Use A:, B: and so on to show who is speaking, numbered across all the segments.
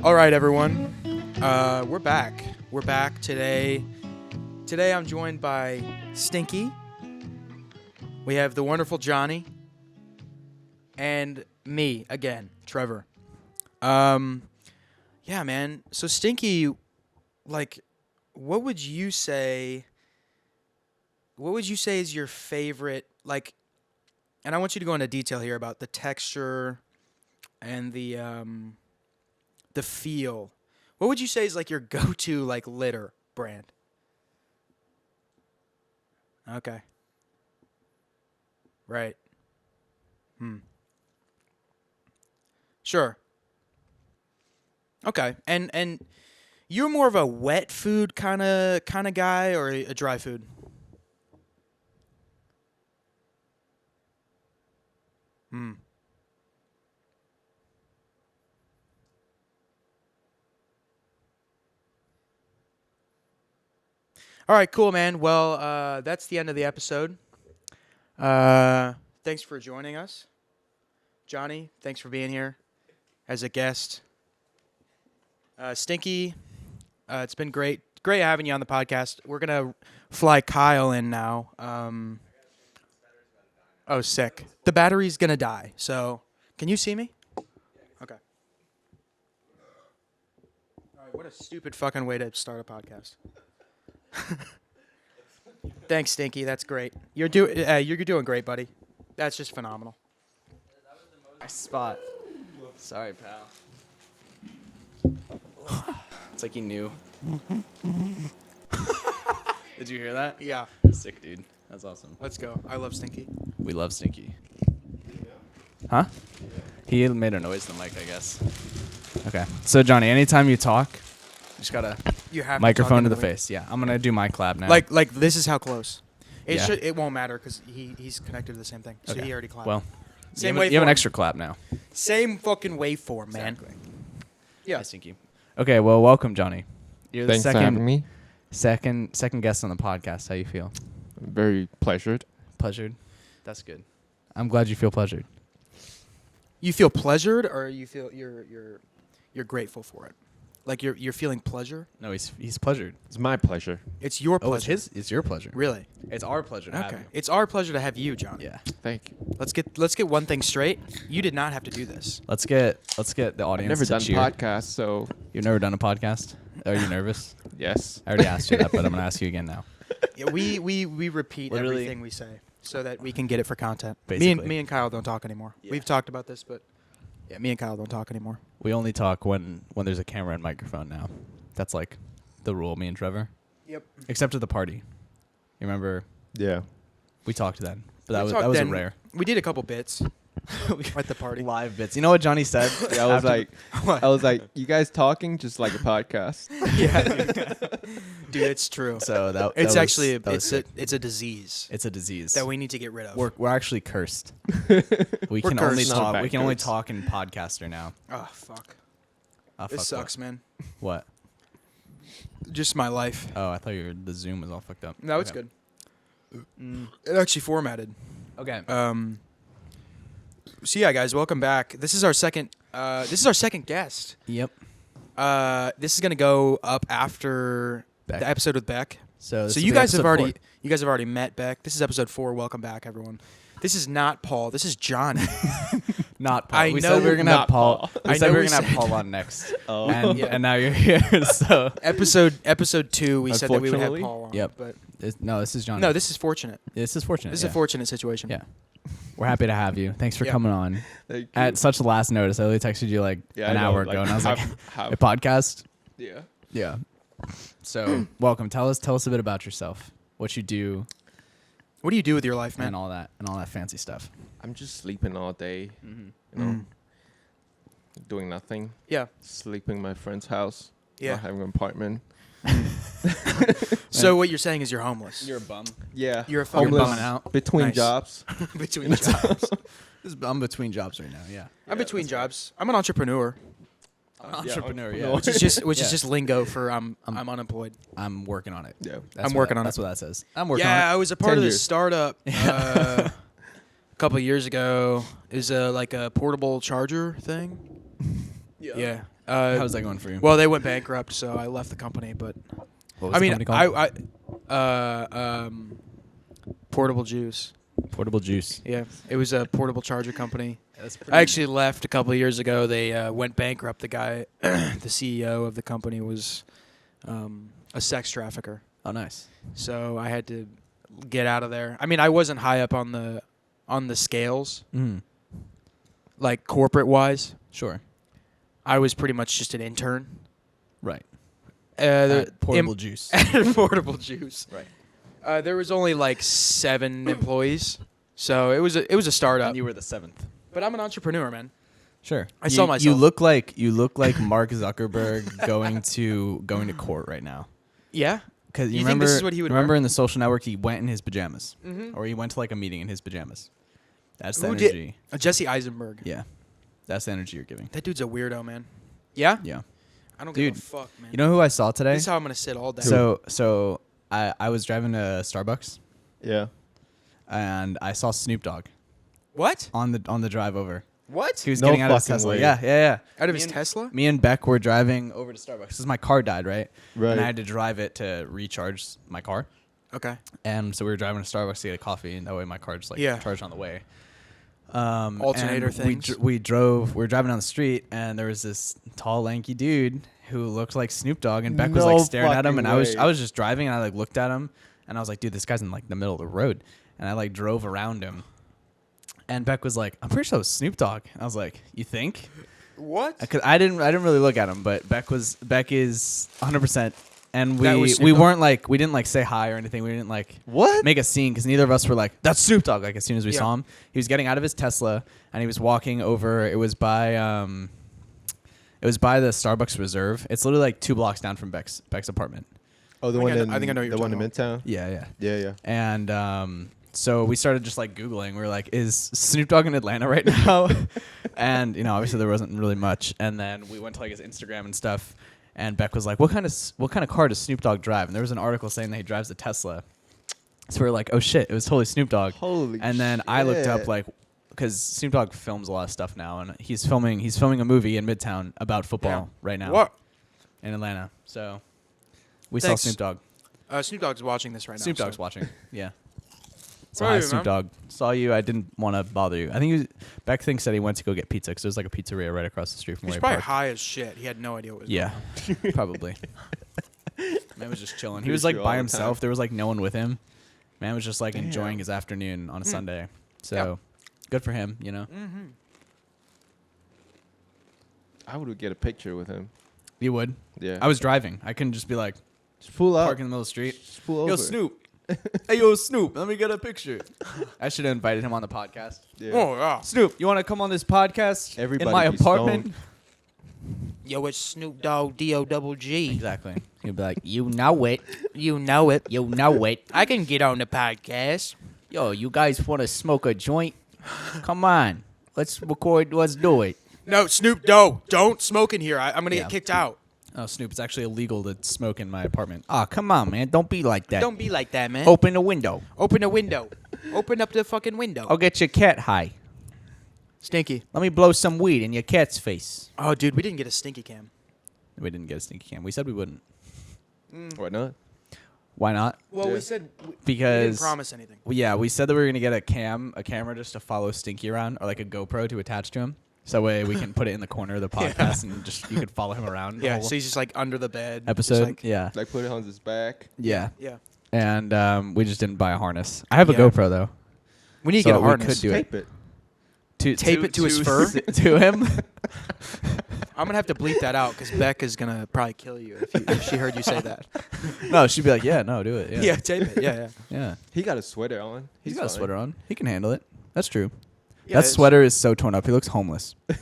A: All right, everyone. We're back. We're back today. Today I'm joined by Stinky. We have the wonderful Johnny. And me, again, Trevor. Yeah, man. So Stinky, like, what would you say is your favorite, like, and I want you to go into detail here about the texture and the feel. What would you say is like your go-to like litter brand? Okay. Right. Sure. Okay. And you're more of a wet food kind of guy or a dry food? All right, cool, man. Well, that's the end of the episode. Thanks for joining us. Johnny, thanks for being here as a guest. Stinky, it's been great having you on the podcast. We're going to fly Kyle in now. Oh, sick. The battery's going to die. So, can you see me? Okay. All right, what a stupid fucking way to start a podcast. Thanks, Stinky. That's great. You're doing great, buddy. That's just phenomenal.
B: Nice spot. Sorry, pal. It's like he knew. Did you hear that?
A: Yeah.
B: Sick, dude. That's awesome.
A: Let's go. I love Stinky.
B: We love Stinky. Huh? He made a noise in the mic, I guess. Okay. So, Johnny, anytime you talk, you just got
A: You have
B: microphone to the
A: mic.
B: face. Yeah, I'm gonna do my clap now.
A: Like this is how close.
B: Yeah.
A: It won't matter because he's connected to the same thing. So
B: Okay.
A: he already clapped.
B: Well,
A: same
B: you have an
A: waveform.
B: extra clap now.
A: Same fucking waveform, man.
B: Exactly.
A: Yeah.
B: Nice, Stinky. Okay, well, welcome, Johnny. You're
C: Thanks
B: the
C: for having me.
B: second guest on the podcast. How you feel?
C: Very pleasured.
B: Pleasured. That's good. I'm glad you feel pleasured.
A: You feel pleasured, or you feel you're grateful for it? Like you're feeling pleasure?
B: No, he's pleasured.
C: It's my pleasure.
A: It's your
B: Oh,
A: pleasure.
B: it's your pleasure.
A: Really?
B: It's our pleasure to have
A: Okay.
B: you.
A: It's our pleasure to have you, Johnny.
B: Yeah.
C: Thank you.
A: Let's get one thing straight. You did not have to do this.
B: Let's get the audience
C: Never
B: to
C: done
B: cheer.
C: podcast, so
B: You've never done a podcast? Are you nervous?
C: yes.
B: I already asked you that, but I'm gonna ask you again now.
A: Yeah, we repeat
B: Literally.
A: everything we say so that we can get it for content.
B: Basically.
A: Me and Kyle don't talk anymore.
B: Yeah.
A: We've talked about this, but yeah, me and Kyle don't talk anymore.
B: We only talk when there's a camera and microphone now. That's like the rule, me and Trevor.
A: Yep.
B: Except at the party. You remember
C: Yeah.
B: we talked then. But
A: We
B: that was
A: talked
B: a
A: then.
B: rare.
A: We did a couple bits at the party.
B: Live bits. You know what Johnny said?
C: Yeah, I was
B: After
C: like,
A: What?
C: I was like, you guys talking just like a podcast.
A: Yeah, dude, it's true.
B: So that
A: It's
B: was-
A: actually
B: that was sick.
A: it's a disease
B: It's a disease.
A: that we need to get rid of.
B: We're actually cursed. We
A: We're
B: can only
A: cursed.
C: Not
B: talk.
C: bad
B: We can only
C: cursed.
B: talk in podcaster now.
A: Oh fuck,
B: Oh,
A: this
B: fuck,
A: sucks, man.
B: What?
A: Just my life.
B: Oh, I thought the Zoom was all fucked up.
A: No, it's
B: Okay.
A: good. It actually formatted.
B: Okay.
A: So yeah, guys, welcome back. This is our second. This is our second guest.
B: Yep.
A: This is gonna go up after
B: Beck.
A: the episode with Beck.
B: So
A: So you guys have already met Beck. This is episode 4. Welcome back, everyone. This is not Paul. This is Johnny.
B: not Paul.
A: I
B: we
A: know
B: said we were gonna have
C: not
B: Paul.
C: Paul.
B: We
A: I
B: said
A: know
B: we were
A: we
B: gonna have
A: said-
B: Paul on next.
C: Oh.
B: And,
A: Yeah.
B: and now you're here. So
A: episode 2, we said that we would have
C: Unfortunately.
A: Paul on.
B: Yep.
A: But
B: no, this is Johnny.
A: no, this is fortunate.
B: This is fortunate.
A: This is
B: yeah.
A: a fortunate situation.
B: Yeah. We're happy to have you. Thanks for
A: Yeah.
B: coming on.
C: Thank you.
B: At such last notice, I literally texted you like
C: Yeah,
B: an
C: I know,
B: hour ago, and I was like,
C: have-
B: "A podcast."
C: yeah.
B: Yeah. So welcome. Tell us a bit about yourself. What you do
A: What do you do with your life, man?
B: and all that fancy stuff.
C: I'm just sleeping all day,
B: Mm-hmm.
C: you know, doing nothing.
A: Yeah.
C: Sleeping in my friend's house.
A: Yeah.
C: Not having an apartment.
A: So what you're saying is you're homeless.
B: You're a bum.
C: Yeah.
A: You're a fucking
C: homeless
B: bumming out.
C: between
A: Nice.
C: jobs.
A: between jobs.
B: I'm between jobs right now. Yeah.
A: I'm between jobs. I'm an entrepreneur,
B: Entrepreneur. Yeah.
A: which is just
B: Yeah.
A: just lingo for I'm unemployed.
B: I'm working on it.
C: Yeah.
B: That's
A: I'm working on
B: That's
A: it.
B: what that says. I'm working
A: Yeah,
B: on
A: I was a part
C: 10
A: of this
C: years.
A: startup a couple of years ago. It was like a portable charger thing. Yeah.
B: How's that going for you?
A: Well, they went bankrupt, so I left the company. But
B: What was
A: I
B: the
A: mean,
B: company called?
A: Portable Juice.
B: Portable Juice.
A: Yeah, it was a portable charger company.
B: That's
A: I actually left a couple of years ago. They went bankrupt. The guy, the CEO of the company, was a sex trafficker.
B: Oh, nice.
A: So I had to get out of there. I mean, I wasn't high up on the scales,
B: Mm.
A: like corporate wise.
B: Sure.
A: I was pretty much just an intern.
B: Right.
A: Portable
B: Juice.
A: Portable Juice.
B: Right.
A: There was only like 7 employees, so it was a startup.
B: And you were the 7th.
A: But I'm an entrepreneur, man.
B: Sure.
A: I saw myself.
B: You look like Mark Zuckerberg going to court right now.
A: Yeah.
B: Because
A: You think this is what he would
B: remember
A: wear?
B: in the Social Network he went in his pajamas,
A: Mm-hmm.
B: or he went to like a meeting in his pajamas. That's the
A: Who did-
B: energy.
A: Jesse Eisenberg.
B: Yeah. That's the energy you're giving.
A: That dude's a weirdo, man. Yeah.
B: Yeah.
A: I don't
B: Dude,
A: give a fuck, man.
B: You know who I saw today?
A: This is how I'm gonna sit all day.
B: So I was driving to Starbucks
C: Yeah.
B: and I saw Snoop Dogg
A: what?
B: on the drive over.
A: What?
B: He was
C: No
B: getting out of his
C: fucking
B: Tesla.
C: way.
B: Yeah.
A: Out of
B: Me
A: his
B: and-
A: Tesla?
B: Me and Beck were driving over to Starbucks because my car died, right?
C: Right.
B: And I had to drive it to recharge my car.
A: Okay.
B: And so we were driving to Starbucks to get a coffee, and that way my car just
A: Yeah.
B: charged on the way.
A: Alternator
B: and
A: things.
B: We were driving down the street, and there was this tall, lanky dude who looked like Snoop Dogg, and Beck was
C: No
B: like staring at him,
C: fucking
B: and
C: way.
B: I was just driving, and I like looked at him, and I was like, dude, this guy's in like the middle of the road, and I like drove around him, and Beck was like, I'm pretty sure it was Snoop Dogg. And I was like, you think?
A: What?
B: Because I didn't really look at him, but Beck is 100%. And
A: That was Snoop
B: we
A: Dogg?
B: weren't like, we didn't like say hi or anything. We didn't like
C: What?
B: make a scene because neither of us were like, that's Snoop Dogg. Like as soon as we
A: Yeah.
B: saw him, he was getting out of his Tesla and he was walking over. It was by the Starbucks Reserve. It's literally like 2 blocks down from Beck's apartment.
C: Oh, the
A: I
C: one
A: think I
C: in
A: know- I think I know what
C: the
A: you're
C: one in
A: talking
C: Midtown.
B: Yeah.
C: Yeah.
B: And so we started just like Googling. We were like, is Snoop Dogg in Atlanta right now? And obviously there wasn't really much. And then we went to like his Instagram and stuff. And Beck was like, what kind of car does Snoop Dogg drive? And there was an article saying that he drives a Tesla. So we were like, oh shit, it was totally Snoop Dogg.
C: Holy
B: And then I looked up
C: shit.
B: like, because Snoop Dogg films a lot of stuff now, and he's filming a movie in Midtown about football right now
A: What?
B: in Atlanta. So we
A: Thanks.
B: saw Snoop Dogg.
A: Snoop Dogg's watching this right now.
B: Snoop
A: so-
B: Dogg's watching. Yeah. So
A: Where are
B: hi,
A: you,
B: Snoop
A: man?
B: Dogg. Saw you. I didn't want to bother you. I think Beck thinks that he went to go get pizza because there's like a pizzeria right across the street from
A: He's
B: where he
A: probably
B: parked.
A: high as shit. He had no idea what was
B: Yeah,
A: going on.
B: probably. Man was just chilling. He
C: Pretty
B: was like
C: sure
B: by
C: all the
B: himself.
C: time.
B: There was like no one with him. Man was just like
C: Damn.
B: enjoying his afternoon on a
A: Mm.
B: Sunday. So
A: Yeah.
B: good for him,
A: Mm-hmm.
C: I would get a picture with him.
B: You would.
C: Yeah.
B: I was driving. I couldn't just be like
C: Just pull up.
B: park in the middle of the street.
C: Just pull over.
B: Yo, Snoop. Hey, yo, Snoop. Let me get a picture. I should have invited him on the podcast.
C: Yeah.
A: Oh yeah.
B: Snoop, you want to come on this podcast
C: Everybody
B: in my
C: be
B: apartment?
A: Yo, it's Snoop Dogg D-O-double-G.
B: Exactly. He'd be like, you know it.
A: You know it.
B: You know it.
A: I can get on the podcast.
B: Yo, you guys want to smoke a joint? Come on. Let's record. Let's do it.
A: No, Snoop Dogg, don't smoke in here. I'm gonna
B: Yeah.
A: get kicked out.
B: Oh, Snoop, it's actually illegal to smoke in my apartment. Oh, come on, man. Don't be like that.
A: Don't be like that, man.
B: Open the window.
A: Open the window. Open up the fucking window.
B: I'll get your cat high.
A: Stinky.
B: Let me blow some weed in your cat's face.
A: Oh, dude, we didn't get a stinky cam.
B: We didn't get a stinky cam. We said we wouldn't.
C: Why not?
B: Why not?
A: Well,
C: Yeah.
A: we said we didn't
B: Because
A: promise anything.
B: Yeah, we said that we were gonna get a camera just to follow Stinky around, or like a GoPro to attach to him. So that way we can put it in the corner of the podcast and just you could follow him around. the
A: Yeah,
B: whole
A: so he's just like under the bed. just
B: episode.
A: like-
B: Yeah,
C: Like put it on his back.
B: yeah.
A: yeah.
B: And we just didn't buy a harness. I have a
A: Yeah.
B: GoPro though.
A: We need to
B: So
A: get a
B: we
A: harness.
B: could do it.
C: Tape it.
A: Tape it to his fur?
B: to him.
A: I'm gonna have to bleep that out because Beck is gonna probably kill you if she heard you say that.
B: No, she'd be like, yeah, no, do it. Yeah,
A: Yeah, tape it. Yeah, yeah.
B: yeah.
C: He got a sweater on.
B: He's got a
C: fine.
B: sweater on. He can handle it. That's true.
A: Yeah,
B: That
A: it's-
B: sweater is so torn up. He looks homeless. Like,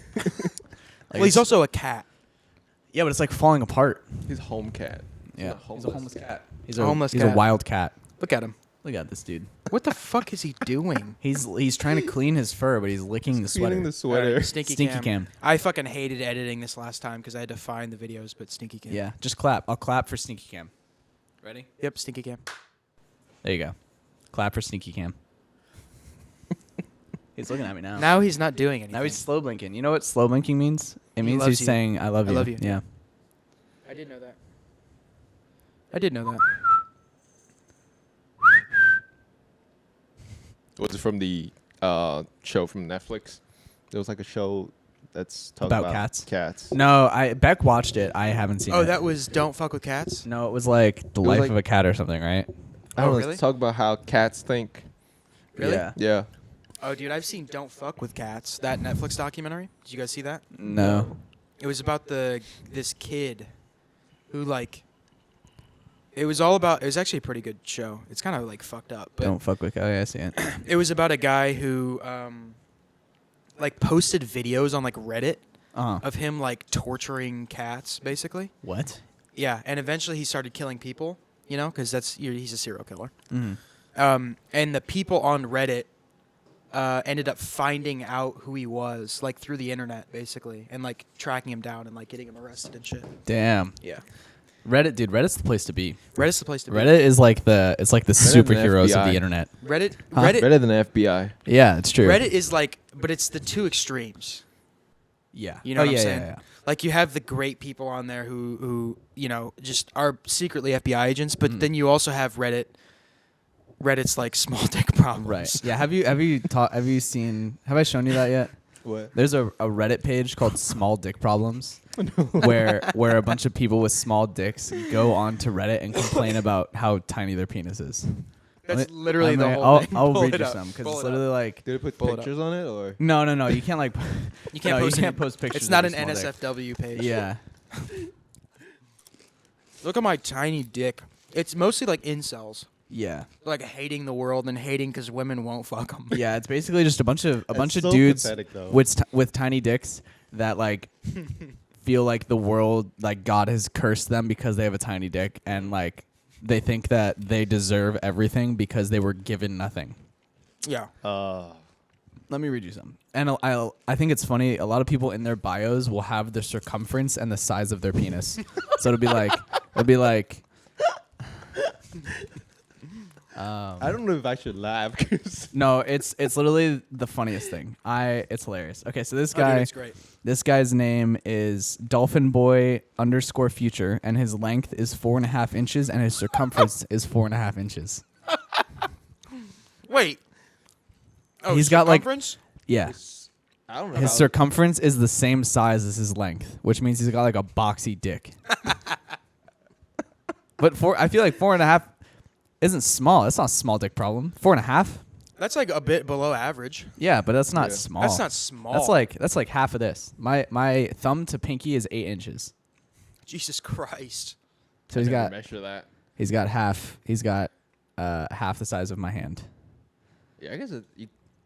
A: Well, he's
B: it's-
A: also a cat.
B: yeah, but it's like falling apart.
C: He's home cat.
B: Yeah,
C: He's a homeless cat.
B: He's
A: A homeless
B: He's
A: cat.
B: a wild cat.
A: Look at him.
B: Look at this dude.
A: What the fuck is he doing?
B: He's trying to clean his fur, but he's licking the sweater.
C: Cleaning the sweater.
A: Alright, stinky,
B: Stinky
A: cam.
B: cam.
A: I fucking hated editing this last time because I had to find the videos, but stinky cam.
B: Yeah, just clap. I'll clap for Stinky Cam. Ready?
A: Yep, stinky cam.
B: There you go. Clap for Stinky Cam. He's looking at me now.
A: Now he's not doing anything.
B: Now he's slow blinking. You know what slow blinking means? It
A: He
B: means
A: loves
B: he's
A: you.
B: saying I love
A: I
B: you.
A: love you.
B: Yeah.
A: I did know that. I did know that.
C: Was it from the show from Netflix? There was like a show that's talking
B: About
C: about
B: cats?
C: Cats.
B: No, Beck watched it. I haven't seen it.
A: Oh, that was Don't Fuck with Cats?
B: No, it was like The
C: was
B: Life
C: like-
B: of a Cat or something, right?
C: I don't
A: Oh,
C: know.
A: really?
C: Let's talk about how cats think.
A: Really?
B: Yeah.
C: Yeah.
A: Oh, dude, I've seen Don't Fuck with Cats, that Netflix documentary. Did you guys see that?
B: No.
A: It was about this kid who, like, it was actually a pretty good show. It's kind of, like, fucked up. But
B: Don't fuck with. Oh, yeah, I see it.
A: it was about a guy who, like, posted videos on, like, Reddit of him, like, torturing cats, basically.
B: What?
A: Yeah, and eventually he started killing people, you know, because he's a serial killer.
B: Mm.
A: And the people on Reddit ended up finding out who he was, like, through the internet, basically, and, like, tracking him down and, like, getting him arrested and shit.
B: Damn.
A: Yeah.
B: Reddit, dude. Reddit's the place to be.
A: Reddit's the place to be.
B: Reddit is like the
C: Reddit than
B: superheroes of
C: FBI.
B: the internet.
A: Reddit.
B: Huh?
A: Reddit.
C: Better than the FBI.
B: Yeah, it's true.
A: Reddit is like, but it's the two extremes.
B: Yeah.
A: You know
B: oh,
A: what
B: yeah,
A: I'm saying?
B: Yeah, yeah.
A: Like, you have the great people on there who you know, just are secretly FBI agents, but then you also have Reddit's like small dick problems.
B: Right. Yeah. Have you seen? Have I shown you that yet?
C: What?
B: There's a Reddit page called Small Dick Problems, where a bunch of people with small dicks go on to Reddit and complain about how tiny their penis is.
A: That's
B: Let me-
A: literally the whole
B: I'll,
A: thing.
B: I'll
A: Pull
B: read
A: it
B: you
A: up.
B: some because
A: Pull
B: it's
A: it up.
B: literally like
C: Did it put
A: Pull it up.
C: pictures on it or?
B: no. You can't like
A: You can't
B: no,
A: post.
B: you can't post pictures.
A: It's not
B: of
A: an
B: your small dick.
A: NSFW page.
B: Yeah.
A: Look at my tiny dick. It's mostly like incels,
B: Yeah.
A: like hating the world and hating because women won't fuck them.
B: Yeah. It's basically just a bunch of
C: so
B: dudes
C: pathetic, though.
B: with tiny dicks that like feel like the world, like God has cursed them because they have a tiny dick, and like they think that they deserve everything because they were given nothing.
A: Yeah.
B: Let me read you some. And I think it's funny. A lot of people in their bios will have the circumference and the size of their penis. So it'll be like.
C: I don't know if I should laugh. 'Cause
B: No, it's literally the funniest thing. It's hilarious. Okay, so this
A: Oh, dude,
B: guy,
A: it's great.
B: this guy's name is DolphinBoy_future, and his length is 4.5 inches, and his circumference is 4.5 inches.
A: Wait. Oh,
B: He's got, like-
A: circumference?
B: Yeah.
C: I don't know.
B: His
C: how-
B: circumference is the same size as his length, which means he's got like a boxy dick. But I feel like 4.5 isn't small. That's not a small dick problem. 4.5?
A: That's like a bit below average.
B: Yeah, but that's not
C: Yeah.
B: small.
A: That's not small.
B: That's like half of this. My thumb to pinky is 8 inches.
A: Jesus Christ.
B: So
C: I
B: he's
C: never
B: got
C: measure that.
B: half half the size of my hand.
C: Yeah, I guess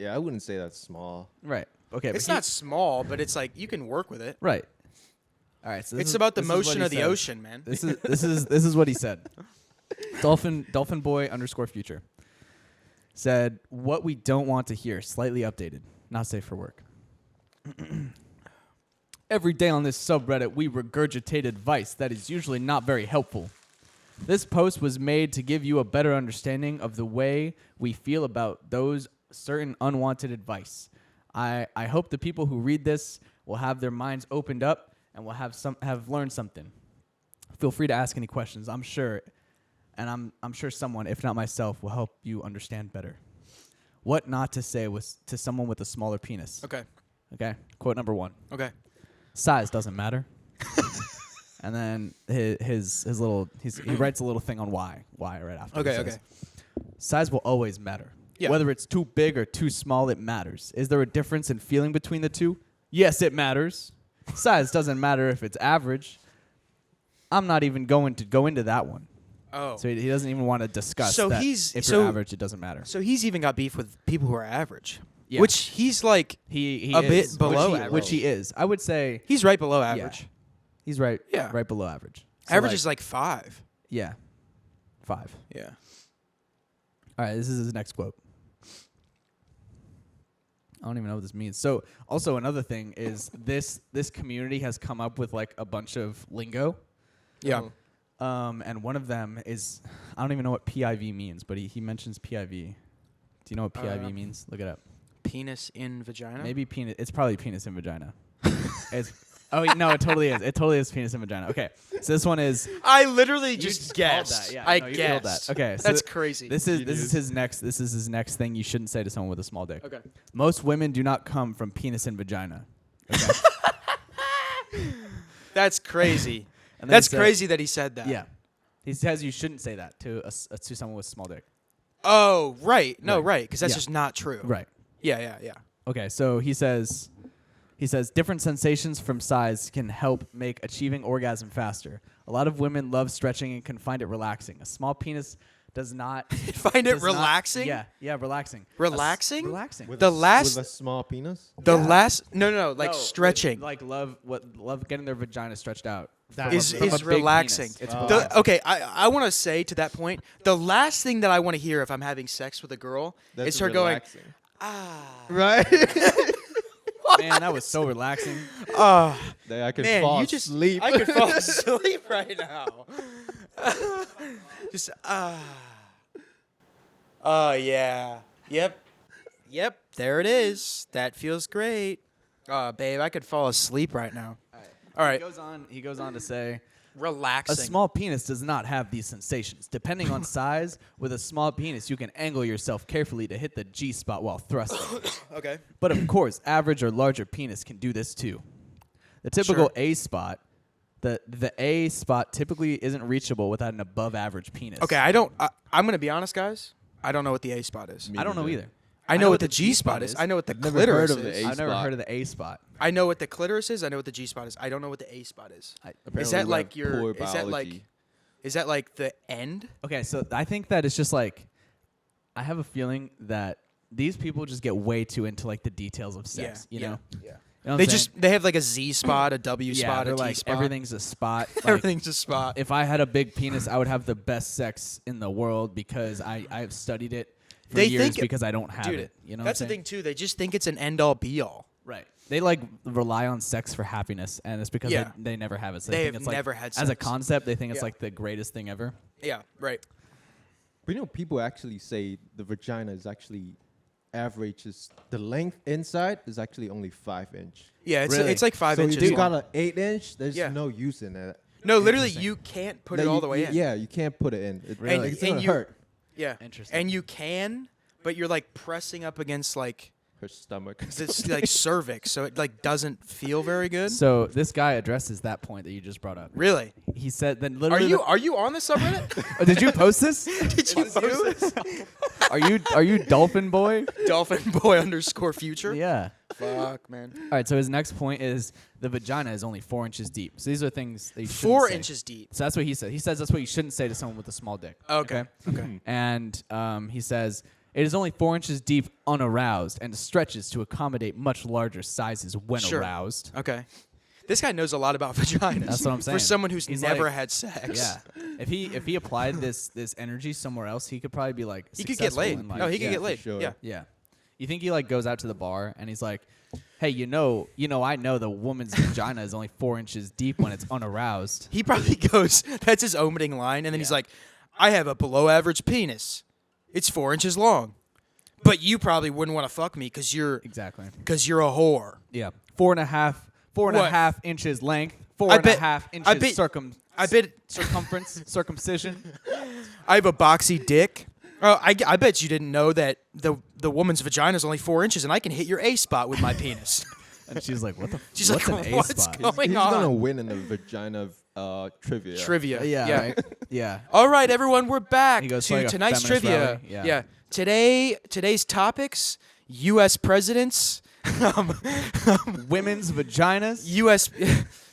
C: I wouldn't say that's small.
B: Right. Okay.
A: It's not small, but it's like you can work with it.
B: right. All right. So
A: It's about the motion of the ocean, man.
B: This is what he said. Dolphin boy_future said, "What we don't want to hear, slightly updated, not safe for work." Every day on this subreddit, we regurgitate advice that is usually not very helpful. This post was made to give you a better understanding of the way we feel about those certain unwanted advice. I hope the people who read this will have their minds opened up and will have learned something. Feel free to ask any questions. I'm sure someone, if not myself, will help you understand better. What not to say to someone with a smaller penis.
A: Okay.
B: Okay. Quote number 1.
A: Okay.
B: Size doesn't matter. And then he writes a little thing on why right after.
A: Okay.
B: He
A: Okay.
B: says, size will always matter.
A: Yeah.
B: Whether it's too big or too small, it matters. Is there a difference in feeling between the two? Yes, it matters. Size doesn't matter if it's average. I'm not even going to go into that one.
A: Oh.
B: So he doesn't even want to discuss
A: So
B: that
A: he's-
B: if
A: so-
B: you're average, it doesn't matter.
A: So he's even got beef with people who are average.
B: Yeah.
A: Which he's like,
B: He
A: a bit
B: is,
A: below
B: which he,
A: average.
B: which he is. I would say
A: he's right below average.
B: he's right.
A: Yeah.
B: Right below average. So
A: Average
B: like,
A: is like 5.
B: yeah, 5.
A: Yeah.
B: All right, this is his next quote. I don't even know what this means. So, also another thing is this community has come up with like a bunch of lingo.
A: Yeah.
C: Oh.
B: And one of them is, I don't even know what PIV means, but he mentions PIV. Do you know what PIV means? Look it up.
A: penis in vagina?
B: Maybe penis. It's probably penis in vagina. No, it totally is. It totally is penis in vagina. Okay, so this one is.
A: I literally
B: You
A: just
B: called
A: guessed.
B: that, yeah.
A: I
B: No, you called
A: guessed.
B: that. Okay, so
A: That's crazy.
B: This is his next. This is his next thing you shouldn't say to someone with a small dick.
A: Okay.
B: Most women do not come from penis and vagina. Okay.
A: That's crazy.
B: And then
A: That's
B: he said-
A: crazy that he said that.
B: Yeah, he says you shouldn't say that to someone with a small dick.
A: Oh, right. No,
B: Right.
A: right. Because that's
B: Yeah.
A: just not true.
B: Right.
A: Yeah.
B: Okay, so he says different sensations from size can help make achieving orgasm faster. A lot of women love stretching and can find it relaxing. A small penis does not
A: Find it
B: does not-
A: relaxing?
B: yeah, relaxing.
A: Relaxing?
B: Relaxing.
C: With
A: The
C: a,
A: last-
C: with a small penis.
A: The
B: Yeah.
A: last. No. Like
B: No,
A: stretching.
B: Like love getting their vagina stretched out.
C: That
B: From
A: is
B: a- from a
A: is
B: big
A: relaxing.
B: penis. It's
C: Oh.
B: relaxing.
A: Okay, I want to say to that point, the last thing that I want to hear if I'm having sex with a girl
C: That's
A: is her
C: relaxing.
A: going, ah,
C: Right.
B: Man, that was so relaxing.
A: oh,
C: That I can
A: man,
C: fall
A: you just
C: asleep.
A: I could fall asleep right now. Just oh yeah, yep. There it is. That feels great. Oh, babe, I could fall asleep right now. All right.
B: He goes on to say,
A: Relaxing.
B: a small penis does not have these sensations. Depending on size, with a small penis, you can angle yourself carefully to hit the G spot while thrusting.
A: Okay.
B: But of course, average or larger penis can do this too. The typical
A: Sure.
B: A spot, the A spot typically isn't reachable without an above average penis.
A: Okay, I'm gonna be honest, guys. I don't know what the A spot is.
B: I don't know either.
A: I know what the G spot is. I know what the
C: I've never
A: clitoris
C: heard of the
A: is.
C: A
B: I've never
C: spot.
B: heard of the A spot.
A: I know what the clitoris is. I know what the G spot is. I don't know what the A spot is.
C: Apparently
A: Is that
C: we
A: like
C: have
A: your?
C: poor
A: Is that like?
C: biology.
A: Is that like the end?
B: Okay, so I think that it's just like, I have a feeling that these people just get way too into like the details of sex. You know?
A: Yeah.
B: You know what
A: They
B: I'm
A: just
B: saying?
A: they have like a Z spot, a W
B: yeah,
A: spot, a
B: they're
A: T
B: like
A: spot.
B: everything's a spot. Like,
A: Everything's a spot.
B: if I had a big penis, I would have the best sex in the world because I've studied it for
A: They
B: years
A: think it-
B: because I don't have
A: Dude,
B: it. You know,
A: that's
B: what
A: the
B: I'm
A: thing too. They just think it's an end all be all.
B: Right. They like rely on sex for happiness, and it's because
A: Yeah.
B: they never have it. So
A: They
B: think
A: have
B: it's like,
A: never had
B: as a
A: sex.
B: concept, they think it's
A: Yeah.
B: like the greatest thing ever.
A: Yeah. Right.
C: But you know, people actually say the vagina is actually averages the length inside is actually only 5 inch.
A: Yeah. It's
B: Really?
A: it's like 5
C: so
A: inches.
C: if you
A: long.
C: got an 8 inch, there's
A: Yeah.
C: no use in it.
A: No, literally,
B: Interesting.
A: you can't put
C: Like,
A: it all
C: you-
A: the way in.
C: Yeah, you can't put it in. It,
B: Really?
C: like, it's
A: And
C: gonna
A: you-
C: hurt
A: Yeah.
B: Interesting.
A: And you can, but you're like pressing up against like
C: her stomach.
A: this like cervix, so it like doesn't feel very good.
B: So this guy addresses that point that you just brought up.
A: Really?
B: He said that
A: Are
B: literally.
A: you on the subreddit?
B: Oh, did you post this?
A: Did you post this?
B: Are you Dolphin Boy?
A: Dolphin boy _ future.
B: Yeah.
A: Fuck, man.
B: All right. So his next point is the vagina is only 4 inches deep. So these are things that you shouldn't
A: 4
B: say.
A: inches deep.
B: So that's what he said. He says that's what you shouldn't say to someone with a small dick.
A: Okay. Okay.
B: And he says it is only 4 inches deep unaroused and stretches to accommodate much larger sizes when
A: Sure.
B: aroused.
A: Okay. This guy knows a lot about vaginas.
B: That's what I'm saying.
A: For someone who's
B: He's
A: never
B: like-
A: had sex.
B: Yeah. If he applied this energy somewhere else, he could probably be like
A: He could get
B: successful
A: laid.
B: in life.
A: No, he could
C: Yeah,
A: get
C: for
A: laid.
C: sure.
A: Yeah.
B: Yeah. You think he like goes out to the bar and he's like, "Hey, I know the woman's vagina is only 4 inches deep when it's unaroused."
A: He probably goes, that's his opening line, and then he's
B: Yeah.
A: like, I have a below average penis. It's 4 inches long. But you probably wouldn't want to fuck me because you're
B: Exactly.
A: a whore.
B: Yeah. 4.5 inches length. Four
A: I
B: and a
A: bet-
B: half
A: I
B: inches
A: bet- I bet
B: circumference circumcision.
A: I have a boxy dick. I bet you didn't know that the woman's vagina is only 4 inches, and I can hit your A spot with my penis.
B: And she's like, "What the?
A: She's
B: what's
A: like,
B: an A
A: what's
B: spot?"
A: going
C: He's
A: on?
C: gonna win in the vagina trivia.
A: Trivia.
B: Yeah. Right? Yeah.
A: All right, everyone, we're back
B: He goes to
A: to
B: like a
A: tonight's
B: feminist
A: trivia.
B: rally. Yeah.
A: Today's topics: U.S. presidents,
B: Women's vaginas.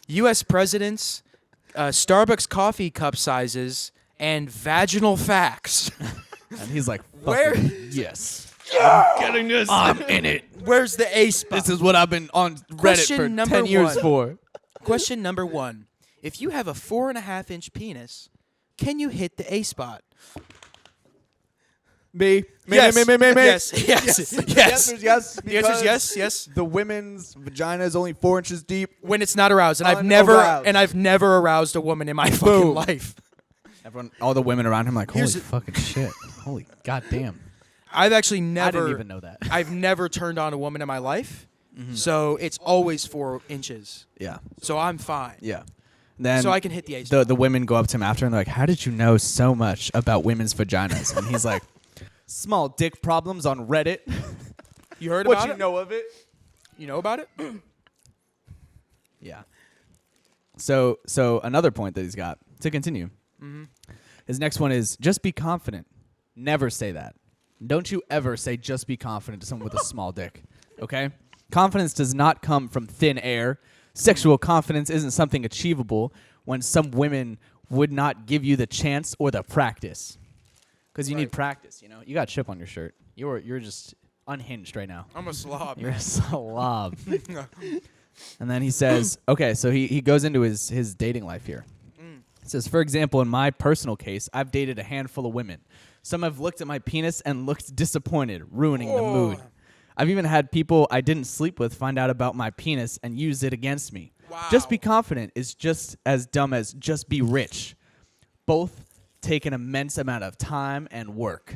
A: U.S. presidents, Starbucks coffee cup sizes, and vaginal facts.
B: And he's like,
A: Where-
B: "Fucking yes,
C: I'm getting this.
B: I'm in it.
A: Where's the A spot?
B: This is what I've been on Reddit
A: Question
B: for
A: number
B: 10 years
A: one.
B: for."
A: Question number 1: If you have a 4.5 inch penis, can you hit the A spot?
B: Me.
A: Yes.
B: Me.
A: Yes. Yes.
B: The
A: Yes.
B: answer is yes.
A: The answer is
B: because
A: yes. Yes.
B: The women's vagina is only 4 inches deep.
A: When it's not aroused, and
B: Unaroused.
A: I've never aroused a woman in my fucking
B: Boom.
A: life.
B: Everyone, all the women around him, like, holy
A: Here's a-
B: fucking shit. Holy goddamn.
A: I've actually
B: I
A: never.
B: didn't even know that.
A: I've never turned on a woman in my life,
B: Mhm.
A: so it's always 4 inches.
B: Yeah.
A: So I'm fine.
B: Yeah. Then
A: So I can hit the H.
B: the women go up to him after and they're like, "How did you know so much about women's vaginas?" And he's like, "Small dick problems on Reddit."
A: You heard
B: What
A: about
B: you
A: it?
B: know of it?
A: You know about it?
B: Yeah. So another point that he's got to continue.
A: Mm-hmm.
B: His next one is just be confident. Never say that. Don't you ever say just be confident to someone with a small dick. Okay? Confidence does not come from thin air. Sexual confidence isn't something achievable when some women would not give you the chance or the practice. Because you need
A: Right.
B: practice, you know? You got chip on your shirt. You're just unhinged right now.
A: I'm a slob.
B: You're a slob. And then he says, okay, so he goes into his dating life here. It says, for example, in my personal case, I've dated a handful of women. Some have looked at my penis and looked disappointed, ruining the mood. I've even had people I didn't sleep with find out about my penis and use it against me.
A: Wow.
B: Just be confident is just as dumb as just be rich. Both take an immense amount of time and work.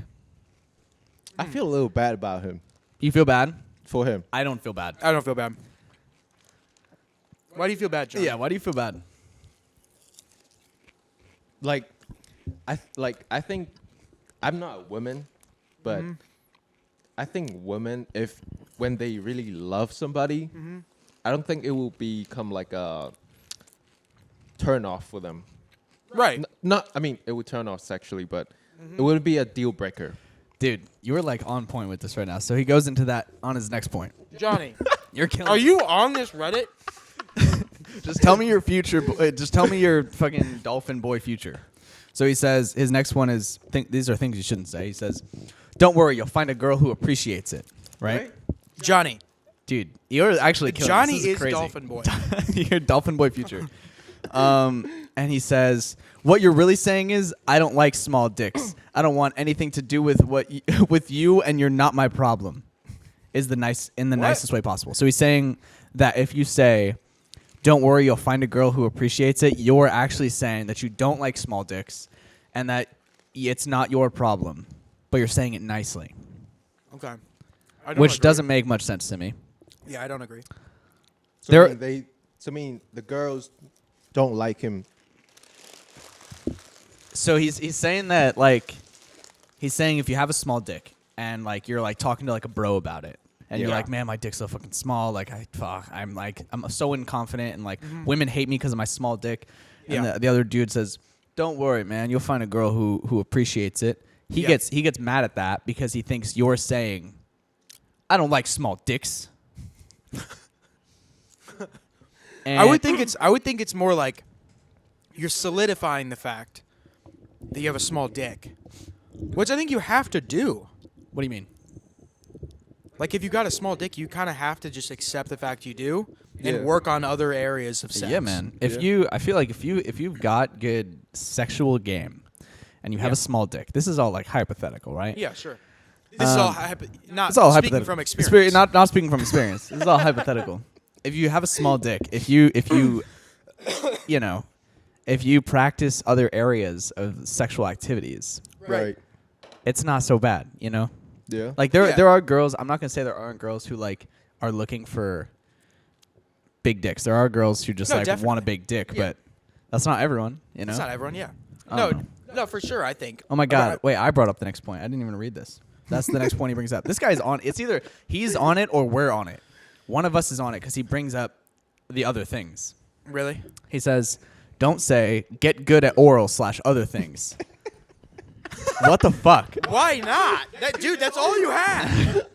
C: I feel a little bad about him.
B: You feel bad?
C: For him.
B: I don't feel bad.
A: I don't feel bad. Why do you feel bad, John?
B: Yeah, why do you feel bad?
C: Like, I think I'm not a woman, but I think women, when they really love somebody, I don't think it will become like a turn off for them.
A: Right.
C: I mean, it would turn off sexually, but it wouldn't be a deal breaker.
B: Dude, you were like on point with this right now. So he goes into that on his next point.
A: Johnny,
B: You're killing
A: are
B: me.
A: you on this Reddit?
B: Just tell me your future. Just tell me your fucking dolphin boy future. So he says his next one is these are things you shouldn't say. He says, "Don't worry, you'll find a girl who appreciates it." Right?
A: Johnny.
B: Dude, you're actually killing
A: Johnny
B: this. This
A: is
B: crazy.
A: Dolphin Boy.
B: You're dolphin boy future. And he says, "What you're really saying is, I don't like small dicks. I don't want anything to do with with you, and you're not my problem." Is the nicest way possible. So he's saying that if you say, "Don't worry, you'll find a girl who appreciates it," you're actually saying that you don't like small dicks, and that it's not your problem, but you're saying it nicely,
A: Okay. I don't
B: which
A: agree.
B: doesn't make much sense to me.
A: Yeah, I don't agree.
C: So
B: There-
C: I mean, the girls don't like him.
B: So he's saying that like he's saying if you have a small dick and like you're like talking to like a bro about it and you're
A: Yeah.
B: like, man, my dick's so fucking small, like I'm so inconfident and like women hate me because of my small dick. And
A: Yeah.
B: the other dude says, "Don't worry, man, you'll find a girl who appreciates it." He
A: Yeah.
B: gets mad at that because he thinks you're saying, "I don't like small dicks."
A: I would think it's more like you're solidifying the fact that you have a small dick, which I think you have to do.
B: What do you mean?
A: Like if you got a small dick, you kind of have to just accept the fact you do
C: Yeah.
A: and work on other areas of sex.
B: Yeah, man.
C: Yeah.
B: I feel like if you've got good sexual game, and you have
A: Yeah.
B: a small dick, this is all like hypothetical, right?
A: Yeah, sure. This is all not
B: It's all
A: speaking
B: hypothetical.
A: from experience.
B: Not speaking from experience. This is all hypothetical. If you have a small dick, if you you know, if you practice other areas of sexual activities,
A: Right.
B: it's not so bad, you know?
C: Yeah.
B: Like
A: Yeah.
B: there are girls, I'm not going to say there aren't girls who like are looking for big dicks. There are girls who just
A: No,
B: like want a
A: definitely.
B: big dick,
A: Yeah.
B: but that's not everyone, you know?
A: It's not everyone, yeah.
B: I
A: No,
B: don't
A: no, for sure. I think.
B: Oh my god! Wait, I brought up the next point. I didn't even read this. That's the next point he brings up. This guy's on. It's either he's on it or we're on it. One of us is on it because he brings up the other things.
A: Really?
B: He says, "Don't say get good at oral/other things." What the fuck?
A: Why not? Dude, that's all you had.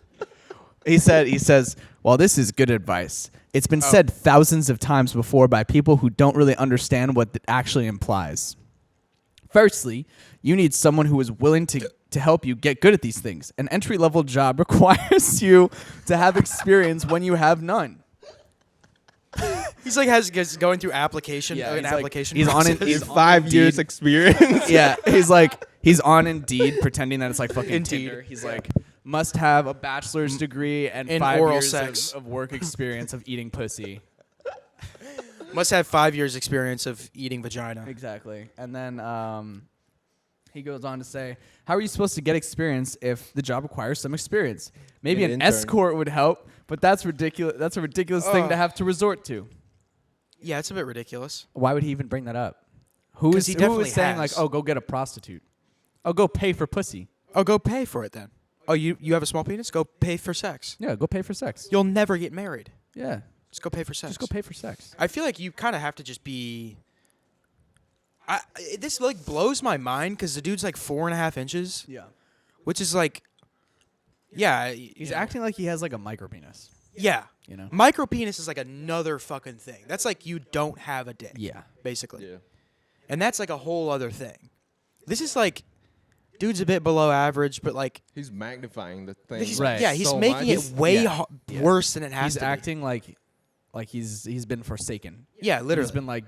B: He says, "Well, this is good advice. It's been
A: Oh.
B: said thousands of times before by people who don't really understand what it actually implies. Firstly, you need someone who is willing to help you get good at these things. An entry-level job requires you to have experience when you have none."
A: He's like he's going through application.
B: Yeah,
A: an
B: he's like-
A: application.
B: he's on it-
A: process.
B: he's
C: He's
B: on
C: 5 years
B: Indeed.
C: experience.
B: Yeah, he's on Indeed pretending that it's like fucking
A: Indeed.
B: Tinder. He's like must have a bachelor's degree and
A: In
B: 5
A: oral
B: years
A: sex.
B: of work experience of eating pussy.
A: Must have 5 years experience of eating vagina.
B: Exactly. And then he goes on to say, how are you supposed to get experience if the job requires some experience? Maybe
C: An
B: an
C: intern.
B: escort would help, but that's ridiculous. That's a ridiculous thing to have to resort to.
A: Yeah, it's a bit ridiculous.
B: Why would he even bring that up? Who
A: 'Cause
B: is
A: he
B: who
A: definitely
B: is saying
A: has.
B: like, oh, go get a prostitute? Oh, go pay for pussy.
A: Oh, go pay for it then. Oh, you have a small penis? Go pay for sex.
B: Yeah, go pay for sex.
A: You'll never get married.
B: Yeah,
A: Just go pay for sex.
B: just go pay for sex.
A: I feel like you kind of have to just be. This like blows my mind because the dude's like 4.5 inches,
B: Yeah,
A: which is like, yeah,
B: he's acting like he has like a micro penis.
A: Yeah,
B: You know?
A: micro penis is like another fucking thing. That's like you don't have a dick.
B: Yeah.
A: basically.
C: Yeah.
A: And that's like a whole other thing. This is like, dude's a bit below average, but like,
C: He's magnifying the thing.
A: he's,
B: Right.
A: yeah, he's
C: so
A: making
C: much.
A: it way
B: Yeah. Yeah.
A: worse than it has
B: He's
A: to
B: acting like he's been forsaken.
A: be. Yeah, literally.
B: He's been like,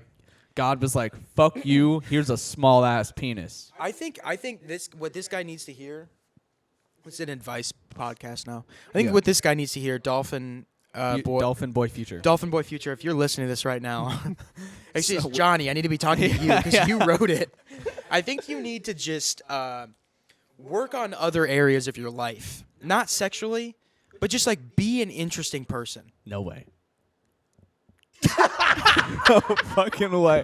B: God was like, fuck you. Here's a small ass penis.
A: I think this what this guy needs to hear. It's an advice podcast now. I think
B: Yeah.
A: what this guy needs to hear, Dolphin boy,
B: Dolphin Boy Future.
A: Dolphin Boy Future. If you're listening to this right now, actually,
B: So-
A: it's Johnny. I need to be talking to you because you wrote it. I think you need to just work on other areas of your life, not sexually, but just like be an interesting person.
B: No way. No fucking way.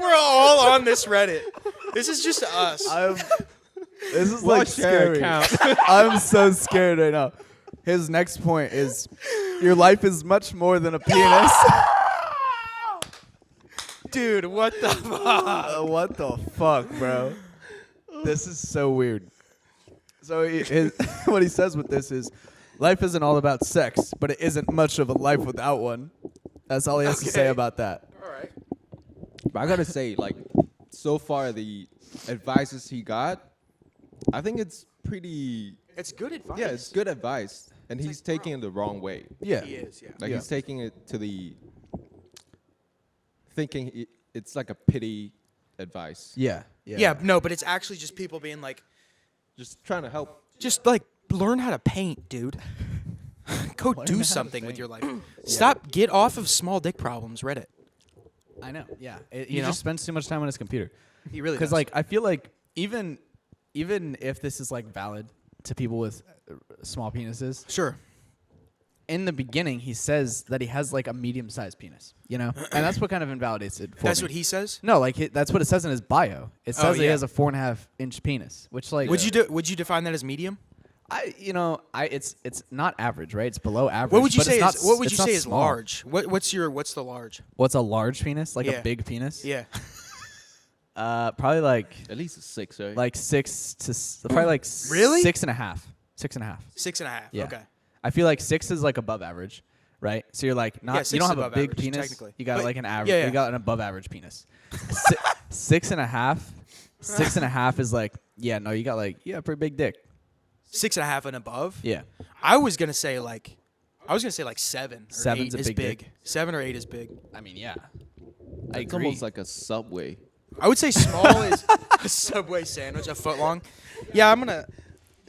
A: We're all on this Reddit. This is just us.
B: This is
C: Watch
B: like
C: their
B: scary.
C: account.
B: I'm so scared right now. His next point is, your life is much more than a penis.
A: Dude, what the fuck?
B: What the fuck, bro? This is so weird. So what he says with this is, life isn't all about sex, but it isn't much of a life without one. That's all he has to say
A: Okay.
B: about that.
A: All right.
C: But I gotta say, like, so far the advices he got, I think it's pretty.
A: It's good advice.
C: Yeah, it's good advice, and he's
A: like,
C: taking it the wrong way.
B: Yeah.
A: He is, yeah.
C: Like
B: Yeah.
C: he's taking it to the thinking it's like a pity advice.
B: Yeah.
A: Yeah, no, but it's actually just people being like,
C: Just trying to help.
A: just like learn how to paint, dude. Go
B: Learn how
A: do
B: to
A: something with
B: paint.
A: your life. Stop. Get off of small dick problems. Reddit.
B: I know. Yeah.
A: You
B: He
A: know?
B: just spends too much time on his computer.
A: He really
B: Because
A: does.
B: like I feel like even if this is like valid to people with small penises,
A: sure.
B: in the beginning he says that he has like a medium-sized penis, you know, and that's what kind of invalidates it. For
A: That's
B: me.
A: what he says.
B: No, like that's what it says in his bio. It says that he
A: yeah.
B: has a 4.5-inch penis, which like
A: Would you define that as medium?
B: it's not average, right? It's below average.
A: What would you
B: but
A: say?
B: it's not
A: Is, what would
B: it's
A: you
B: not
A: say is
B: small.
A: large? What's the large?
B: What's a large penis? Like
A: Yeah.
B: a big penis?
A: Yeah.
B: Probably like
C: At least a 6, right?
B: like probably like
A: Really?
B: 6.5. 6.5.
A: 6.5.
B: Yeah.
A: Okay.
B: I feel like 6 is like above average, right? So you're like not
A: Yeah,
B: you
A: 6
B: don't
A: is
B: have a
A: above
B: big
A: average,
B: penis.
A: technically.
B: You got
A: But-
B: like an average.
A: yeah, yeah.
B: You got an above average penis. 6.5. 6.5 is like no. You got a pretty big dick.
A: 6.5 and above.
B: Yeah.
A: I was gonna say like 7 or
B: 7's
A: 8
B: a
A: is
B: big
A: big.
B: dick.
A: 7 or 8 is big.
B: I mean, yeah.
C: it's almost like a Subway.
A: I would say small is a Subway sandwich, a foot long. Yeah, Do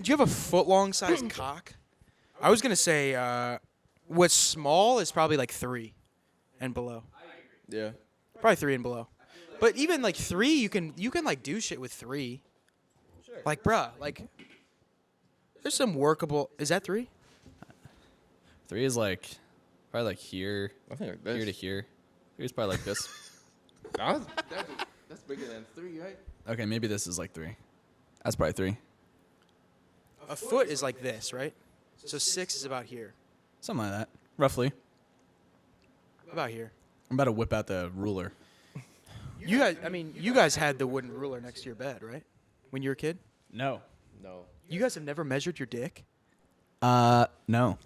A: you have a foot long sized cock? I was gonna say what's small is probably like 3 and below.
C: Yeah.
A: Probably 3 and below. But even like 3, you can like do shit with 3. Sure. Like, bruh, like there's some workable. Is that 3?
B: 3 is like probably like here,
C: I think like this.
B: here to here. 3 is probably like this.
C: That's bigger than 3, right?
B: Okay, maybe this is like 3. That's probably 3.
A: A foot is like this, right? So 6 is about here.
B: Something like that, roughly.
A: About here.
B: I'm about to whip out the ruler.
A: You guys had the wooden ruler next to your bed, right? When you were a kid?
B: No.
C: No.
A: You guys have never measured your dick?
B: No.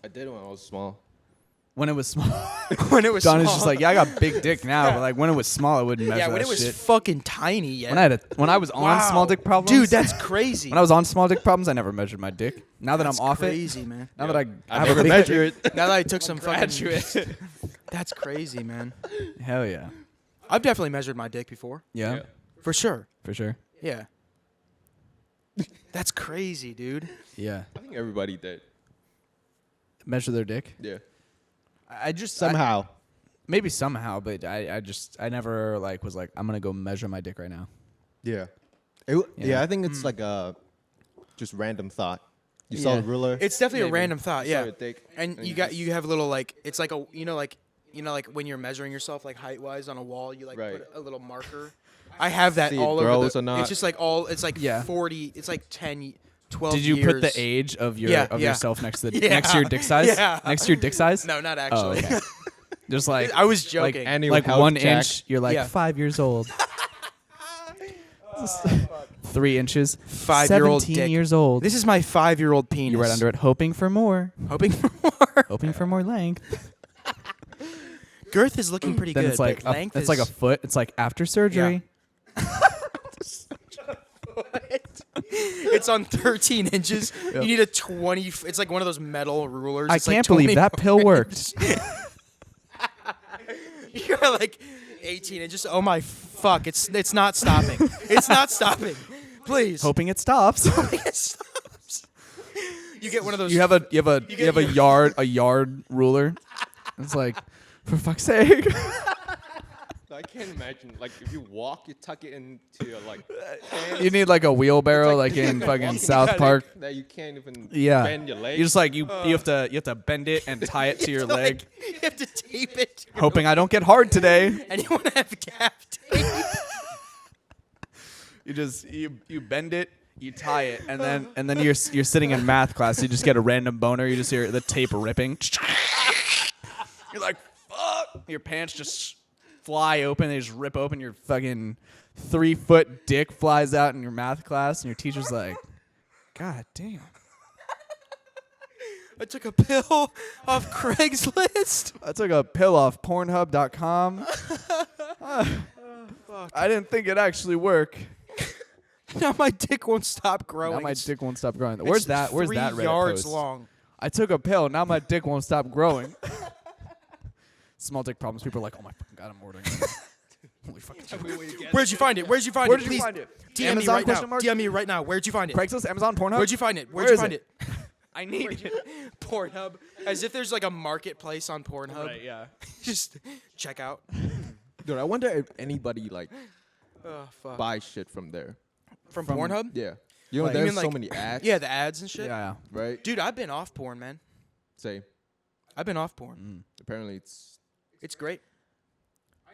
C: I did when I was small.
B: When it was small.
A: When it was
B: John is
A: small.
B: just like, yeah, I got big dick now, but like when it was small, I wouldn't measure
A: yeah, when
B: that
A: it was
B: shit.
A: fucking tiny, yeah.
B: When I was on
A: Wow.
B: small dick problems,
A: Dude, that's crazy.
B: when I was on small dick problems, I never measured my dick. Now that
A: That's
B: I'm off
A: crazy, man.
B: it, now that I
C: I
B: have
C: never
B: a big
C: measure it.
A: Now that I took some fucking
B: graduate.
A: That's crazy, man.
B: Hell yeah.
A: I've definitely measured my dick before.
B: Yeah,
A: For sure.
B: for sure.
A: Yeah. That's crazy, dude.
B: Yeah.
C: I think everybody did.
B: Measure their dick.
C: Yeah.
B: I just
C: Somehow.
B: maybe somehow, but I never like was like I'm gonna go measure my dick right now.
C: Yeah.
B: Yeah.
C: I think it's like a just random thought. You saw
B: Yeah.
C: the ruler.
A: It's definitely a
C: maybe.
A: random thought.
C: You saw
A: Yeah.
C: your dick,
A: And you have a little like it's like a like when you're measuring yourself like height wise on a wall, you like
C: Right.
A: put a little marker. I have that
C: See it
A: all over.
C: grows or not.
A: It's just like it's like
B: Yeah.
A: 40. It's like 10, 12
B: Did you
A: years.
B: put the age of your
A: Yeah,
B: of
A: yeah.
B: yourself next to the
A: Yeah.
B: next to your dick size?
A: Yeah.
B: Next to your dick size?
A: No, not
B: Oh,
A: actually.
B: okay. Just like
A: I was
B: like
A: joking.
C: Annual
B: like
C: health
B: 1
C: check.
B: inch. You're like
A: Yeah.
B: 5 years old. 3 inches.
A: 5-year-old
B: 17
A: dick.
B: years old.
A: This is my 5-year-old penis.
B: You right under it, hoping for more.
A: Hoping for more.
B: Hoping for more length.
A: Girth is looking pretty
B: Then
A: good.
B: it's like
A: but length
B: it's like a foot. It's like after surgery.
A: It's on 13 inches. You need a 20. It's like one of those metal rulers.
B: I
A: It's like
B: can't believe
A: 20
B: that pill worked.
A: You're like 18 inches. Oh my fuck! It's not stopping. It's not stopping. Please.
B: Hoping it stops.
A: It stops. You get one of those.
B: You have a yard ruler. It's like, for fuck's sake.
C: I can't imagine. Like if you walk, you tuck it into your like. Hands.
B: You need like a wheelbarrow, like in
C: Walking
B: fucking South
C: static
B: Park.
C: That you can't even
B: Yeah.
C: bend your legs.
B: You just like you have to bend it and tie it to your leg,
A: You have to tape it. to your
B: hoping I don't get hard today.
A: And you want to have gaff tape.
B: You bend it, you tie it, and then you're sitting in math class. You just get a random boner. You just hear the tape ripping. You're like, fuck. Your pants just fly open. They just rip open. Your fucking 3-foot dick flies out in your math class, and your teacher's like, God damn.
A: I took a pill off Craigslist.
B: I took a pill off Pornhub.com. I didn't think it'd actually work.
A: Now my dick won't stop growing.
B: Now my
A: It's-
B: dick won't stop growing.
A: it's
B: Where's that
A: 3
B: Reddit
A: yards
B: post?
A: long.
B: I took a pill. Now my dick won't stop growing. Small dick problems. People are like, oh my fucking god, I'm ordering. Holy fucking shit.
A: Where'd you find it? Where'd you find
B: Where
A: it?
B: did you
A: Please
B: find it?
A: DM
B: Amazon
A: me right now.
B: question mark?
A: DM me right now. Where'd you find it?
B: Craigslist, Amazon, Pornhub.
A: Where'd you find it? Where'd
B: Where
A: you
B: is
A: find
B: it?
A: it?
B: I need it.
A: Pornhub. As if there's like a marketplace on Pornhub.
B: Right, yeah.
A: Just check out.
C: Dude, I wonder if anybody like
A: Oh fuck.
C: buys shit from there.
A: From
B: From-
A: Pornhub?
C: Yeah. You know,
B: Like-
C: there's
A: You mean,
C: so
A: like-
C: many ads.
A: Yeah, the ads and shit.
B: Yeah.
C: Right.
A: Dude, I've been off porn, man.
C: Say.
A: I've been off porn.
C: Apparently, it's
A: It's great.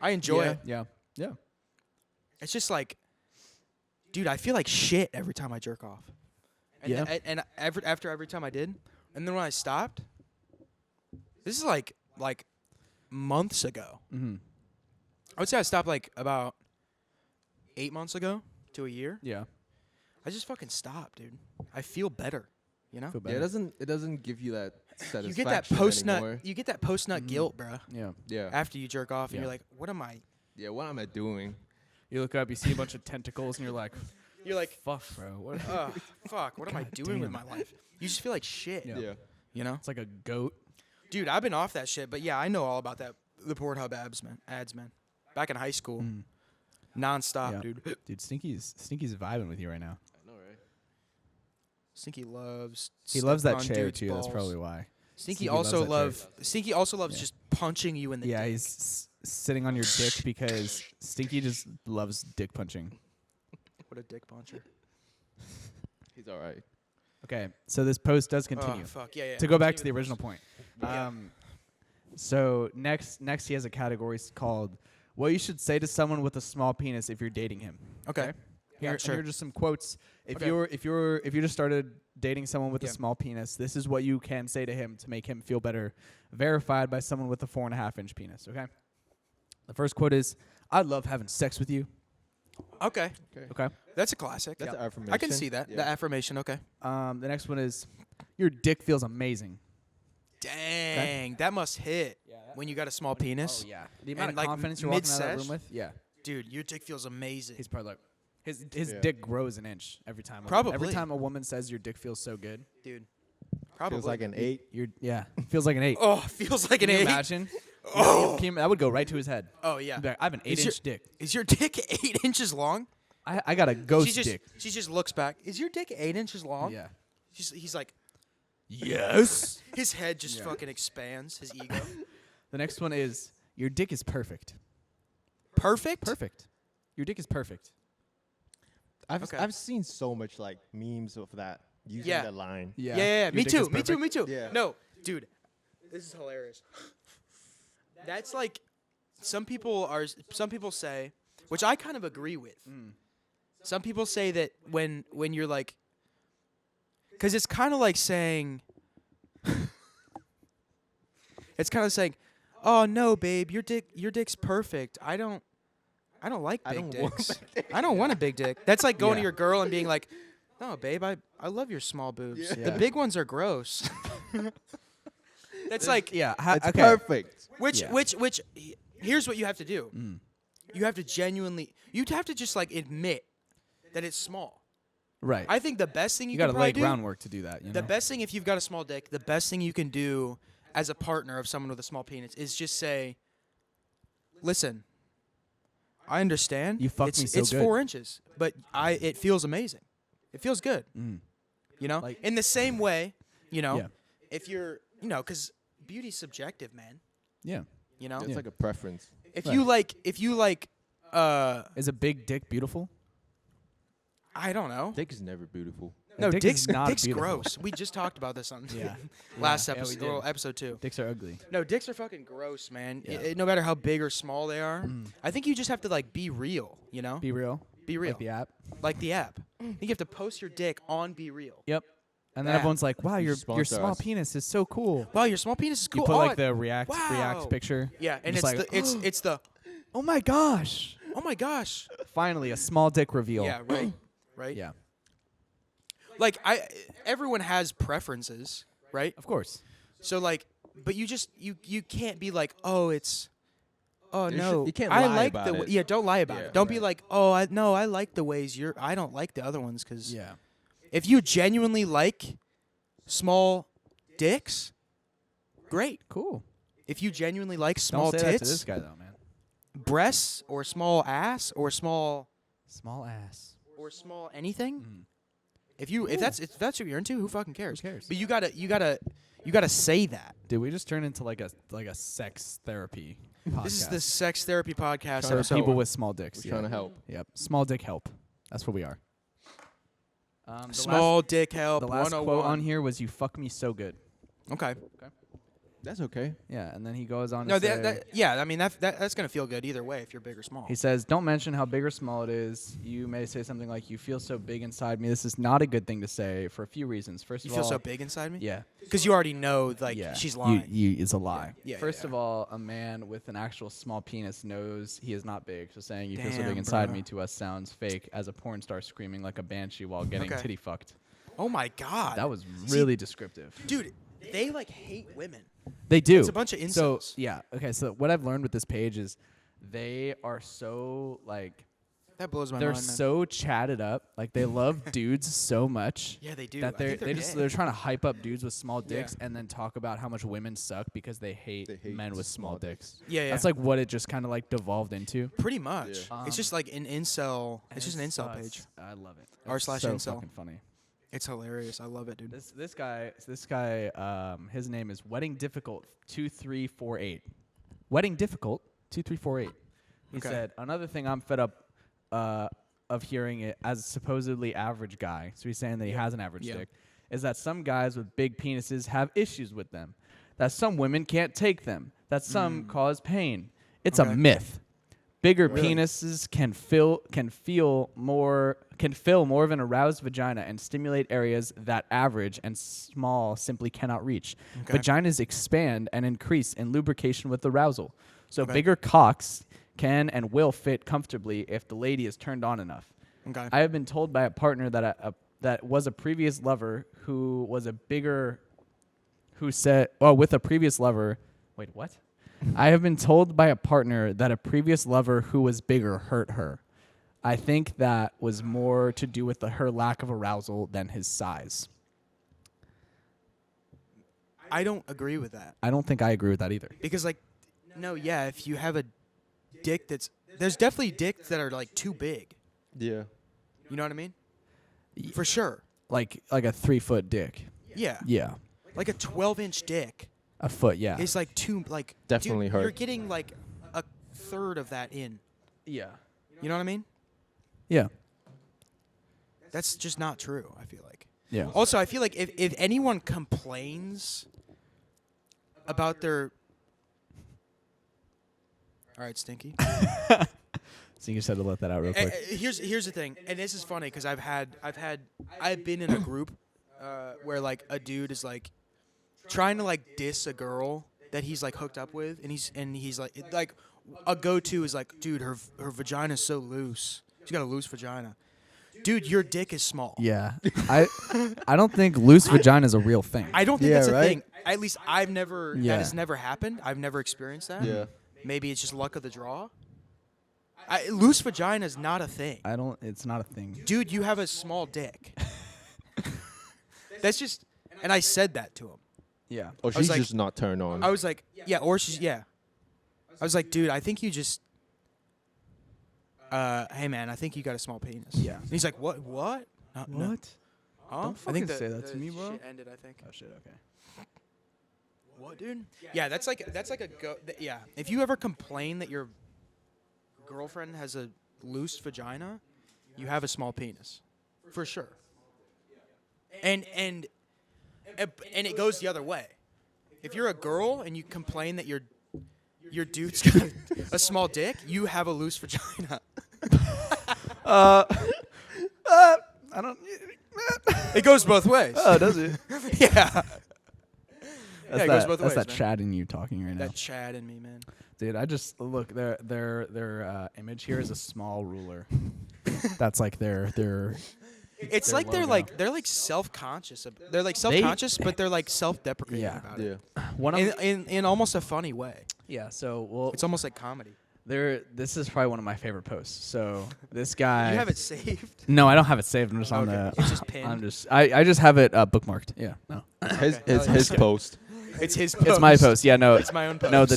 A: I enjoy it.
B: Yeah. Yeah.
A: It's just like, dude, I feel like shit every time I jerk off. And
B: Yeah.
A: and after every time I did, and then when I stopped, this is like months ago.
B: Mm-hmm.
A: I would say I stopped like about 8 months ago to a year.
B: Yeah.
A: I just fucking stopped, dude. I feel better, you know.
B: Feel
C: yeah.
B: better.
C: It doesn't give you that satisfaction
A: You get that post nut.
C: anymore.
A: You get that post nut guilt, bruh.
B: Yeah.
C: Yeah.
A: After you jerk off, and
B: Yeah.
A: you're like, "What am I?"
C: Yeah. What am I doing?
B: You look up, you see a bunch of tentacles, and you're like,
A: You're like,
B: fuck, bro. What?
A: "Ugh, fuck. What am I
B: God
A: doing with
B: damn.
A: my life?" You just feel like shit.
B: Yeah.
A: You know,
B: It's like a goat.
A: dude. I've been off that shit, but yeah, I know all about that. The Pornhub ads, man. Back in high school, nonstop,
B: Yeah.
A: dude.
B: Dude, Stinky's vibing with you right now.
C: I know, right?
A: Stinky loves.
B: He loves
A: stepping
B: that
A: on
B: chair
A: dudes'
B: too. That's
A: balls.
B: probably why.
A: Stinky
B: Stinky
A: also
B: loves that
A: Stinky also loves
B: Yeah.
A: just punching you in the
B: Yeah,
A: dick.
B: he's sitting on your dick because Stinky just loves dick punching.
A: What a dick puncher.
C: He's all right.
B: Okay, so this post does continue.
A: Oh, fuck. Yeah, yeah.
B: To go back to
A: Continue
B: the
A: with
B: original point.
A: Yeah.
B: So next he has a category called "What you should say to someone with a small penis if you're dating him."
A: Okay. Yeah,
B: Here,
A: sure.
B: here are just some quotes. If
A: Okay.
B: if you just started dating someone with
A: Yeah.
B: a small penis, this is what you can say to him to make him feel better. Verified by someone with a 4.5-inch penis. Okay. The first quote is, "I'd love having sex with you."
A: Okay.
B: Okay.
A: That's a classic.
C: That's
A: Yeah.
C: an affirmation.
A: I can see that.
C: Yeah.
A: The affirmation. Okay.
B: The next one is, "Your dick feels amazing."
A: Dang, that must hit when you got a small penis.
B: Oh yeah. The amount
A: And,
B: of
A: like,
B: confidence you're walking out of that
A: mid-sesh?
B: room with. Yeah.
A: Dude, your dick feels amazing.
B: He's probably like, his
C: Yeah.
B: dick grows an inch every time.
A: Probably.
B: Every time a woman says your dick feels so good,
A: Dude. Probably.
C: Feels like an 8.
B: feels like an 8.
A: Oh, feels like an
B: Can you
A: 8.
B: imagine?
A: Oh.
B: That would go right to his head.
A: Oh yeah.
B: He'd be like, I have an
A: Is
B: 8-inch dick.
A: Is your dick 8 inches long?
B: I got a ghost
A: she
B: dick.
A: just looks back. Is your dick 8 inches long?
B: Yeah.
A: He's like,
B: Yes.
A: his head just fucking expands. His ego.
B: The next one is, your dick is perfect.
A: Perfect.
B: Perfect. Your dick is perfect.
A: Okay.
D: I've seen so much like memes of that using
A: Yeah.
D: that line.
B: Yeah.
A: Yeah.
B: Your
A: Me
B: dick
A: too.
B: is
A: Me too.
B: perfect?
A: Me too.
D: Yeah.
A: No, dude, this is hilarious. That's like, some people say, which I kind of agree with. Some people say that when you're like, because it's kind of like saying, it's kind of saying, oh no, babe, your dick's perfect. I don't like
D: I
A: big
D: don't want
A: dicks. I don't want a big dick. That's like going to
B: Yeah.
A: your girl and being like, no, babe, I love your small boobs.
D: Yeah.
A: The big ones are gross. That's like,
B: Yeah.
D: It's
B: okay.
D: perfect.
A: which
B: Yeah.
A: which here's what you have to do. You have to just like admit that it's small.
B: Right.
A: I think the best thing you,
B: you
A: can
B: got to
A: probably
B: lay
A: do,
B: groundwork to do that. You
A: the
B: know?
A: best thing if you've got a small dick, the best thing you can do as a partner of someone with a small penis is just say, listen, I understand.
B: You fucked
A: it's,
B: me so
A: It's
B: good.
A: 4 inches, but it feels amazing. It feels good. You know,
B: Like-
A: in the same way, you know,
B: Yeah.
A: if you're, because beauty's subjective, man.
B: Yeah.
A: You know,
C: It's like a preference.
A: if
B: Right.
A: you like,
B: Is a big dick beautiful?
A: I don't know.
C: Dick is never beautiful.
A: No,
B: dick
A: dick's
B: is not
A: dick's
B: beautiful.
A: gross. We just talked about this on
B: Yeah.
A: last
B: Yeah, we
A: episode,
B: did.
A: well, episode 2.
B: Dicks are ugly.
A: No, dicks are fucking gross, man.
B: Yeah.
A: No matter how big or small they are, I think you just have to like be real. You know,
B: Be real.
A: Be real.
B: Like the app.
A: like the app. I think you have to post your dick on Be Real.
B: Yep. And then
A: That.
B: everyone's like, "Wow, your
C: sponsor
B: small
C: us.
B: penis is so cool."
A: Wow, your small penis is cool.
B: You put
A: Oh,
B: like the react
A: wow.
B: picture.
A: yeah, and
B: Just
A: it's
B: like,
A: the it's the
B: Oh my gosh!
A: oh my gosh.
B: Finally, a small dick reveal.
A: Yeah, right, right.
B: Yeah.
A: Like everyone has preferences, right?
B: Of course.
A: So like, but you just you can't be like, oh, it's. Oh
C: You
A: no!
C: you can't
A: I
C: lie
A: like
C: about
A: the
C: it.
A: yeah. Don't lie about
C: Yeah,
A: it. Don't be
C: right.
A: like, oh, I like the ways you're. I don't like the other ones because
B: Yeah.
A: if you genuinely like small dicks, great.
B: Cool.
A: If you genuinely like small
B: Don't say that to this
A: tits,
B: guy though, man.
A: breasts, or small ass, or small
B: Small ass.
A: anything, if that's what you're into, who fucking cares?
B: Who cares?
A: But you gotta say that.
B: Did we just turn into like a sex therapy podcast?
A: This is the sex therapy podcast
B: for
A: episode.
B: people with small dicks.
C: We're trying to help.
B: Yep. Small dick help. That's what we are. The
A: small dick help.
B: The last quote
A: 101.
B: on here was "You fuck me so good."
A: Okay.
C: That's okay.
B: Yeah, and then he goes on.
A: No,
B: to say,
A: yeah. I mean that's gonna feel good either way if you're big or small.
B: He says, "Don't mention how big or small it is. You may say something like, 'You feel so big inside me.' This is not a good thing to say for a few reasons. First
A: You
B: of
A: feel
B: all,
A: so big inside me?
B: Yeah,
A: Because you already know, like,
B: yeah.
A: she's lying.
B: It's a lie.
A: Yeah,
B: First
A: yeah.
B: of all, a man with an actual small penis knows he is not big. So saying you feel so
A: Damn,
B: big inside
A: bro.
B: me to us sounds fake, as a porn star screaming like a banshee while getting
A: Okay.
B: titty fucked.
A: Oh my god.
B: That was really descriptive.
A: Dude, they like hate women.
B: They do.
A: It's a bunch of
B: So
A: incels.
B: yeah, okay. So what I've learned with this page is they are so like
A: That blows my
B: they're
A: mind, man.
B: so chatted up. Like they love dudes so much.
A: Yeah, they do.
B: That
A: I think
B: they're just
A: gay.
B: they're trying to hype up dudes with small
A: Yeah.
B: dicks and then talk about how much women suck because they hate men with small dicks.
A: Yeah, yeah.
B: That's like what it just kind of like devolved into.
A: Pretty much.
B: Yeah.
A: It's just like an incel.
B: And
A: It's just an incel
B: it's-
A: page.
B: I love it.
A: R/incel.
B: So fucking funny.
A: It's hilarious. I love it, dude.
B: This guy, his name is Wedding Difficult 2348. Wedding Difficult 2348. He
A: Okay.
B: said another thing I'm fed up of hearing it as a supposedly average guy. So he's saying that he has an average
A: Yeah.
B: dick. Is that some guys with big penises have issues with them? That some women can't take them? That some cause pain? It's
A: Okay.
B: a myth. Bigger penises can fill more of an aroused vagina and stimulate areas that average and small simply cannot reach.
A: Okay.
B: Vaginas expand and increase in lubrication with arousal. So
A: Okay.
B: bigger cocks can and will fit comfortably if the lady is turned on enough.
A: Okay.
B: I have been told by a partner that was a previous lover who was a bigger who said with a previous lover. Wait, what? I have been told by a partner that a previous lover who was bigger hurt her. I think that was more to do with her lack of arousal than his size.
A: I don't agree with that.
B: I don't think I agree with that either.
A: Because, like, no, yeah, if you have a dick there's definitely dicks that are, like, too big.
C: Yeah.
A: You know what I mean? For sure.
B: Like a 3-foot dick.
A: Yeah.
B: Yeah.
A: Like a 12-inch dick
B: A foot, yeah.
A: is, like, too, like...
C: Definitely
A: dude,
C: hurt.
A: You're getting, like, a third of that in.
B: Yeah.
A: You know what I mean?
B: Yeah.
A: That's just not true, I feel like.
B: Yeah.
A: Also, I feel like if anyone complains about their... All right, Stinky.
B: So you just had to let that out real quick.
A: Here's the thing, and this is funny because I've been in a group where like a dude is like trying to like diss a girl that he's like hooked up with, and he's like a go-to is like, dude, her vagina's so loose. She's got a loose vagina. Dude, your dick is small.
B: Yeah. I don't think loose vagina is a real thing.
A: I don't think
D: Yeah,
A: that's a
D: right?
A: thing. At least I've never.
B: Yeah.
A: That has never happened. I've never experienced that.
C: Yeah.
A: Maybe it's just luck of the draw. Loose vagina is not a thing.
B: It's not a thing.
A: Dude, you have a small dick. That's just, and I said that to him.
B: Yeah.
C: Or
A: was
C: she's
A: like-
C: just not turned on.
A: I was like, yeah, or she's, yeah. I was like, dude, I think you just, hey man, I think you got a small penis.
B: Yeah.
A: And he's like, what? No. Huh?
B: Don't
A: I
B: fucking
A: think
B: say that to me, bro.
A: Shit ended, I think.
B: Oh shit, okay.
A: What, dude? Yeah, that's like a go. Yeah, if you ever complain that your girlfriend has a loose vagina, you have a small penis, for sure. And it goes the other way. If you're a girl and you complain that your dude's got a small dick, you have a loose vagina.
B: I don't.
A: It goes both ways.
B: Oh, does it?
A: Yeah.
B: That's
A: it
B: that,
A: goes both
B: that's
A: ways,
B: that
A: man.
B: Chad in you talking right now.
A: That Chad in me, man.
B: Dude, I just look their image here is a small ruler. That's like their
A: It's
B: their
A: like they're
B: logo.
A: like self-conscious. They're like self-conscious, but they're like self-deprecating
B: Yeah.
A: about it.
C: yeah.
B: one of
A: In almost a funny way.
B: yeah. So well,
A: It's almost like comedy.
B: this is probably one of my favorite posts. So this guy.
A: You have it saved?
B: No, I don't have it saved. I'm just on
A: Okay.
B: the.
A: It's just pinned?
B: I just have it bookmarked. Yeah. No.
C: It's his post.
A: It's his
B: It's my post. Yeah. No.
A: It's my own post.
B: No. The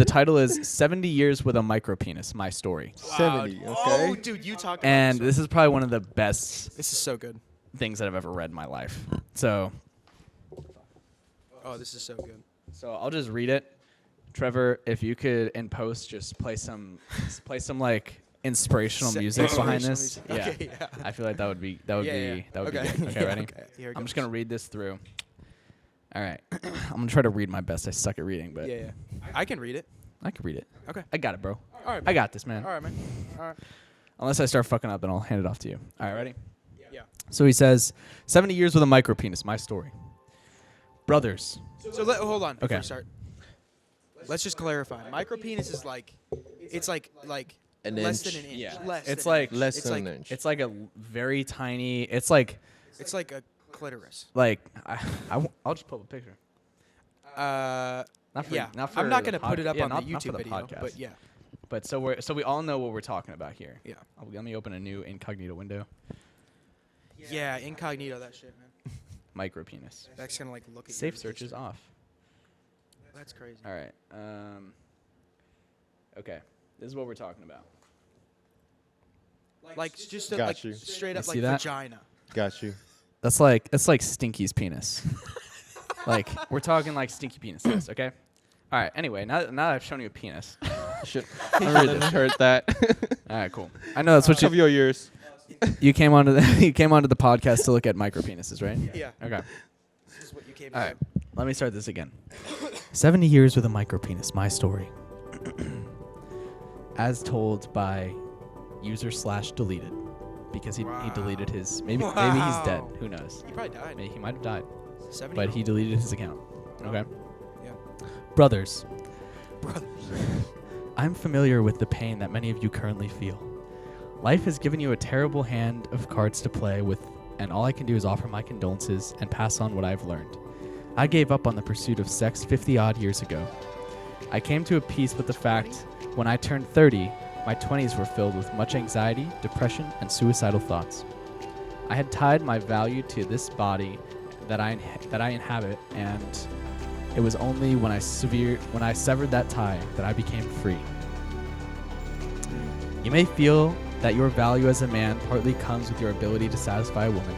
B: title is 70 Years with a Micro Penis. My story.
D: 70. Okay.
A: Oh, dude, you talk about
B: And
A: this.
B: this is probably one of the best
A: This is so good.
B: things that I've ever read in my life. So
A: Oh, this is so good.
B: I'll just read it. Trevor, if you could in post just play some like inspirational music behind this.
A: Inspirational music.
B: Yeah.
A: Okay, yeah.
B: I feel like that would be
A: Yeah.
B: good. Okay,
A: Yeah,
B: ready?
A: okay. Here it
B: I'm just
A: goes.
B: gonna read this through. All right. I'm gonna try to read my best. I suck at reading, but
A: Yeah. I can read it.
B: I can read it.
A: Okay.
B: I got it, bro.
A: All right.
B: I got this, man.
A: All right, man. All right.
B: Unless I start fucking up, then I'll hand it off to you. All right, ready?
A: Yeah.
B: So he says, 70 years with a micro penis, my story. Brothers.
A: So hold on before
B: Okay.
A: we start. Let's just clarify. Micropenis is like, it's like
C: An
A: less
C: inch.
A: than an inch.
B: Yeah.
A: Less
B: It's
A: than an
B: like-
A: inch.
C: Less
A: It's
C: than
A: like,
C: an inch.
B: It's like a very tiny, it's like
A: It's like a clitoris.
B: I'll just pull up a picture. Not for,
A: Yeah.
B: not for
A: I'm not
B: the
A: gonna put it up
B: yeah,
A: on
B: not-
A: the
B: not for
A: YouTube video,
B: podcast.
A: but yeah.
B: But so we all know what we're talking about here.
A: Yeah.
B: Let me open a new incognito window.
A: Yeah, incognito that shit, man.
B: Micro penis.
A: That's gonna like look at
B: Safe
A: your
B: search is
A: history.
B: off.
A: That's crazy.
B: All right. Okay. This is what we're talking about.
A: Like just
D: Got
A: like
D: you.
A: straight
B: You
A: up
B: see
A: like
B: that?
A: vagina.
D: Got you.
B: That's like Stinky's penis. Like we're talking like Stinky penis size, okay? All right. Anyway, now that I've shown you a penis.
C: Should have heard that.
B: All right, cool. I know that's what
C: Of your ears.
B: you came onto the podcast to look at micro penises, right?
A: Yeah.
B: Okay.
A: This is what you came
B: All right. Let me start this again. 70 years with a micro penis, my story. As told by user/deleted, because he deleted his maybe he's dead.
A: Wow.
B: Who knows?
A: He probably died.
B: Maybe he might have died,
A: 70.
B: but he deleted his account. Okay.
A: Yeah.
B: Brothers,
A: Brothers.
B: I'm familiar with the pain that many of you currently feel. Life has given you a terrible hand of cards to play with, and all I can do is offer my condolences and pass on what I've learned. I gave up on the pursuit of sex 50-odd years ago. I came to a peace with the fact when I turned 30, my 20s were filled with much anxiety, depression, and suicidal thoughts. I had tied my value to this body that I inhabit, and it was only when I severed that tie that I became free. You may feel that your value as a man partly comes with your ability to satisfy a woman.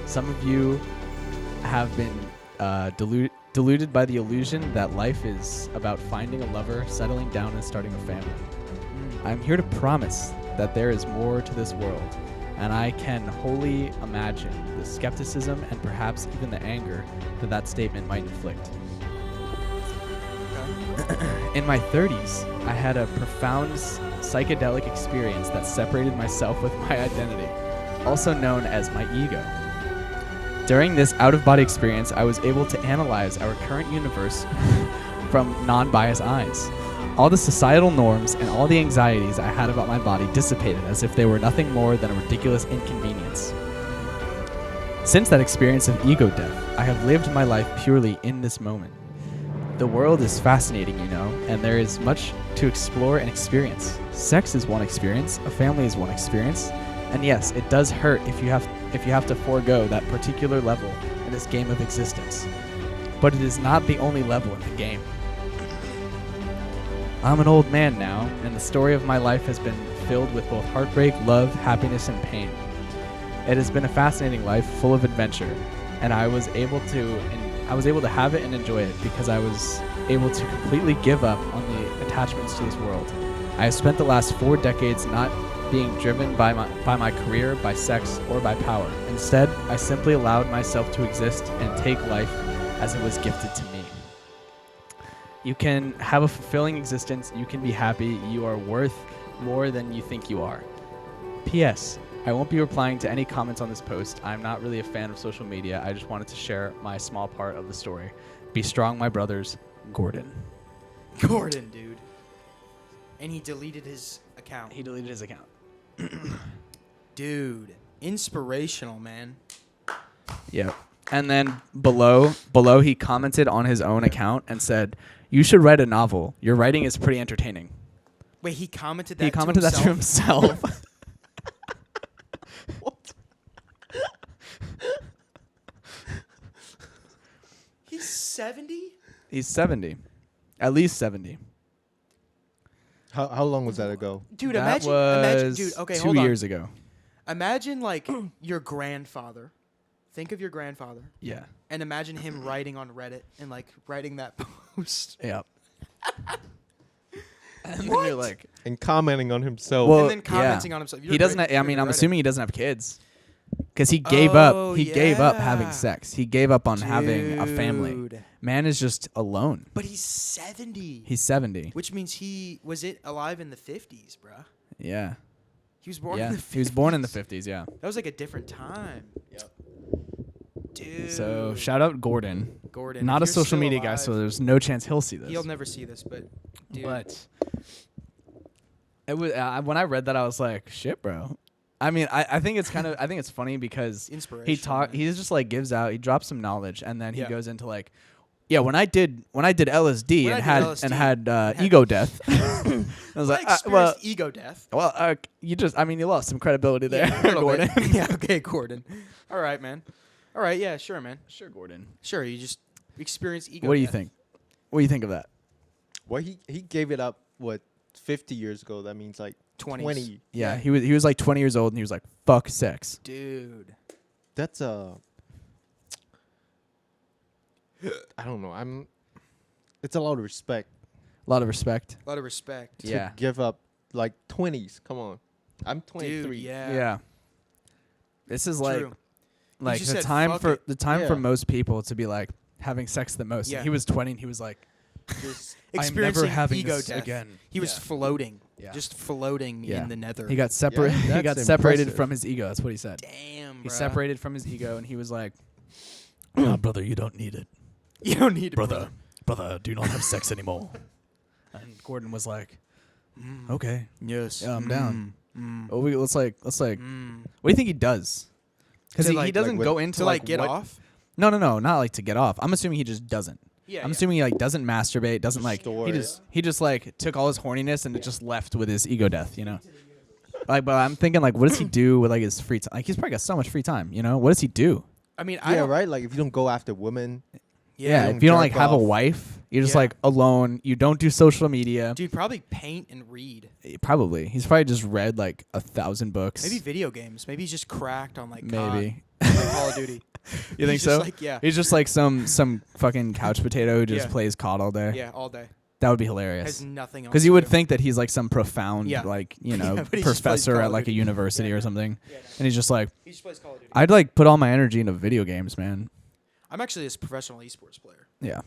B: Some of you have been deluded by the illusion that life is about finding a lover, settling down, and starting a family. I'm here to promise that there is more to this world, and I can wholly imagine the skepticism and perhaps even the anger that that statement might inflict. In my 30s, I had a profound psychedelic experience that separated myself with my identity, also known as my ego. During this out-of-body experience, I was able to analyze our current universe from non-biased eyes. All the societal norms and all the anxieties I had about my body dissipated as if they were nothing more than a ridiculous inconvenience. Since that experience of ego death, I have lived my life purely in this moment. The world is fascinating, you know, and there is much to explore and experience. Sex is one experience, a family is one experience, and yes, it does hurt if you have to forego that particular level in this game of existence. But it is not the only level in the game. I'm an old man now, and the story of my life has been filled with both heartbreak, love, happiness, and pain. It has been a fascinating life full of adventure, and I was able to have it and enjoy it because I was able to completely give up on the attachments to this world. I have spent the last 4 decades not being driven by my career, by sex, or by power. Instead, I simply allowed myself to exist and take life as it was gifted to me. You can have a fulfilling existence, you can be happy, you are worth more than you think you are. P.S. I won't be replying to any comments on this post. I'm not really a fan of social media. I just wanted to share my small part of the story. Be strong, my brothers. Gordon.
A: Gordon, dude. And he deleted his account.
B: He deleted his account.
A: Dude, inspirational, man.
B: Yep. And then below he commented on his own account and said, "You should write a novel. Your writing is pretty entertaining."
A: Wait, he commented that
B: He commented
A: to
B: that to himself.
A: He's 70?
B: He's 70. At least 70.
D: How long was that ago?
A: Dude,
B: That
A: imagine,
B: was
A: dude, okay,
B: 2
A: hold on.
B: years ago.
A: Imagine, like, your grandfather. Think of your grandfather.
B: Yeah.
A: And imagine him writing on Reddit and, like, writing that post.
B: Yep. And then
A: What?
B: you're like,
D: And commenting on himself.
B: Well,
A: and then commenting
B: yeah.
A: on himself.
B: he doesn't. I'm
A: Reddit.
B: assuming he doesn't have kids, because he gave up.
A: Oh,
B: He gave up having
A: yeah.
B: sex. He gave up on having a family.
A: Dude.
B: Man is just alone.
A: But he's 70.
B: He's 70.
A: Which means he was alive in the 50s, bruh.
B: Yeah.
A: He was born
B: Yeah.
A: in the 50s.
B: He was born in the 50s. Yeah.
A: That was like a different time.
B: Yep.
A: Dude.
B: So shout out Gordon.
A: Gordon.
B: Not a
A: if you're
B: social
A: still
B: media guy,
A: alive,
B: so there's no chance he'll see this.
A: he'll never see this, but dude.
B: But it was when I read that, I was like, "Shit, bro." I mean, I think it's I think it's funny because
A: Inspirational, man.
B: he just like gives out, he drops some knowledge, and then he
A: Yeah.
B: goes into like, yeah, when I did LSD
A: When I
B: and
A: did
B: had
A: LSD,
B: ego death. I was
A: I
B: like,
A: experienced ego death.
B: you lost some credibility there,
A: Yeah, a little
B: Gordon.
A: bit. Yeah, okay, Gordon. All right, man. All right, yeah, sure, man.
B: Sure, Gordon.
A: Sure, you just experienced ego
B: What do you
A: death.
B: think? What do you think of that?
D: Well, he gave it up, 50 years ago? That means like
A: 20s.
D: 20.
B: Yeah, he was like 20 years old and he was like, "Fuck sex."
A: Dude.
D: That's I don't know. It's a lot of respect
B: A lot of respect.
A: A lot of respect.
D: to
B: Yeah.
D: give up like 20s. Come on. I'm 23.
A: Dude, yeah.
B: Yeah. This is like
A: True.
B: like
A: just
B: the
A: said,
B: time
A: "Fuck
B: for
A: it."
B: the time
D: Yeah.
B: for most people to be like having sex the most.
A: Yeah.
B: He was 20 and he was like,
D: Just
B: "I'm
A: Experiencing
B: never having
A: ego
B: this
A: death.
B: again."
A: He was
B: Yeah.
A: floating.
B: Yeah.
A: Just floating
B: Yeah.
A: in the nether.
B: He got separated.
D: Yeah,
B: he got
D: that's
B: separated
D: impressive.
B: from his ego. That's what he said.
A: Damn,
B: He
A: bruh.
B: separated from his ego and he was like, "Nah, brother, you don't need it,
A: You don't need it,
B: brother. Brother, do not have sex anymore." And Gordon was like, "Okay,
A: Yes.
B: yeah, I'm down."
A: Mm.
B: Oh, let's like.
A: Mm.
B: What do you think he does? Because
A: To,
B: he
A: like-
B: doesn't
D: like
B: go
D: what-
B: into
A: To like get
B: what-
A: off?
B: No, not like to get off. I'm assuming he just doesn't.
A: Yeah.
B: I'm assuming he like doesn't masturbate, doesn't like
D: Store
B: he just like took all his horniness and it just left with his ego death, you know. Like, but I'm thinking like, what does he do with like his free time? Like, he's probably got so much free time, you know. What does he do?
A: I mean, I
D: yeah,
A: don't,
D: right? Like if you don't go after women,
B: Yeah,
D: don't
B: if you don't like
D: jerk
B: have a
D: off.
B: wife, you're just
A: Yeah.
B: like alone. You don't do social media.
A: Dude, probably paint and read.
B: Probably he's probably just read like 1,000 books.
A: Maybe video games. Maybe he's just cracked on like
B: Maybe.
A: COD, like Call of Duty.
B: You think
A: He's
B: so?
A: just like, yeah.
B: He's just like some fucking couch potato who just
A: Yeah.
B: plays COD all day.
A: Yeah, all day.
B: That would be
A: Has
B: hilarious.
A: nothing else.
B: Because
A: to
B: you would
A: do.
B: think that he's like some profound,
A: Yeah.
B: like,
A: Yeah, but he just plays
B: professor
A: Call
B: at
A: of
B: like a
A: Duty.
B: university
A: Yeah,
B: or
A: no.
B: something.
A: Yeah, no.
B: And he's just like,
A: He just plays Call of Duty.
B: I'd like put all my energy into video games, man.
A: I'm actually a professional esports player.
B: Yeah.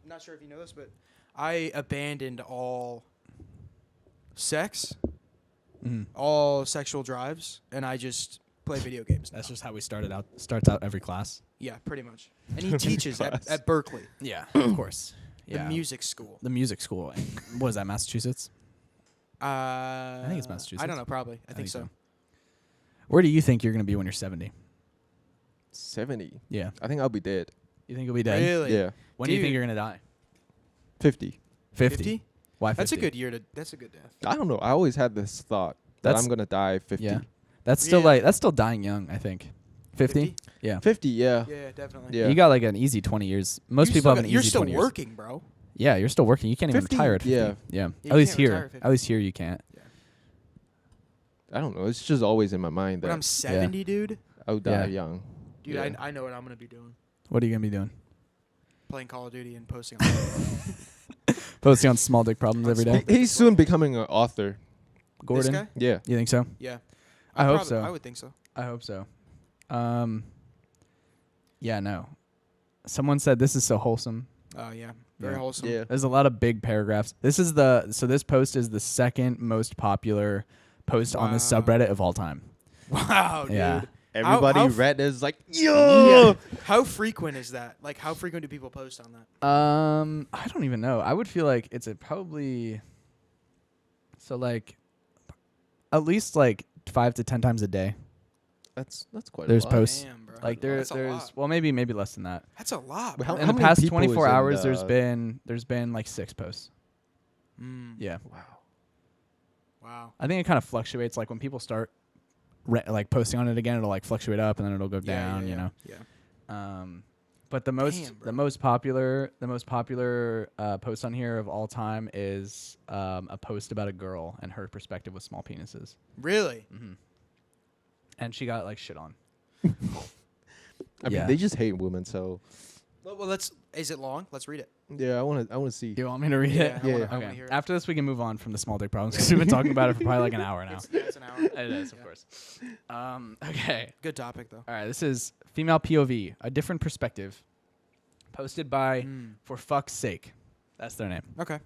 A: Not sure if you know this, but I abandoned all sex, all sexual drives, and I just play video games.
B: That's just how we starts out every class.
A: Yeah, pretty much. And he teaches at Berkeley,
B: Yeah, of course.
A: the music school.
B: The music school. What is that, Massachusetts?
A: I
B: think it's Massachusetts.
A: I don't know, probably. I think so.
B: so. Where do you think you're going to be when you're 70?
C: 70.
B: Yeah.
C: I think I'll be dead.
B: You think you'll be dead?
A: Really?
C: Yeah.
B: When do you think
A: Dude.
B: you're going to die?
C: 50.
B: 50? Why 50?
A: That's a good year to. That's a good death.
C: I don't know. I always had this thought that
B: That's-
C: I'm gonna die 50.
B: Yeah. That's still
A: Really?
B: that's still dying young, I think. 50? Yeah.
C: 50. Yeah.
A: Yeah, definitely.
C: Yeah.
B: You got like an easy 20 years. Most people have an easy 20
A: You're still
B: years.
A: working, bro.
B: Yeah, you're still working. You can't even
C: 50?
B: retire at 50.
C: Yeah.
B: Yeah.
A: You
B: At least
A: can't retire
B: here.
A: at 50.
B: At least here you can't.
C: I don't know. It's just always in my mind
A: When
C: that
A: I'm 70, dude.
C: I'll die
B: Yeah.
C: young.
A: Dude,
C: Yeah.
A: I know what I'm gonna be doing.
B: What are you going to be doing?
A: Playing Call of Duty and posting. on
B: Posting on small dick problems every day.
C: He's soon becoming an author.
B: Gordon?
A: This guy?
C: Yeah.
B: You think so?
A: Yeah.
B: I hope
A: probably-
B: so.
A: I would think so.
B: I hope so. Yeah, no. Someone said this is so wholesome.
A: Oh yeah, very
B: Yeah.
A: wholesome.
C: Yeah.
B: There's a lot of big paragraphs. This post is the second most popular post on the
A: Wow.
B: subreddit of all time.
A: Wow, dude.
B: Yeah.
C: Everybody
A: how
C: read is like,
A: Yeah.
C: yo.
A: How frequent is that? Like, how frequent do people post on that?
B: I don't even know. I would feel like it's probably like at least like 5 to 10 times a day.
C: That's quite
B: There's
C: a lot.
B: posts.
A: Damn, bro.
B: Like
A: That's a
B: there's
A: lot.
B: well maybe less than that.
A: That's a lot.
C: But
A: Bro.
C: how
B: In the
C: many
B: past
C: people
B: 24
C: is in
B: hours
C: the-
B: there's been like 6 posts.
A: Mm.
B: Yeah.
C: Wow.
A: Wow.
B: I think it kind of fluctuates. Like when people start like posting on it again, it'll like fluctuate up and then it'll go down.
A: yeah,
B: You know.
A: Yeah.
B: But the
A: Damn, bro.
B: most popular post on here of all time is a post about a girl and her perspective with small penises.
A: Really?
B: Mm-hmm. And she got like shit on.
C: I
B: Yeah.
C: mean, they just hate women. So
A: Well, let's. Is it long? Let's read it.
C: yeah, I want to see.
B: Do you want me to read
A: Yeah,
B: it?
A: I wanna-
C: Yeah.
A: I wanna
B: Okay.
A: hear it.
B: After this, we can move on from the small dick problems because we've been talking about it for probably like an hour now.
A: It's an hour.
B: It is, of
A: Yeah.
B: course. Okay.
A: Good topic though.
B: All right. This is female POV, a different perspective, posted by
A: Mm.
B: For Fuck's Sake. That's their name.
A: Okay.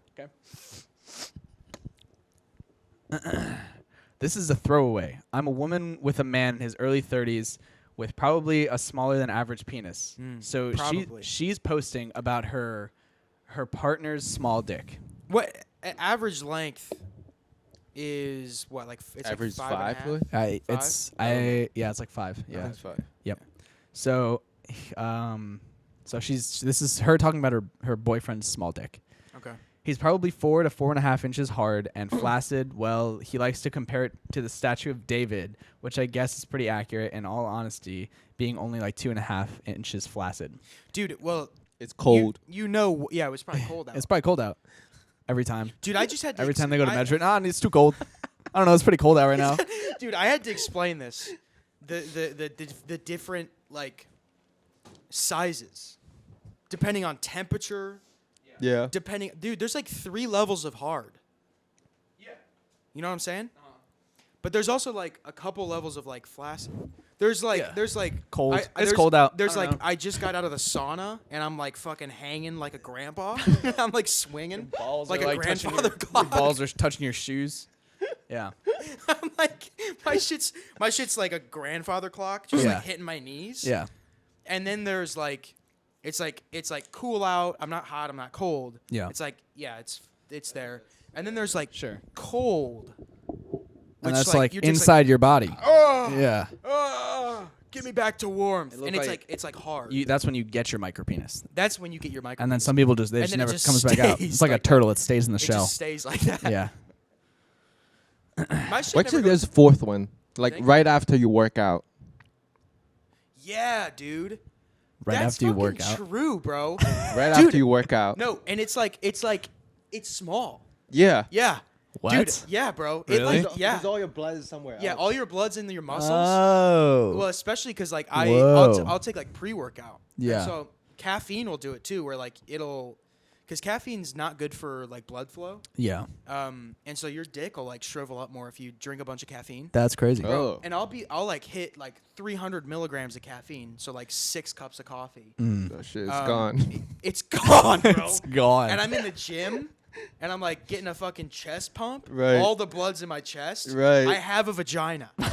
B: This is a throwaway. I'm a woman with a man in his early 30s with probably a smaller than average penis. So
A: probably.
B: she's posting about her partner's small dick.
A: What average length is? What like it's
C: Average
A: like 5
C: 5
A: and a half?
C: foot?
B: It's
A: I don't know.
B: yeah, it's like 5. Yeah.
C: That's fine.
B: So so this is her talking about her boyfriend's small dick.
A: Okay.
B: He's probably 4 to 4.5 inches hard and flaccid. Well, he likes to compare it to the statue of David, which I guess is pretty accurate in all honesty, being only like 2.5 inches flaccid.
A: Dude, well,
C: It's cold.
A: You know, yeah, it was probably cold out.
B: It's probably cold out every time.
A: Dude, I just had to
B: Every time they go to
A: I-
B: measure it, it's too cold. I don't know. It's pretty cold out right now.
A: Dude, I had to explain this. The different like sizes, depending on temperature.
C: Yeah.
A: Dude, there's like 3 levels of hard. Yeah. You know what I'm saying? But there's also like a couple levels of like flaccid. There's like
B: Cold. It's
A: there's-
B: cold out.
A: There's
B: I don't
A: like
B: know.
A: I just got out of the sauna and I'm like fucking hanging like a grandpa. I'm like swinging
B: Balls
A: like
B: are,
A: a
B: touching
A: grandfather
B: your
A: clock.
B: balls are touching your shoes. Yeah.
A: I'm like my shit's like a grandfather clock, just
B: Yeah.
A: like hitting my knees.
B: Yeah.
A: And then there's like it's like cool out. I'm not hot. I'm not cold.
B: Yeah.
A: It's like it's there. And then there's like
B: Sure.
A: cold.
B: And
A: which,
B: that's like
A: you're just
B: inside your body.
A: oh,
B: Yeah.
A: get me back to warmth.
B: looked
A: And it's
B: like-
A: like hard.
B: That's when you get your micropenis.
A: That's when you get your micro.
B: And then some people just
A: And
B: just
A: then it
B: never
A: just
B: comes back out.
A: stays
B: It's like a
A: like that.
B: turtle. It stays in the
A: it
B: shell.
A: just stays like that.
B: Yeah.
A: My shit
C: Actually,
A: never
C: there's
A: goes,
C: a fourth one. Like
A: Think?
C: right after you work out.
A: yeah, dude.
B: Right
A: That's
B: after you
A: fucking
B: work out.
A: True, bro.
C: Right
A: Dude.
C: after you work out.
A: No, and it's small.
C: Yeah.
A: Yeah.
B: What?
A: Dude, yeah, bro.
B: Really?
A: It like, yeah.
D: Because all your blood is somewhere
A: Yeah,
D: else.
A: all your blood's in your muscles.
B: Oh.
A: Well, especially because like
B: Whoa.
A: I'll take like pre-workout. And
B: Yeah.
A: so caffeine will do it too, where like it'll, because caffeine's not good for like blood flow.
B: Yeah,
A: And so your dick will like shrivel up more if you drink a bunch of caffeine.
B: that's crazy.
C: Oh.
A: And I'll like hit like 300 milligrams of caffeine, so like 6 cups of coffee.
C: That shit is
A: Um,
C: gone.
A: It's gone, bro.
B: It's gone.
A: And I'm in the gym, and I'm like getting a fucking chest pump.
D: Right.
A: All the blood's in my chest.
D: Right.
A: I have a vagina.
B: Oh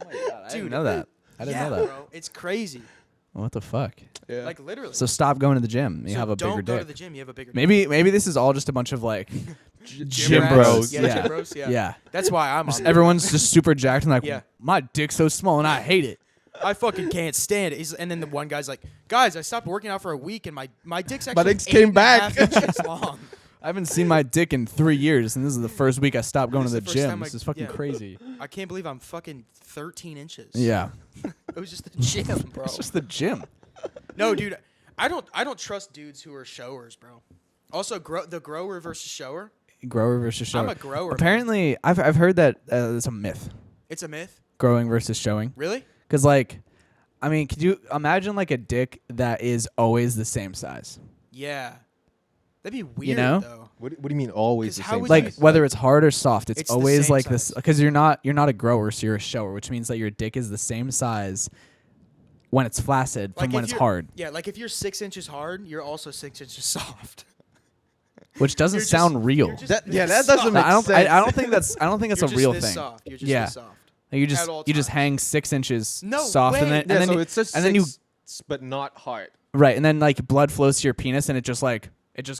B: my god, I
A: Dude,
B: didn't know that. I didn't
A: yeah,
B: know that.
A: bro. It's crazy.
B: What the fuck?
C: Yeah.
A: Like literally.
B: So stop going to the gym. You
A: So
B: have a
A: don't
B: bigger
A: go
B: dick.
A: to the gym. You have a bigger.
B: Maybe this is all just a bunch of like
A: dick.
B: gym
A: rats.
B: bros.
A: Yeah,
B: Yeah.
A: gym bros. Yeah.
B: Yeah.
A: That's why I'm on.
B: Everyone's just super jacked and like,
A: Yeah.
B: my dick's so small and I hate it.
A: I fucking can't stand it. And then the one guy's like, guys, I stopped working out for a week and my dick's actually
C: dick's came
A: 8.5
C: back."
A: inches long.
B: I haven't seen my dick in 3 years, and this is the first week I stopped going to
A: This
B: the
A: is the first
B: gym.
A: time
B: This is fucking
A: yeah.
B: crazy.
A: I can't believe I'm fucking 13 inches.
B: Yeah,
A: It was just the gym, bro.
B: it's just the gym.
A: No, dude, I don't trust dudes who are showers, bro. Also, the grower versus shower.
B: Grower versus shower.
A: I'm a grower. man.
B: Apparently, I've heard that it's a myth.
A: It's a myth.
B: Growing versus showing.
A: Really?
B: Because like, I mean, could you imagine like a dick that is always the same size?
A: Yeah. That'd be weird,
B: know?
A: though.
D: What do you mean always
A: 'Cause
D: the
A: how
D: same
A: would
B: Like
A: you-
D: size?
B: whether it's hard or soft, it's
A: It's the
B: always
A: same
B: like this
A: size.
B: because you're not a grower, so you're a shower, which means that your dick is the same size when it's flaccid from
A: Like
B: when
A: if
B: it's
A: you're-
B: hard,
A: Yeah, like if you're 6 inches hard, you're also 6 inches soft.
B: which doesn't
A: You're just-
B: sound real.
A: you're just
D: That- yeah,
A: this
D: that doesn't
A: soft.
D: make
B: I don't.
D: sense.
B: I don't think that's. I don't think that's
A: You're
B: a
A: just
B: real
A: this
B: thing.
A: Soft. You're just
B: Yeah.
A: this soft.
B: Like you
A: all
B: just
A: times.
B: hang 6 inches
A: No
B: soft, and
A: way.
B: then
D: Yeah,
B: and then
D: so
B: you,
D: it's just
B: and then you
D: but not hard.
B: right, and then like blood flows to your penis, and it just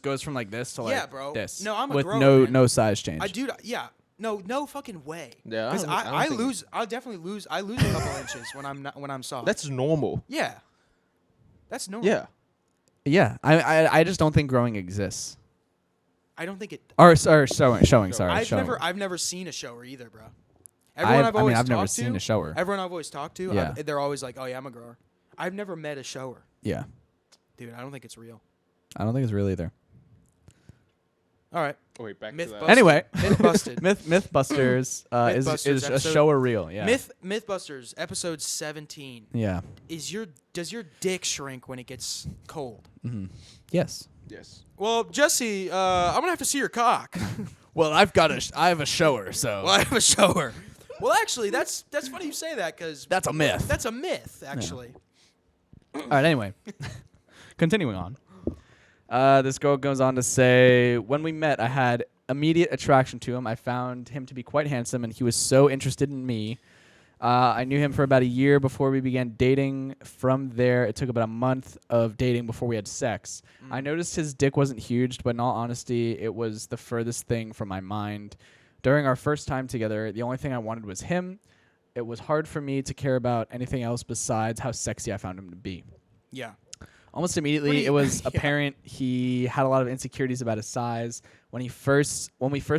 B: goes from like this to like
A: Yeah, bro.
B: this.
A: No, I'm a
B: with
A: grower,
B: no
A: man.
B: size change.
A: I do. Yeah. No fucking way.
C: Yeah,
A: Because
C: I don't
A: I
C: think-
A: lose. I'll definitely lose. I lose a couple inches when I'm soft.
C: That's normal.
A: yeah. That's normal.
C: Yeah.
B: Yeah, I just don't think growing exists.
A: I don't think it.
B: Or showing. Sorry,
A: I've
B: showing.
A: never seen a shower either, bro.
B: I've never seen a shower.
A: Everyone I've always talked to,
B: Yeah.
A: they're always like, "Oh yeah, I'm a grower." I've never met a shower,
B: Yeah,
A: dude. I don't think it's real.
B: I don't think it's real either.
A: All right,
C: Oh, wait, back
A: Myth
C: to that.
A: busted.
B: Anyway,
A: Myth busted.
B: Mythbusters
A: Mythbusters
B: is a
A: episode-
B: shower real? Yeah.
A: Mythbusters episode 17.
B: Yeah.
A: Does your dick shrink when it gets cold?
B: Mm-hmm. Yes.
C: Yes.
A: Well, Jesse, I'm gonna have to see your cock.
B: Well, I have a shower, so
A: Well, I have a shower. Well, actually, that's funny you say that because
B: that's a myth.
A: that's a myth, actually.
B: All right. Anyway, continuing on. This girl goes on to say, when we met, I had immediate attraction to him. I found him to be quite handsome, and he was so interested in me. I knew him for about a year before we began dating. From there, it took about a month of dating before we had sex. I noticed his dick wasn't huge, but in all honesty, it was the furthest thing from my mind. During our first time together, the only thing I wanted was him. It was hard for me to care about anything else besides how sexy I found him to be.
A: Yeah.
B: Almost immediately,
A: Pretty-
B: it was
A: yeah.
B: apparent he had a lot of insecurities about his size. When we first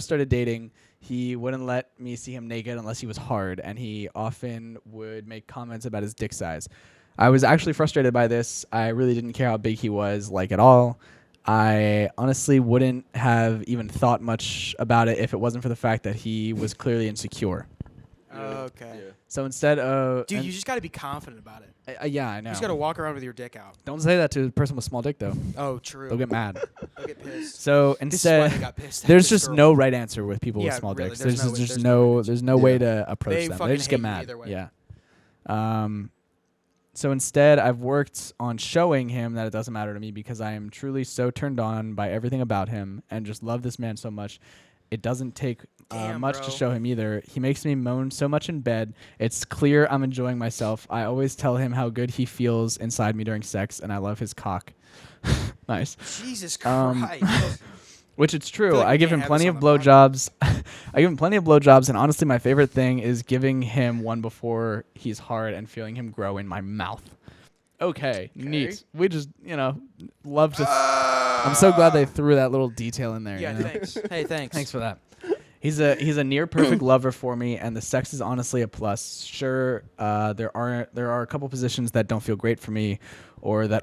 B: started dating, he wouldn't let me see him naked unless he was hard, and he often would make comments about his dick size. I was actually frustrated by this. I really didn't care how big he was, like at all. I honestly wouldn't have even thought much about it if it wasn't for the fact that he was clearly insecure.
A: Okay.
C: Yeah.
B: So instead of
A: Dude, you just got to be confident about it.
B: yeah, I know.
A: You just got to walk around with your dick out.
B: Don't say that to a person with small dick though.
A: Oh, true.
B: They'll get mad.
A: They'll get pissed.
B: So
A: This is why
B: instead,
A: they got pissed at
B: there's
A: this
B: just
A: girl.
B: no right answer with people with
A: Yeah,
B: small
A: really,
B: dicks.
A: there's
B: There's
A: no
B: just
A: way-
B: no way
C: Yeah.
B: to approach
A: They
B: them.
A: fucking
B: They just get
A: hate you
B: mad.
A: either way.
B: Yeah. So instead, I've worked on showing him that it doesn't matter to me because I am truly so turned on by everything about him and just love this man so much. It doesn't take
A: Damn,
B: much
A: bro.
B: to show him either. He makes me moan so much in bed. It's clear I'm enjoying myself. I always tell him how good he feels inside me during sex, and I love his cock. Nice.
A: Jesus
B: Um,
A: Christ.
B: Which it's true.
A: like
B: I
A: we
B: give
A: can't
B: him
A: have
B: plenty
A: this
B: of
A: on the
B: blowjobs. I give him plenty of blowjobs, and honestly, my favorite thing is giving him one before he's hard and feeling him grow in my mouth. Okay, neat. We just, love to. I'm so glad they threw that little detail in there.
A: Yeah,
B: you know?
A: thanks. Hey, thanks.
B: Thanks for that. He's a near perfect lover for me, and the sex is honestly a plus. Sure, there are a couple positions that don't feel great for me, or that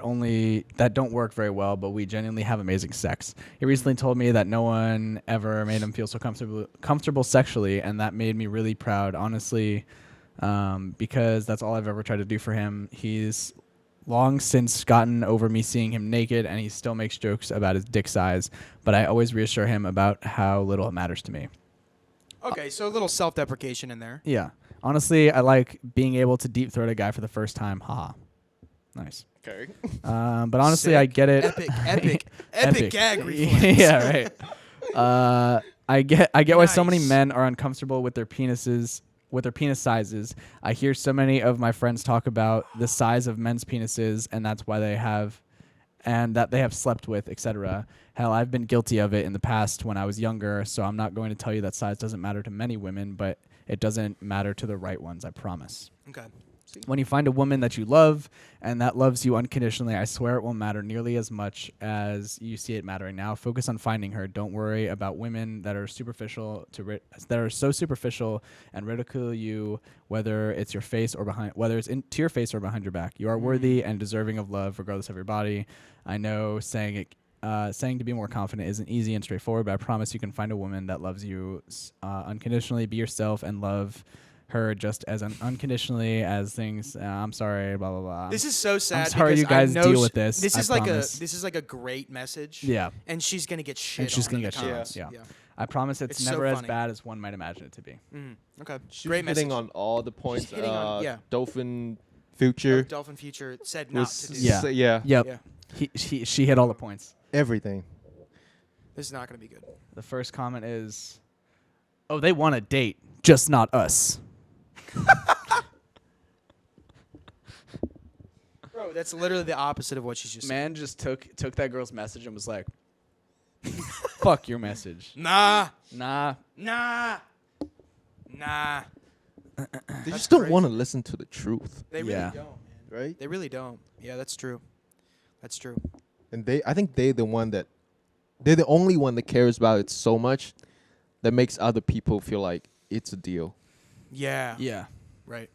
B: don't work very well, but we genuinely have amazing sex. He recently told me that no one ever made him feel so comfortable sexually, and that made me really proud, honestly, because that's all I've ever tried to do for him. He's long since gotten over me seeing him naked, and he still makes jokes about his dick size, but I always reassure him about how little it matters to me.
A: Okay, so a little self-deprecation in there.
B: Yeah. Honestly, I like being able to deep throat a guy for the first time. Haha. Nice.
C: Okay.
B: But honestly,
A: Sick.
B: I get it.
A: Epic gag reflex.
B: Yeah, right. I get why so many
A: Nice.
B: men are uncomfortable with their penises, with their penis sizes. I hear so many of my friends talk about the size of men's penises, and that's why they have, and that they have slept with, etc. Hell, I've been guilty of it in the past when I was younger, so I'm not going to tell you that size doesn't matter to many women, but it doesn't matter to the right ones, I promise.
A: Okay.
B: When you find a woman that you love and that loves you unconditionally, I swear it won't matter nearly as much as you see it mattering now. Focus on finding her. Don't worry about women that are superficial that are so superficial and ridicule you, whether it's your face or whether it's to your face or behind your back. You are worthy and deserving of love, regardless of your body. I know saying to be more confident isn't easy and straightforward, but I promise you can find a woman that loves you unconditionally. Be yourself and love her just as unconditionally as things. I'm sorry, blah blah blah.
A: This is so sad.
B: I'm sorry
A: because
B: you guys
A: I know
B: deal with this.
A: This
B: I
A: is like
B: promise.
A: this is like a great message.
B: Yeah,
A: And she's gonna get shit.
B: and she's
A: on
B: gonna
A: in
B: get
A: the
B: shit.
A: comments.
B: Yeah. I promise it's
A: It's so
B: never as
A: funny.
B: bad as one might imagine it to be.
A: Okay.
C: She
A: Great
C: was hitting
A: message.
C: on all the points.
A: hitting on- yeah.
C: Dolphin
A: No,
C: future
A: Dolphin Future said not
C: was
A: to do.
B: Yeah.
C: yeah.
B: Yep.
A: Yeah.
B: She hit all the points.
D: Everything.
A: This is not gonna be good.
B: The first comment is, "Oh, they want a date, just not us."
A: Bro, that's literally the opposite of what she's just
B: Man just took that girl's message and was like, "Fuck your message."
A: saying. Nah.
B: Nah.
A: Nah. Nah.
C: They just don't
A: crazy.
C: want to listen to the truth.
A: They really
B: Yeah.
A: don't, man.
D: Right?
A: They really don't. Yeah, that's true. That's true.
C: And I think they're the only one that cares about it so much that makes other people feel like it's a deal.
A: Yeah.
B: Yeah.
A: Right.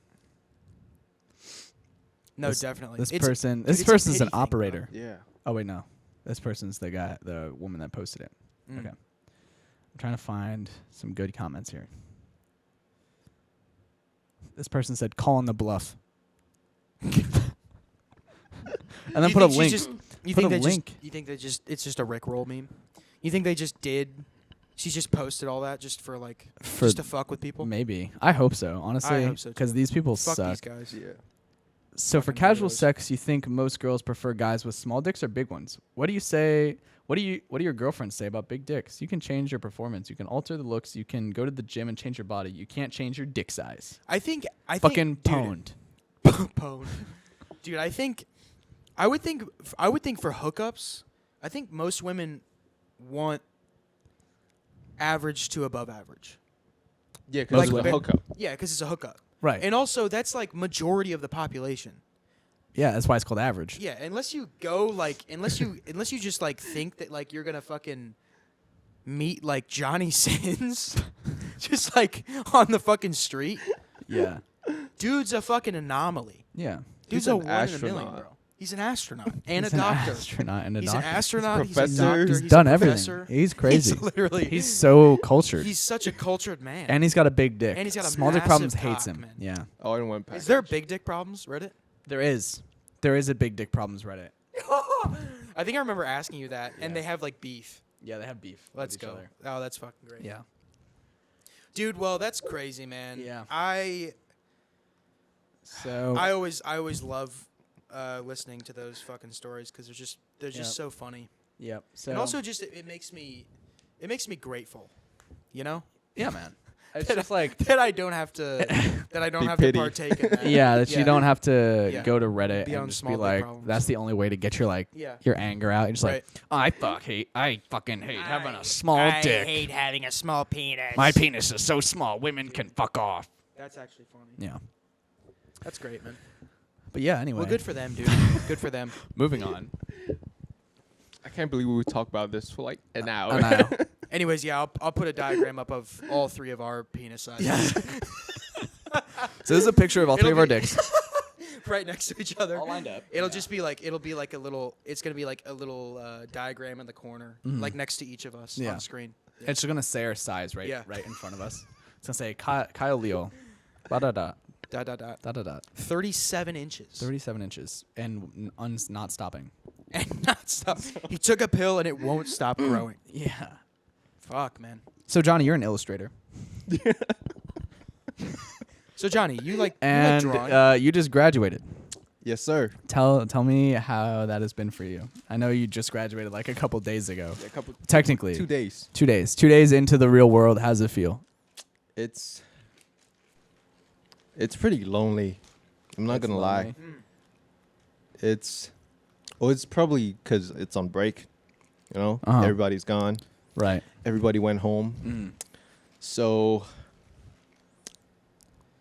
A: No,
B: This-
A: definitely.
B: This
A: It's-
B: person.
A: dude,
B: This
A: it's a
B: person's an
A: pity thing, bro.
B: operator.
D: Yeah.
B: Oh wait, no. This person's the woman that posted it.
A: Mm.
B: Okay. I'm trying to find some good comments here. This person said, "Call on the bluff," and then
A: You
B: put a
A: think she
B: link.
A: just- you
B: Put
A: think
B: a
A: they
B: link.
A: just? You think they just? It's just a Rickroll meme. You think they just did? She just posted all that just for like just to fuck with people.
B: Maybe. I hope so. Honestly,
A: hope so, too.
B: because these people
A: Fuck
B: suck.
A: these guys.
D: Yeah.
B: So for
A: Fucking
B: casual
A: weirdos.
B: sex, you think most girls prefer guys with small dicks or big ones? What do you say? What do your girlfriends say about big dicks? You can change your performance. You can alter the looks. You can go to the gym and change your body. You can't change your dick size.
A: I think.
B: Fucking
A: dude,
B: pwned.
A: Pwned. Dude, I would think for hookups, I think most women want average to above average.
C: Yeah,
B: Most
C: because
B: women.
C: it's a hookup.
A: Yeah, because it's a hookup.
B: Right.
A: And also, that's like majority of the population.
B: Yeah, that's why it's called average.
A: Yeah, unless you go like, unless you just like think that like you're gonna fucking meet like Johnny Sins, just like on the fucking street.
B: Yeah.
A: Dude's a fucking anomaly.
B: Yeah.
A: Dude's
C: He's
A: a
C: an
A: one in a million,
C: astronaut.
A: bro. He's an astronaut and
B: He's
A: a
B: an
A: doctor.
B: astronaut and a
A: He's
B: doctor.
A: an astronaut. He's a
C: professor.
A: doctor.
B: He's
A: He's
B: done
A: a
B: everything.
A: professor.
B: He's crazy.
A: He's literally.
B: He's so cultured.
A: He's such a cultured man.
B: And he's got a big dick.
A: And he's got a
B: Small dick
A: massive
B: problems hates
A: cock,
B: him.
A: man.
B: Yeah.
C: All in one package.
A: Is there big dick problems? Reddit.
B: There is. There is a big dick problems Reddit.
A: I think I remember asking you that, and
B: Yeah.
A: they have like beef.
B: Yeah, they have beef. with
A: Let's
B: each
A: go.
B: other.
A: Oh, that's fucking great.
B: Yeah.
A: Dude, well, that's crazy, man.
B: Yeah.
A: I
B: So
A: always love listening to those fucking stories because they're just
B: Yep.
A: so funny.
B: Yep. So
A: And also just it makes me grateful, you know?
B: yeah, man. It's just like
A: that I don't have to
C: Be pity.
A: partake in that.
B: yeah, that you don't have to
A: Yeah.
B: go to Reddit
A: Be on
B: and just
A: small
B: be
A: dick
B: like,
A: problems.
B: that's the only way to get your like
A: Yeah.
B: your anger out. You're just
A: Right.
B: like, I fucking hate having a small dick.
A: having a small penis.
B: My penis is so small, women can fuck off.
A: That's actually funny.
B: Yeah.
A: That's great, man.
B: But yeah, anyway.
A: Well, good for them, dude. Good for them.
B: Moving on.
C: I can't believe we would talk about this for like an hour.
B: An hour.
A: Anyways, yeah, I'll put a diagram up of all three of our penis sizes.
B: So this is a picture of all
A: It'll
B: three of our
A: be-
B: dicks.
A: right next to each other.
B: All lined up.
A: It'll be like a little. It's gonna be like a little diagram in the corner, like next to each of us
B: Yeah.
A: on screen.
B: It's just gonna say our size right
A: Yeah.
B: right in front of us. It's gonna say Kyle Leo. Ba-da-da.
A: dot dot dot.
B: Dot dot dot.
A: 37 inches.
B: 37 inches and not stopping.
A: And not stop. He took a pill and it won't stop growing.
B: Yeah.
A: Fuck, man.
B: So Johnny, you're an illustrator,
A: So Johnny, you like
B: and
A: drawing?
B: you just graduated.
D: Yes, sir.
B: Tell me how that has been for you. I know you just graduated like a couple days ago.
D: Yeah, a couple.
B: Technically,
D: 2 days.
B: 2 days. 2 days into the real world. How's it feel?
D: It's pretty lonely. I'm not
B: It's
D: gonna lie.
B: lonely.
D: It's probably because it's on break. You know,
B: Uh-huh.
D: everybody's gone.
B: Right.
D: Everybody went home. So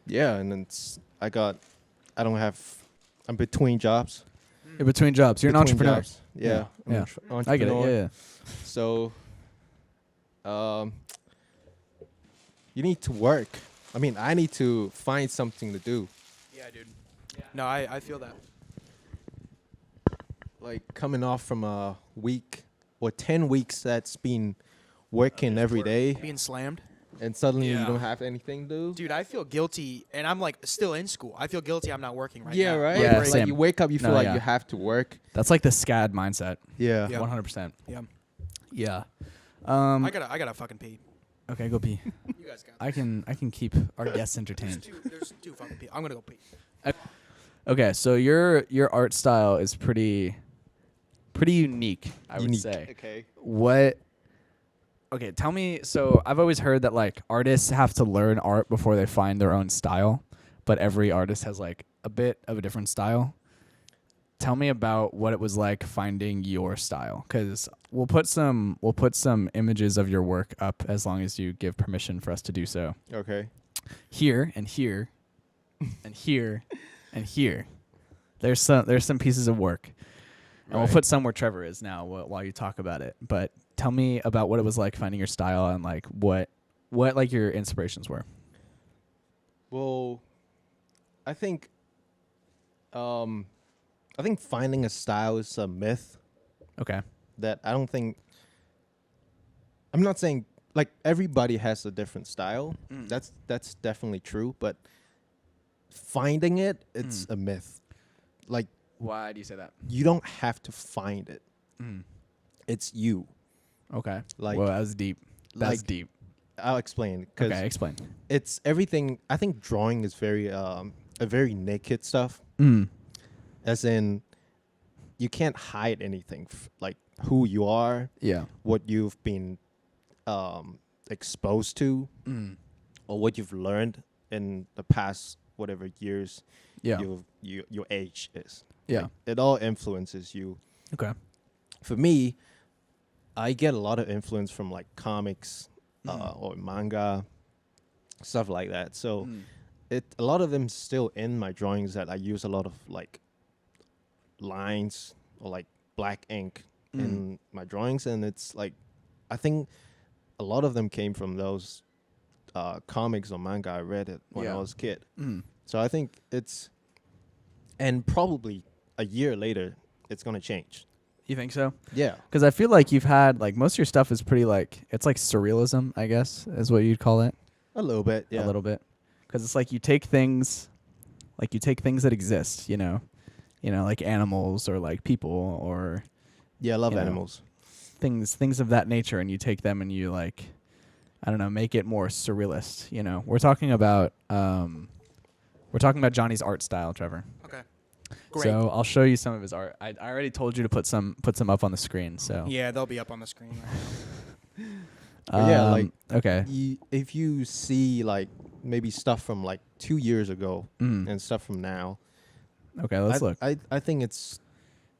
D: yeah, and then I'm between jobs.
B: You're between jobs. You're an
D: Between
B: entrepreneur.
D: jobs. Yeah. I'm
B: Yeah.
D: an
B: I get it.
D: entrepreneur.
B: Yeah.
D: So you need to work. I mean, I need to find something to do.
A: Yeah, dude. No, I feel that.
D: Like coming off from a week or 10 weeks that's been working every day,
A: Being slammed.
D: and suddenly
A: Yeah.
D: you don't have anything to do.
A: Dude, I feel guilty, and I'm like still in school. I feel guilty I'm not working right
D: Yeah,
A: now.
D: right?
B: Yeah,
D: Like
B: same.
D: you wake up, you feel
B: No,
D: like
B: yeah.
D: you have to work.
B: That's like the SCAD mindset.
D: Yeah.
A: Yeah.
B: 100%.
A: Yeah.
B: Yeah.
A: I gotta fucking pee.
B: Okay, go pee.
A: You guys got
B: I can keep our guests entertained.
A: There's two fucking pee. I'm gonna go pee.
B: Okay, so your art style is pretty unique, I would
D: Unique.
B: say.
D: Okay.
B: What? Okay, tell me. So I've always heard that like artists have to learn art before they find their own style, but every artist has like a bit of a different style. Tell me about what it was like finding your style, because we'll put some images of your work up as long as you give permission for us to do so.
D: Okay.
B: Here and here, and here, and here. There's some pieces of work. And we'll
D: Right.
B: put some where Trevor is now while you talk about it. But tell me about what it was like finding your style and like what like your inspirations were.
D: Well, I think finding a style is a myth
B: Okay.
D: that I'm not saying like everybody has a different style. That's definitely true, but finding it's a myth. Like
B: Why do you say that?
D: you don't have to find it. It's you.
B: Okay.
D: Like-
B: well, that's deep. That's
D: like-
B: deep.
D: I'll explain because
B: Okay, explain.
D: it's everything. I think drawing is very a very naked stuff. As in, you can't hide anything, like who you are,
B: Yeah.
D: what you've been exposed to, or what you've learned in the past whatever years
B: Yeah.
D: your age is.
B: Yeah.
D: Like, it all influences you.
B: Okay.
D: For me, I get a lot of influence from like comics or manga, stuff like that. So a lot of them still in my drawings that I use a lot of like lines or like black ink in my drawings, and it's like I think a lot of them came from those comics or manga I read it when I
B: Yeah.
D: was a kid. So I think and probably a year later it's gonna change.
B: You think so?
D: Yeah.
B: Because I feel like you've had like most of your stuff is pretty like it's like surrealism, I guess, is what you'd call it.
D: A little bit, yeah.
B: A little bit, because it's like you take things that exist, like animals or like people or
D: Yeah, I love
B: you know.
D: animals.
B: things of that nature, and you take them and you like, I don't know, make it more surrealist. We're talking about Johnny's art style, Trevor.
A: Okay. Great.
B: So I'll show you some of his art. I already told you to put some up on the screen. So
A: Yeah, they'll be up on the screen right now.
D: But yeah, like
B: okay.
D: if you see like maybe stuff from like 2 years ago
B: Mm.
D: and stuff from now,
B: Okay, let's
D: I,
B: look.
D: I think it's
B: 2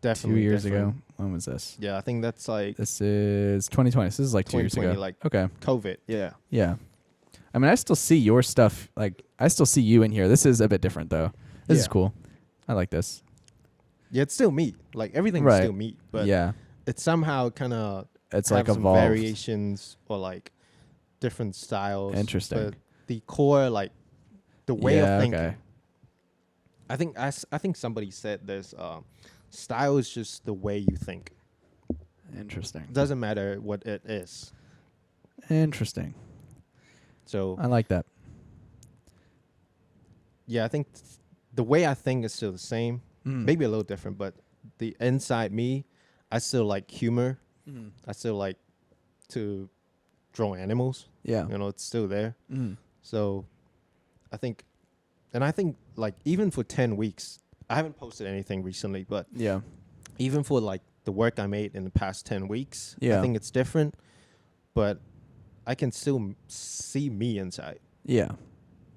D: definitely
B: years
D: different.
B: ago. When was this?
D: Yeah, I think that's like
B: This is 2020. This is like 2 years
D: 2020,
B: ago.
D: like
B: Okay.
D: COVID. Yeah.
B: Yeah. I mean, I still see your stuff. Like, I still see you in here. This is a bit different, though. This is
D: Yeah.
B: cool. I like this.
D: Yeah, it's still meat. Like everything's
B: Right.
D: still meat, but
B: yeah.
D: it's somehow kind of
B: It's like
D: some
B: evolved.
D: variations or like different styles.
B: Interesting.
D: But the core, like the way
B: Yeah,
D: of thinking.
B: okay.
D: I think somebody said this. Style is just the way you think.
B: Interesting.
D: It doesn't matter what it is.
B: Interesting.
D: So
B: I like that.
D: yeah, I think the way I think is still the same. Maybe a little different, but the inside me, I still like humor. I still like to draw animals.
B: Yeah.
D: You know, it's still there.
B: Mm.
D: So I think like even for 10 weeks, I haven't posted anything recently, but
B: Yeah.
D: even for like the work I made in the past 10 weeks,
B: Yeah.
D: I think it's different, but I can still see me inside.
B: Yeah.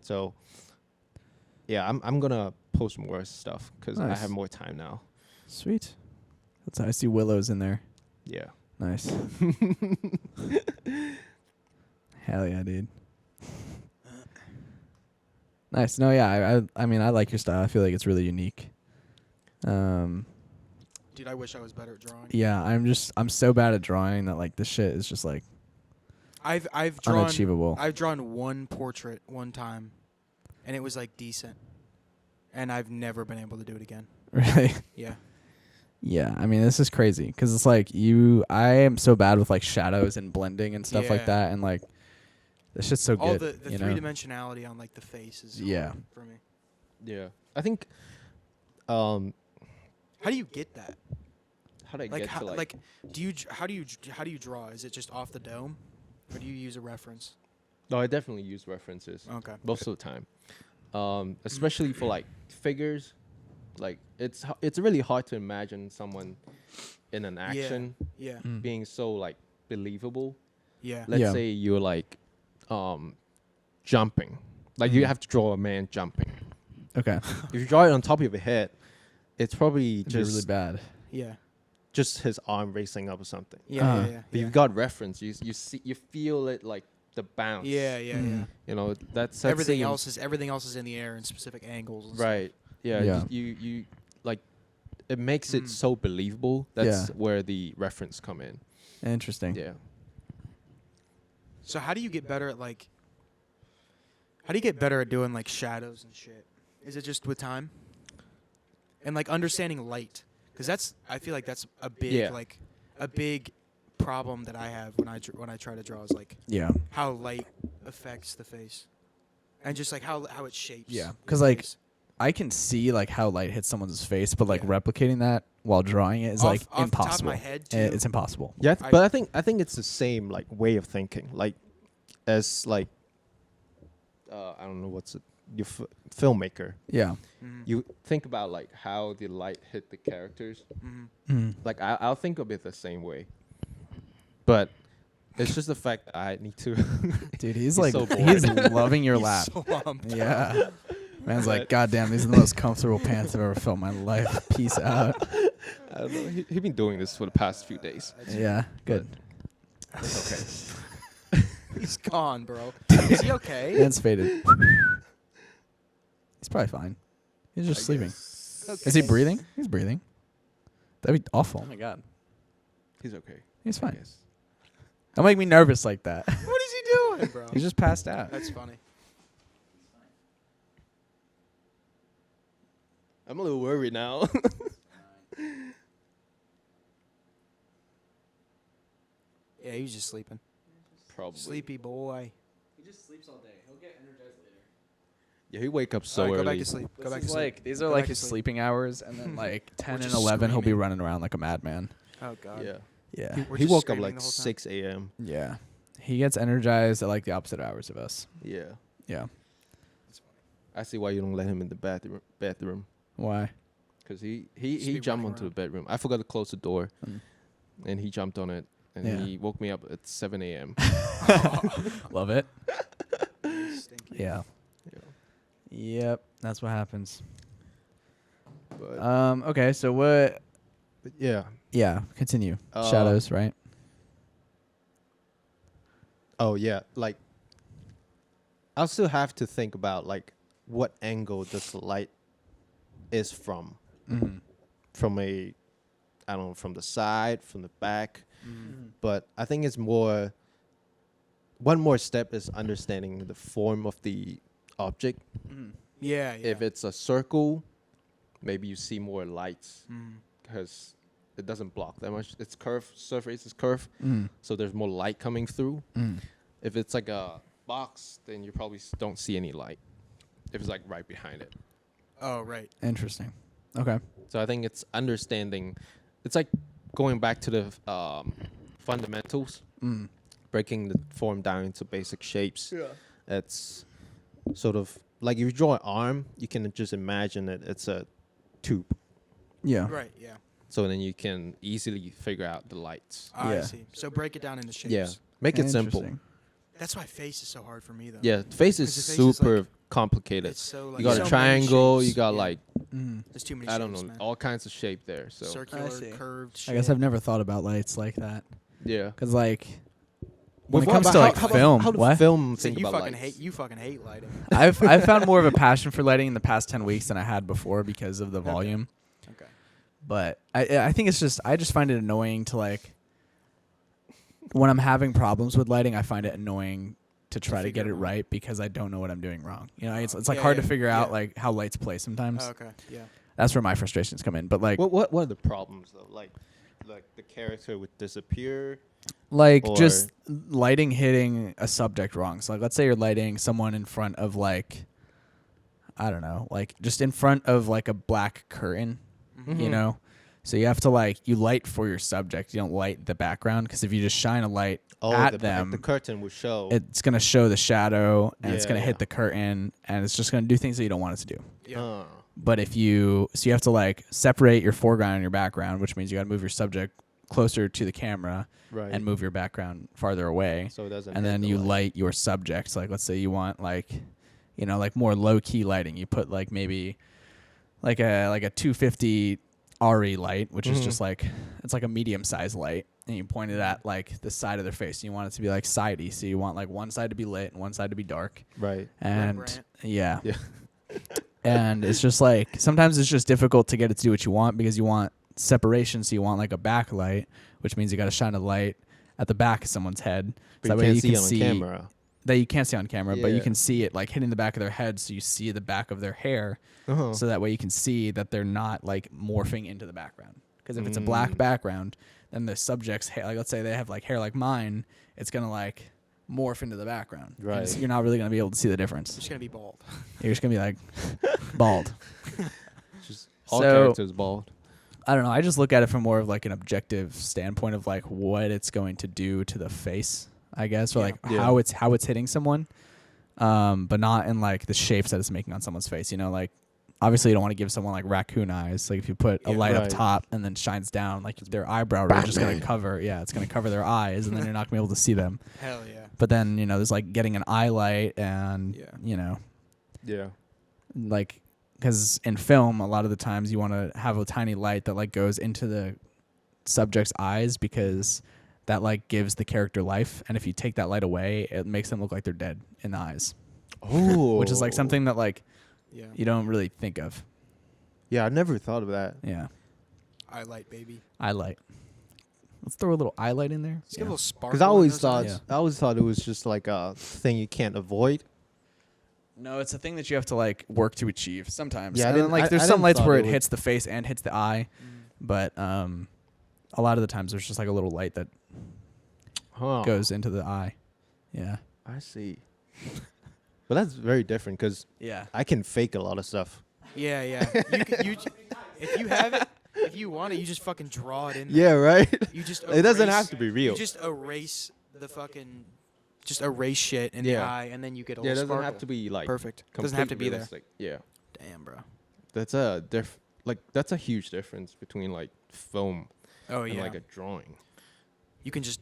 D: So yeah, I'm going to post more stuff cuz I
B: Nice.
D: have more time now.
B: Sweet. That's I see willows in there.
D: Yeah.
B: Nice. Hell yeah, dude. Nice. No, yeah. I mean, I like your style. I feel like it's really unique.
A: Dude, I wish I was better at drawing.
B: Yeah. I'm so bad at drawing that like this shit is just like
A: I've drawn
B: unachievable.
A: I've drawn one portrait one time, and it was like decent, and I've never been able to do it again.
B: Really.
A: Yeah.
B: Yeah. I mean, this is crazy because it's like I am so bad with like shadows and blending and stuff like
A: Yeah.
B: that, and like this shit's so
A: All
B: good.
A: the
B: you
A: three
B: know?
A: dimensionality on like the face is
B: Yeah.
A: hard for me.
D: Yeah. I think
A: How do you get that?
C: How do I
A: Like
C: get
A: how,
C: to
A: like do you how do you draw? Is it just off the dome, or do you use a reference?
C: No, I definitely use references
A: Okay.
C: most of the time, especially for like figures. Like it's really hard to imagine someone in an action
A: Yeah.
B: Mm.
C: being so like believable.
A: Yeah.
C: Let's
B: Yeah.
C: say you're like jumping, like you
B: Mhm.
C: have to draw a man jumping.
B: Okay.
D: if you draw it on top of your head, it's probably
B: It'd be really
D: just
B: bad.
A: Yeah.
D: just his arm racing up or something.
A: Yeah.
B: Uh-huh.
A: Yeah.
C: But
A: Yeah.
C: you've got reference. You see, you feel it like the bounce.
A: Yeah. Yeah.
B: Mm.
A: Yeah.
C: You know that's
A: Everything
C: saying-
A: else is in the air in specific angles. And stuff.
C: Right. Yeah.
B: Yeah.
C: You like it makes it
A: Mm.
C: so believable. That's
B: Yeah.
C: where the reference come in.
B: Interesting.
C: Yeah.
A: So how do you get better at like? How do you get better at doing like shadows and shit? Is it just with time? And like understanding light, because I feel like that's a big
C: Yeah.
A: like a big problem that I have when I try to draw is like
B: Yeah.
A: how light affects the face, and just like how it shapes.
B: Yeah,
A: the
B: 'cause, like,
A: face.
B: I can see like how light hits someone's face, but like
A: Yeah.
B: replicating that while drawing it is like
A: off
B: impossible.
A: the top of my head too.
B: It's impossible.
D: Yeah,
A: I-
D: but I think it's the same like way of thinking. Like as like I don't know what's it, your filmmaker.
B: Yeah.
A: Mhm.
C: You think about like how the light hit the characters.
A: Mhm.
B: Mm.
C: Like I'll think of it the same way, but it's just the fact that I need to.
B: Dude, he's
C: He's
B: like
C: so bored.
B: he's loving your
A: He's
B: lap.
A: slumped.
B: Yeah. Man's like, God damn, these are the most comfortable pants I've ever felt in my life. Peace out.
C: I don't know. He's been doing this for the past few days.
B: Yeah. Good.
C: It's okay.
A: He's gone, bro. Is he okay?
B: Man's faded. He's probably fine. He's just sleeping. Is he breathing? He's breathing. That'd be awful. Oh my God.
C: He's okay.
B: He's
C: I
B: fine.
C: guess.
B: Don't make me nervous like that.
A: What is he doing, bro?
B: He's just passed out.
A: That's funny.
C: I'm a little worried now.
A: Yeah, he was just sleeping.
C: Probably.
A: Sleepy boy.
B: He just sleeps all day. He'll get energized later.
C: Yeah, he wake up so
A: All right,
C: early.
A: go back to sleep. Go back to sleep.
B: These
A: Go
B: are
A: back
B: like
A: to
B: his
A: sleep.
B: sleeping hours, and then like 10 and
A: just
B: 11, he'll be
A: screaming.
B: running around like a madman.
A: Oh god.
C: Yeah.
B: Yeah.
A: We're
D: He
A: just
D: woke up
A: screaming
D: like
A: the whole time.
D: 6 a.m.
B: Yeah. He gets energized at like the opposite hours of us.
C: Yeah.
B: Yeah.
C: I see why you don't let him in the bathroom.
B: Why?
C: Because
A: Just
C: he
A: be
C: jumped
A: running
C: onto the
A: around.
C: bedroom. I forgot to close the door,
B: Mm.
C: and he jumped on it, and
B: Yeah.
C: he woke me up at 7 a.m.
B: Love it.
A: Stinky.
B: Yeah.
C: Yeah.
B: Yep. That's what happens.
C: But
B: Okay. So what?
D: But yeah.
B: Yeah. Continue.
C: Uh,
B: Shadows, right?
D: Oh yeah, like I'll still have to think about like what angle this light is from.
B: Mm-hmm.
D: From I don't know, from the side, from the back.
A: Mhm.
D: But I think it's more. One more step is understanding the form of the object.
B: Mm-hmm.
A: Yeah, yeah.
C: if it's a circle, maybe you see more lights
A: Mhm.
C: because it doesn't block that much. It's curved, surface is curved,
B: Mm.
C: so there's more light coming through.
B: Mm.
C: If it's like a box, then you probably don't see any light. if it's like right behind it.
A: Oh, right.
B: Interesting. Okay.
C: So I think it's understanding. It's like going back to the fundamentals, breaking the form down into basic shapes.
A: Yeah.
D: It's sort of like if you draw an arm, you can just imagine that it's a tube.
B: Yeah.
A: Right. Yeah.
C: So then you can easily figure out the lights.
A: I
B: Yeah.
A: see. So break it down into shapes.
C: Yeah, make it simple.
B: Interesting.
A: That's why face is so hard for me though.
C: Yeah, the face is
A: 'Cause the face is,
C: super
A: like,
C: complicated.
A: It's so like
C: You got
A: so
C: a
A: many
C: triangle. You
A: shapes.
C: got
A: Yeah.
C: like
A: There's too many
C: I don't
A: shapes,
C: know,
A: man.
C: all kinds of shape there. So
A: Circular,
B: see.
A: curved.
B: I guess
A: shit.
B: I've never thought about lights like that.
C: yeah.
B: Cause like when it
C: What
B: comes
C: about
B: to like
C: how
B: film,
C: how do
B: what?
C: film
A: So
C: think
A: you
C: about
A: fucking
C: lights?
A: hate. You fucking hate lighting.
B: I've found more of a passion for lighting in the past 10 weeks than I had before because of the volume.
A: Okay.
B: But I think it's just I just find it annoying to like when I'm having problems with lighting, I find it annoying to try to
A: figure
B: get it
A: it out.
B: right because I don't know what I'm doing wrong. You know, it's like
A: Yeah,
B: hard
A: yeah,
B: to figure out
A: yeah.
B: like how lights play sometimes.
A: Oh, okay. Yeah.
B: That's where my frustrations come in. But like
D: What are the problems though? Like the character would disappear. Or-
B: just lighting hitting a subject wrong. So like let's say you're lighting someone in front of like I don't know, like just in front of like a black curtain,
A: Mm-hmm.
B: you know? So you have to like you light for your subject. You don't light the background because if you just shine a light at them,
D: the curtain would show.
B: it's going to show the shadow and it's
D: Yeah,
B: going to
D: yeah.
B: hit the curtain and it's just going to do things that you don't want it to do.
A: Yeah.
B: But if you so you have to like separate your foreground and your background, which means you got to move your subject closer to the camera
D: right.
B: and move your background farther away.
D: so it doesn't.
B: And
D: hit
B: then
D: the
B: you light your subject. Like let's say you want like you know like more low key lighting. You put like maybe like a 250 RE light, which is just like it's like a medium sized light, and you point it at like the side of their face. And you want it to be like sidey, so you want like one side to be lit and one side to be dark.
D: Right.
B: And
A: Rembrandt.
B: yeah,
D: Yeah.
B: and it's just like sometimes it's just difficult to get it to do what you want because you want separation, so you want like a backlight, which means you got to shine a light at the back of someone's head,
D: But
B: so that
D: you
B: way
D: can't
B: you
D: see
B: can
D: it on
B: see
D: camera.
B: that you can't see on camera, but you
D: Yeah.
B: can see it like hitting the back of their head, so you see the back of their hair,
D: Uh-huh.
B: so that way you can see that they're not like morphing into the background. Because if it's a black background, then the subject's hair, like let's say they have like hair like mine, it's gonna like morph into the background. And
D: Right.
B: so you're not really gonna be able to see the difference.
A: It's just gonna be bald.
B: You're just gonna be like bald.
C: Just all
B: So-
C: characters bald.
B: I don't know. I just look at it from more of like an objective standpoint of like what it's going to do to the face, I guess, or
A: Yeah.
B: like
C: Yeah.
B: how it's hitting someone, but not in like the shapes that it's making on someone's face. You know, like obviously you don't want to give someone like raccoon eyes. Like if you put a
A: Yeah.
B: light up
D: Right.
B: top and then shines down, like their eyebrow ridge is going to cover. Yeah, it's going to cover their eyes, and then you're not going to be able to see them.
A: Hell yeah.
B: But then you know, there's like getting an eye light, and
A: Yeah.
B: you know,
C: Yeah.
B: like because in film a lot of the times you want to have a tiny light that like goes into the subject's eyes because that like gives the character life, and if you take that light away it makes them look like they're dead in the eyes,
D: Oh.
B: which is like something that like
A: Yeah.
B: you don't really think of.
D: Yeah, I never thought of that.
B: Yeah,
A: I light, baby.
B: eye light. Let's throw a little eye light in there.
A: Just get a little sparkle.
D: Because I
A: in
D: always
A: those
D: thought
A: eyes.
B: Yeah.
D: it was just like a thing you can't avoid.
B: No, it's a thing that you have to like work to achieve sometimes.
D: Yeah, I
B: and then,
D: didn't-
B: like
D: I
B: there's
D: didn't
B: some lights
D: thought
B: where
D: it
B: it
D: would-
B: hits the face and hits the eye, but a lot of the times there's just like a little light that
D: Huh.
B: goes into the eye. Yeah.
D: I see. But that's very different because
B: Yeah.
D: I can fake a lot of stuff.
A: Yeah, yeah. If you have it, if you want it, you just fucking draw it in. there.
D: Yeah, right.
A: You just
D: It doesn't
A: erase-
D: have to be real.
A: You just erase the fucking, just erase shit in
C: Yeah.
A: the eye, and then you get a
C: Yeah, it
A: little
C: doesn't
A: sparkle.
C: have to be like
A: Perfect. Doesn't have to be there.
C: realistic. Yeah.
A: Damn, bro.
C: That's a that's a huge difference between like film
A: Oh
C: and
A: yeah.
C: like a drawing.
A: You can just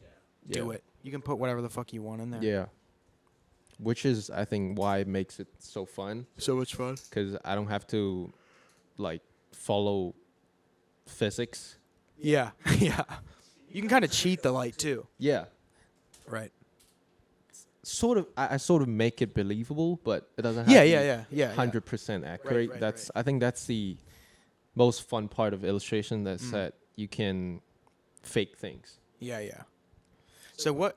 A: do
C: Yeah.
A: it. You can put whatever the fuck you want in there.
C: Yeah. Which is I think why it makes it so fun,
A: So much fun.
C: cuz I don't have to like follow physics.
A: Yeah, yeah. You can kind of cheat the light too.
C: Yeah.
A: Right.
C: Sort of I sort of make it believable, but it doesn't have
A: Yeah,
C: to
A: yeah,
C: be
A: yeah, yeah.
C: 100% accurate.
A: right,
C: That's
A: right.
C: I think that's the most fun part of illustration.
A: Mm.
C: That's that you can fake things.
A: Yeah, yeah. So what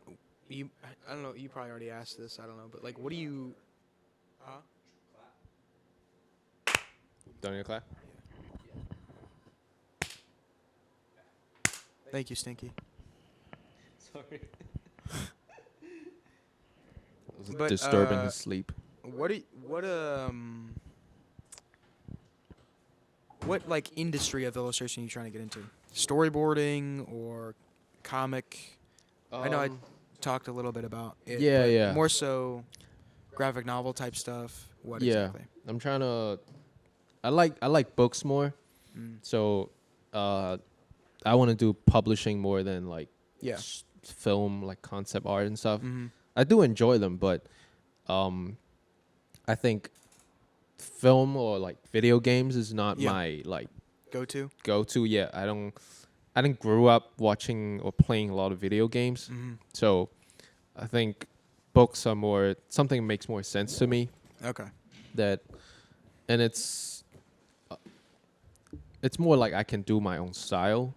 A: you? I don't know. You probably already asked this. I don't know, but like, what do you? Huh?
C: Don't you clap?
A: Thank you, Stinky.
C: Sorry.
A: But,
C: Disturbing
A: uh,
C: his sleep.
A: What what like industry of illustration are you trying to get into? Storyboarding or comic? I know I talked a little bit about it.
C: Yeah,
A: but
C: yeah.
A: More so graphic novel type stuff. What
C: Yeah.
A: exactly?
C: I'm trying to. I like books more, so I want to do publishing more than like
A: Yeah.
C: film, like concept art and stuff.
A: Mm-hmm.
C: I do enjoy them, but I think film or like video games is not
A: Yeah.
C: my like
A: Go to.
C: go-to. Yeah, I didn't grow up watching or playing a lot of video games,
A: Mm-hmm.
C: so I think books are more something makes more sense to me.
A: Okay.
C: And it's more like I can do my own style.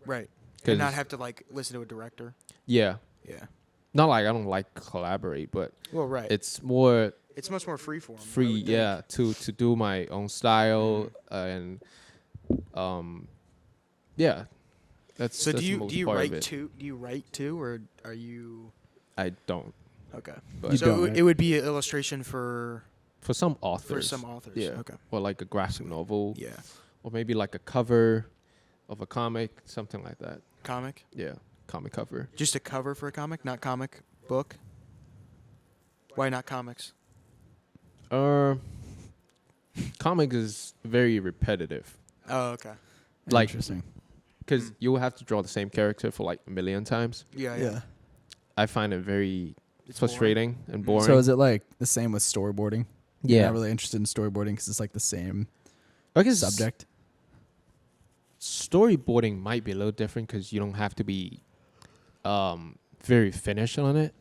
A: Right.
C: 'Cause
A: And not have to like listen to a director.
C: Yeah,
A: Yeah.
C: not like I don't like collaborate, but
A: Well, right.
C: it's more
A: It's much more freeform. I
C: free.
A: would think.
C: Yeah, to do my own style and yeah, that's
A: So
C: that's
A: do
C: the
A: you
C: most
A: do you
C: part of
A: write
C: it.
A: too? Do you write too, or are you
C: I don't,
A: okay?
C: but
B: You
A: So
B: don't, right?
A: it would be an illustration for
C: for some authors,
A: some authors.
C: yeah,
A: Okay.
C: or like a graphic novel,
A: Yeah.
C: or maybe like a cover of a comic, something like that.
A: Comic.
C: Yeah, comic cover.
A: Just a cover for a comic, not comic book. Why not comics?
C: Comic is very repetitive.
A: Oh, okay.
C: Like-
B: Interesting.
C: Because you will have to draw the same character for like a million times.
A: Yeah.
C: I find it very
A: It's
C: frustrating and boring.
B: So is it like the same with storyboarding? You're
C: yeah,
B: not really interested in storyboarding because it's like the same
C: I guess
B: subject.
C: storyboarding might be a little different because you don't have to be very finished on it.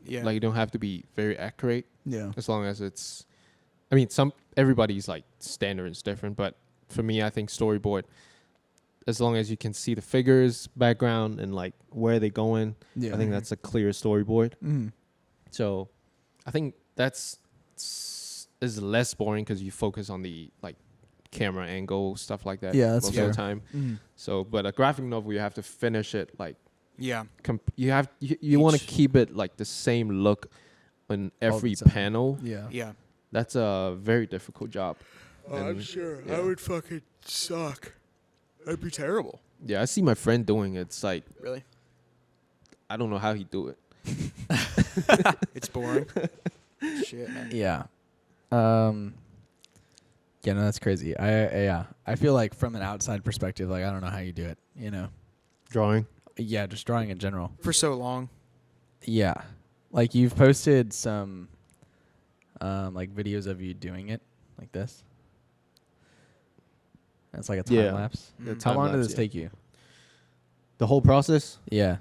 A: Yeah.
C: Like you don't have to be very accurate
B: Yeah.
C: as long as it's. I mean, everybody's like standard is different, but for me, I think storyboard. As long as you can see the figures, background, and like where they're going,
B: Yeah.
C: I think that's a clear storyboard.
B: Mm.
C: So, I think is less boring because you focus on the like camera angle stuff like that.
B: Yeah, that's
C: most
B: fair.
C: of the time.
B: Mm.
C: So, but a graphic novel, you have to finish it like
A: Yeah.
C: you want to
A: Each-
C: keep it like the same look on
B: All the
C: every
B: time.
C: panel.
B: Yeah.
A: Yeah.
C: That's a very difficult job.
A: I'm
C: And,
A: sure.
C: yeah.
A: I would fucking suck. That'd be terrible.
C: Yeah, I see my friend doing it. It's like
A: Really?
C: I don't know how he do it.
A: It's boring. Shit, man.
B: Yeah. Yeah, no, that's crazy. I feel like from an outside perspective, like I don't know how you do it, you know.
C: Drawing.
B: Yeah, just drawing in general.
A: For so long.
B: Yeah. Like you've posted some like videos of you doing it like this. It's like a time
C: Yeah.
B: lapse.
C: The
A: Mm.
B: How long did
C: time-lapse,
B: this
C: yeah.
B: take you?
C: The whole process.
B: Yeah.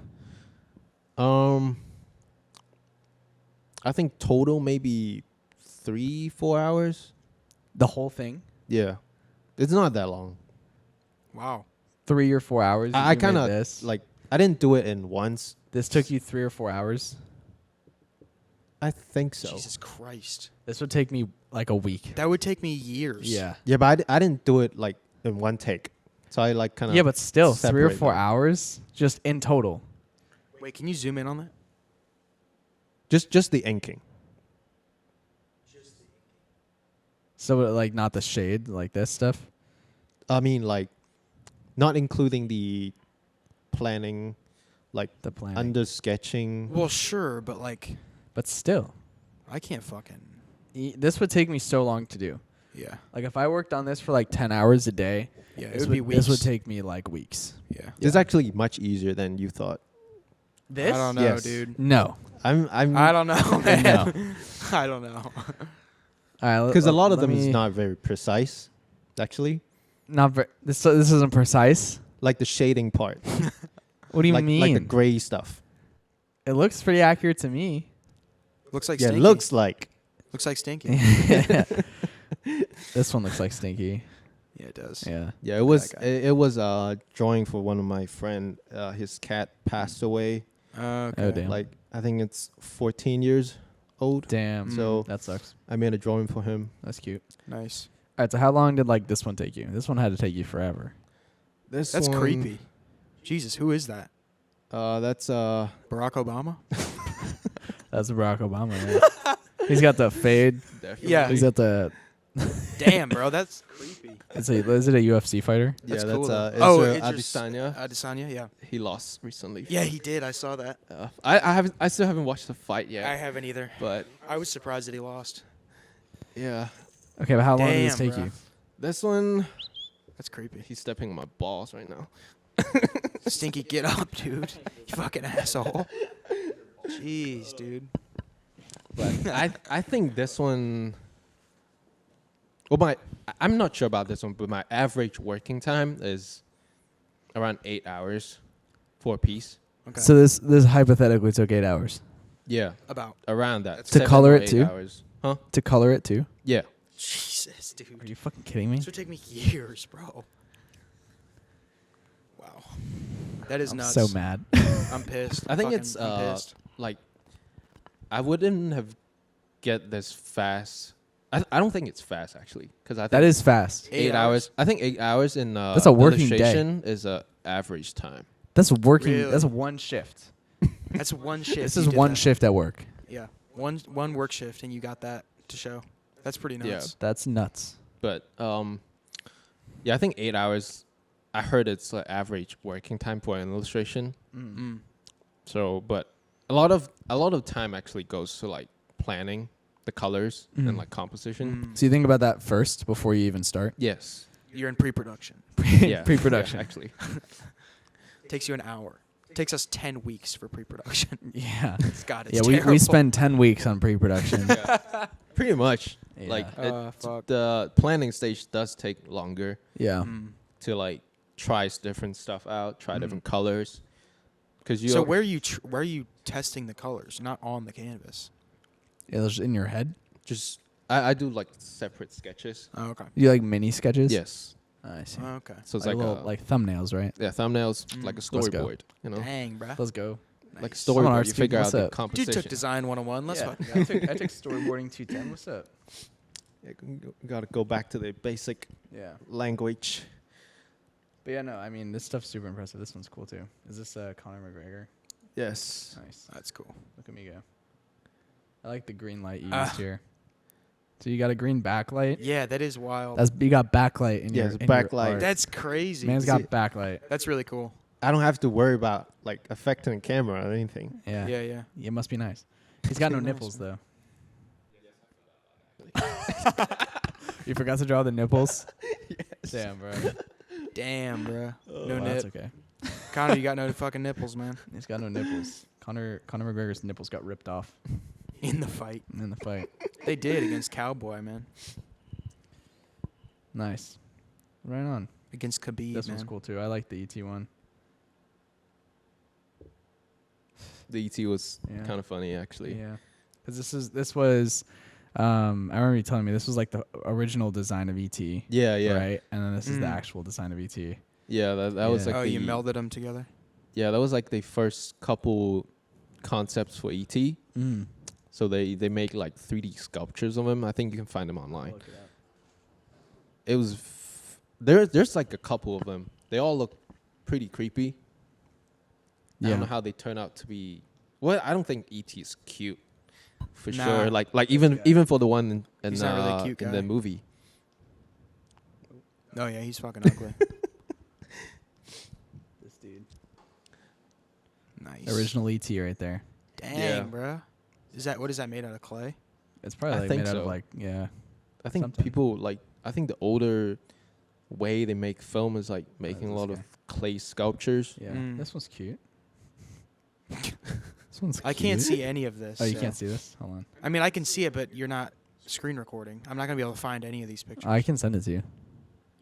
C: I think total maybe 3-4 hours.
B: The whole thing?
C: Yeah, it's not that long.
A: Wow.
B: 3 or 4 hours?
C: I
B: you made
C: kind of
B: this.
C: like I didn't do it in once.
B: This took you 3 or 4 hours.
C: I think so.
A: Jesus Christ.
B: This would take me like a week.
A: That would take me years.
B: Yeah.
C: Yeah, but I didn't do it like in one take. So I like kind of
B: Yeah, but still 3 or
C: separate
B: 4
C: them.
B: hours just in total.
A: Wait, can you zoom in on that?
C: just the inking.
B: So like not the shade, like this stuff.
C: I mean, like not including the planning, like
B: The plan.
C: under sketching.
A: Well, sure, but like,
B: But still,
A: I can't fucking.
B: this would take me so long to do.
A: Yeah.
B: Like if I worked on this for like 10 hours a day,
A: Yeah, it
B: this
A: would be weeks.
B: This would take me like weeks.
A: Yeah.
C: It's actually much easier than you thought.
B: This?
A: I don't know,
C: Yes.
A: dude.
B: No.
C: I'm
A: I don't know, man.
B: No.
A: I don't know.
B: All right,
C: because a lot of
B: let
C: them is
B: me-
C: not very precise. Actually,
B: not ver- this isn't precise.
C: like the shading part,
B: What do you
C: like
B: mean?
C: like the gray stuff.
B: It looks pretty accurate to me.
A: Looks like
C: Yeah,
A: Stinky.
C: it looks like.
A: Looks like Stinky.
B: This one looks like Stinky.
A: Yeah, it does.
B: Yeah.
C: Yeah, it was
A: guy.
C: it was a drawing for one of my friend. His cat passed away.
A: Okay.
B: Oh, damn.
C: Like I think it's 14 years old.
B: Damn.
C: So
B: That sucks.
C: I made a drawing for him.
B: That's cute.
A: Nice.
B: All right, so how long did like this one take you? This one had to take you forever.
C: This
A: That's
C: one,
A: creepy. Jesus, who is that?
C: That's
A: Barack Obama?
B: That's Barack Obama. Yeah. He's got the fade.
C: Definitely.
A: Yeah.
B: He's got the.
A: Damn, bro, that's creepy.
B: Is it a UFC fighter?
A: That's
C: yeah,
A: cool,
C: that's
A: though.
C: Israel
A: Idris
C: Adesanya.
A: Adesanya, yeah.
C: He lost recently.
A: Yeah, he did. I saw that.
C: I still haven't watched the fight yet.
A: I haven't either.
C: But
A: I was surprised that he lost.
C: yeah,
B: Okay, but how long did this
A: Damn,
B: take
A: bro.
B: you?
C: this one
A: That's creepy.
C: he's stepping on my balls right now.
A: Stinky, get up, dude. You fucking asshole. Jeez, dude.
C: But I think this one. Well, I'm not sure about this one, but my average working time is around 8 hours for a piece.
A: Okay.
B: So this hypothetically took 8 hours
C: Yeah,
A: About.
C: around that.
B: To
C: 7
B: color
C: or
B: it
C: 8
B: too?
C: Hours. Huh?
B: to color it too.
C: Yeah.
A: Jesus, dude.
B: Are you fucking kidding me?
A: This would take me years, bro. Wow. That is
B: I'm
A: nuts.
B: so mad.
A: I'm pissed.
C: I think
A: Fucking-
C: it's
A: I'm pissed.
C: like I wouldn't have get this fast. I don't think it's fast actually because I think
B: That is fast.
C: 8 hours. I think 8 hours in
B: That's a working day.
C: illustration is a average time.
B: That's working.
A: Really?
B: That's one shift.
A: That's one shift.
B: This
A: You
B: is
A: did
B: one
A: that.
B: shift at work.
A: Yeah. One work shift, and you got that to show. That's pretty
C: Yeah.
A: nuts.
B: That's nuts.
C: But yeah, I think 8 hours. I heard it's like average working time for an illustration.
A: Mm.
C: So, but a lot of time actually goes to like planning the colors
B: Mhm.
C: and like composition.
A: Mm.
B: So you think about that first before you even start.
C: Yes.
A: You're in pre-production.
C: Yeah.
B: Pre-production.
C: Yeah, actually.
A: Takes you an hour. Takes us 10 weeks for pre-production.
B: Yeah.
A: It's got it.
B: Yeah, we spend 10 weeks on pre-production.
C: Pretty much.
B: Yeah.
C: Like
A: Fuck.
C: the planning stage does take longer
B: Yeah.
A: Mm.
C: to like try different stuff out, try
B: Mhm.
C: different colors. Because you
A: So where are you testing the colors? Not on the canvas.
B: Yeah, those in your head.
C: just I do like separate sketches.
A: Oh, okay.
B: You like mini sketches?
C: Yes.
B: I see.
A: Okay.
C: So it's
B: like,
C: like
B: little,
C: a,
B: like thumbnails, right?
C: yeah, thumbnails,
A: Mm.
C: like a
B: Let's go.
C: storyboard, you know.
A: Dang, bruh.
B: Let's go.
C: Like a
A: Nice.
B: I'm an
C: storyboard,
B: art
C: you
B: student.
C: figure
B: What's
C: out the
B: up?
C: composition.
A: Dude took design 101. Let's
B: Yeah.
A: fucking
B: I
A: go.
B: took storyboarding 210. What's up?
D: Yeah, got to go back to the basic
B: Yeah.
D: language.
B: But yeah, no, I mean, this stuff's super impressive. This one's cool too. Is this Conor McGregor?
D: Yes.
B: Nice.
A: That's cool.
B: Look at me go. I like the green light you
A: Ah.
B: used here. So you got a green backlight.
A: Yeah, that is wild.
B: That's you got backlight in
D: Yeah,
B: your
D: it's
B: in your
D: backlight.
B: art.
A: That's crazy.
B: Man's got backlight.
A: That's really cool.
D: I don't have to worry about like affecting the camera or anything.
B: Yeah.
A: Yeah, yeah.
B: It must be nice. He's got no
A: Nice,
B: nipples though. You forgot to draw the nipples? Damn, bro.
A: Damn, bruh. No
B: Well,
A: nip.
B: that's okay.
A: Connor, you got no fucking nipples, man.
B: He's got no nipples. Conor McGregor's nipples got ripped off
A: In the fight.
B: in the fight.
A: They did against Cowboy, man.
B: Nice. Right on.
A: Against Khabib,
B: This
A: man.
B: one's cool too. I like the ET one.
C: The ET was
B: Yeah.
C: kind of funny actually.
B: Yeah. Because this was I remember you telling me this was like the original design of ET.
C: Yeah, yeah.
B: Right? And then this is the
A: Mm.
B: actual design of ET.
C: Yeah, that was
B: Yeah.
C: like
A: Oh,
C: the
A: you melded them together?
C: Yeah, that was like the first couple concepts for ET.
B: Mm.
C: So they make like 3D sculptures of him. I think you can find them online. It was there's like a couple of them. They all look pretty creepy. I don't know how they turn out to be. Well, I don't think ET is cute for
A: Nah.
C: sure. Like even for the one in
A: He's not really a cute
C: in
A: guy.
C: the movie.
A: Oh, yeah, he's fucking ugly.
B: This dude.
A: Nice.
B: Original ET right there.
A: Dang,
C: Yeah.
A: bruh. What is that made out of clay?
B: It's probably
C: I
B: like
C: think
B: made out of
C: so.
B: like
C: I think
B: Something.
C: people like. I think the older way they make film is like making a
B: this
C: lot
B: guy.
C: of clay sculptures.
B: yeah.
A: Mm.
B: This one's cute. This one's
A: I can't
B: cute.
A: see any of this.
B: Oh, you
A: so-
B: can't see this? Hold on.
A: I mean, I can see it, but you're not screen recording. I'm not going to be able to find any of these pictures.
B: I can send it to you.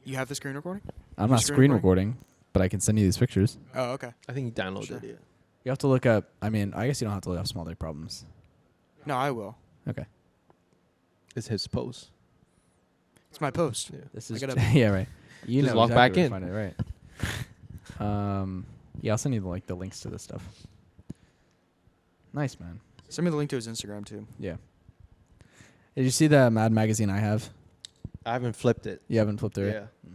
A: You have the screen recording?
B: I'm
A: You're
B: not screen recording, but I can send you these pictures.
A: Oh, okay.
C: I think he downloaded
A: Sure.
C: it.
B: You have to look up. I mean, I guess you don't have to look up small dick problems.
A: No, I will.
B: Okay.
C: It's his post.
A: It's my post.
C: Yeah.
B: This
A: I
B: is
A: gotta-
B: yeah, right. You
C: Just
B: know
C: log
B: exactly
C: back
B: where to
C: in.
B: Find it, right. Yeah, I'll send you the links to this stuff. Nice, man.
A: Send me the link to his Instagram, too.
B: Yeah. Did you see the Mad magazine I have?
D: I haven't flipped it.
B: You haven't flipped through it?
D: Yeah.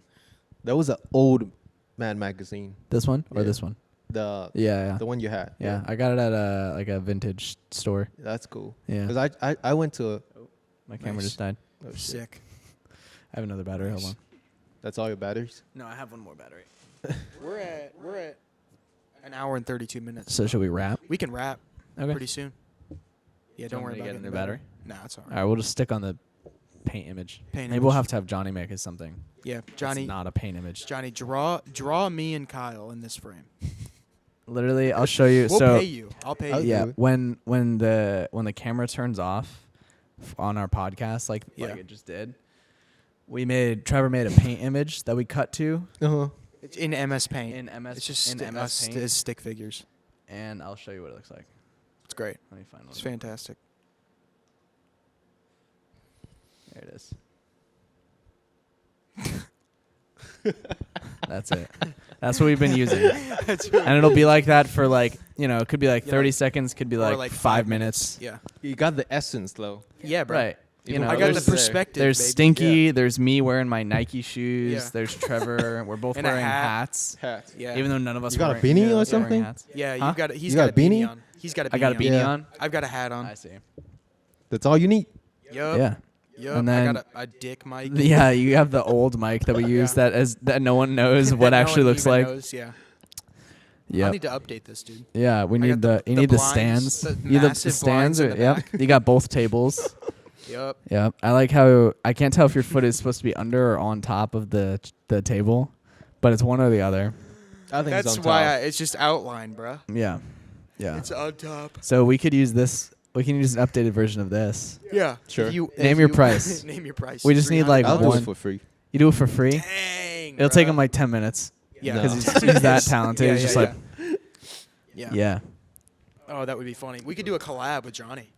D: That was an old Mad magazine.
B: This one or
D: Yeah.
B: this one? Yeah.
D: the one you had.
B: Yeah, I got it at a vintage store.
D: That's cool.
B: Yeah.
D: Because I went to.
B: My camera
A: Nice.
B: just died.
D: Oh, shit.
A: Sick.
B: I have another battery.
A: Nice.
B: Hold
D: That's all your batteries.
B: on. No, I have one more battery.
A: We're at an hour and 32 minutes.
B: So should we wrap?
A: We can wrap
B: Okay.
A: pretty soon. Yeah, don't worry
B: want me to
A: about
B: get
A: getting
B: a
A: the
B: new battery?
A: No, it's all
B: All
A: right.
B: right, we'll just stick on the paint image.
A: Paint
B: Maybe we'll
A: image.
B: have to have Johnny make us something.
A: Yeah,
B: It's
A: Johnny.
B: not a paint image.
A: Johnny, draw me and Kyle in this frame.
B: Literally, I'll show you.
A: We'll
B: so
A: pay you. I'll pay
D: I'll
A: you.
B: yeah,
D: do it.
B: when the camera turns off on our podcast, like
A: Yeah.
B: it just did, Trevor made a paint image that we cut to
D: Uh-huh.
A: It's in MS Paint.
B: in MS
A: It's just
B: in
A: sti-
B: MS
A: sti-
B: Paint,
A: stick figures.
B: and I'll show you what it looks like.
A: It's great.
B: Let me find one.
A: It's fantastic.
B: There it is. That's it. That's what we've been using. And it'll be like that for like, it could be like
A: Yeah,
B: 30
A: like-
B: seconds, could be
A: Or
B: like 5 minutes.
A: Yeah.
D: You got the essence though.
A: Yeah, bro.
B: Right.
C: You
B: You
C: know,
B: know,
A: I got the
C: there's-
A: perspective.
B: there's
A: baby.
B: Stinky,
C: Yeah.
B: there's me wearing my Nike shoes,
A: Yeah.
B: there's Trevor, we're both
A: And a
B: wearing
A: hat.
B: hats.
C: Hat.
A: Yeah.
B: Even though none of us
D: You got a
B: wearing-
D: beanie or
B: wearing
D: something?
B: hats.
A: Yeah,
B: Huh?
A: he's
D: You
A: got,
D: got
A: a
D: a
A: beanie
D: beanie?
A: on. He's got a beanie
B: I got a
A: on.
B: beanie
D: Yeah.
B: on.
A: I've got a hat
B: I
A: on.
B: see.
D: That's all you need.
A: Yup.
B: Yeah.
A: Yup.
B: And
A: I
B: then-
A: got a dick mic.
B: Yeah, you have the old mic that we use that no one knows what
A: No
B: actually
A: one
B: looks
A: even
B: like.
A: knows, yeah. I
B: Yeah.
A: need to update this, dude.
B: Yeah, we
A: I
B: need
A: got
B: you need the
A: blinds,
B: stands.
A: the
B: You need the
A: massive
B: stands
A: blinds in the
B: yep.
A: back.
B: You got both tables.
A: Yup.
B: Yep. I like how I can't tell if your foot is supposed to be under or on top of the table, but it's one or the other.
D: I think
A: That's
D: it's on
A: why
D: top.
A: it's just outline, bruh.
B: Yeah. Yeah.
A: It's on top.
B: So we could use this. We can use an updated version of this.
A: Yeah.
C: Sure.
B: Name your price.
A: Name your price.
B: We just need, like,
D: I'll do
B: one-
D: it for free.
B: You do it for free.
A: Dang.
B: It'll take
A: bruh.
B: him like 10 minutes
A: Yeah.
D: No.
B: because he's that talented.
A: Yeah,
B: He's
A: yeah,
B: just like,
A: yeah.
B: yeah,
A: Oh, that would be funny. We could do a collab with Johnny.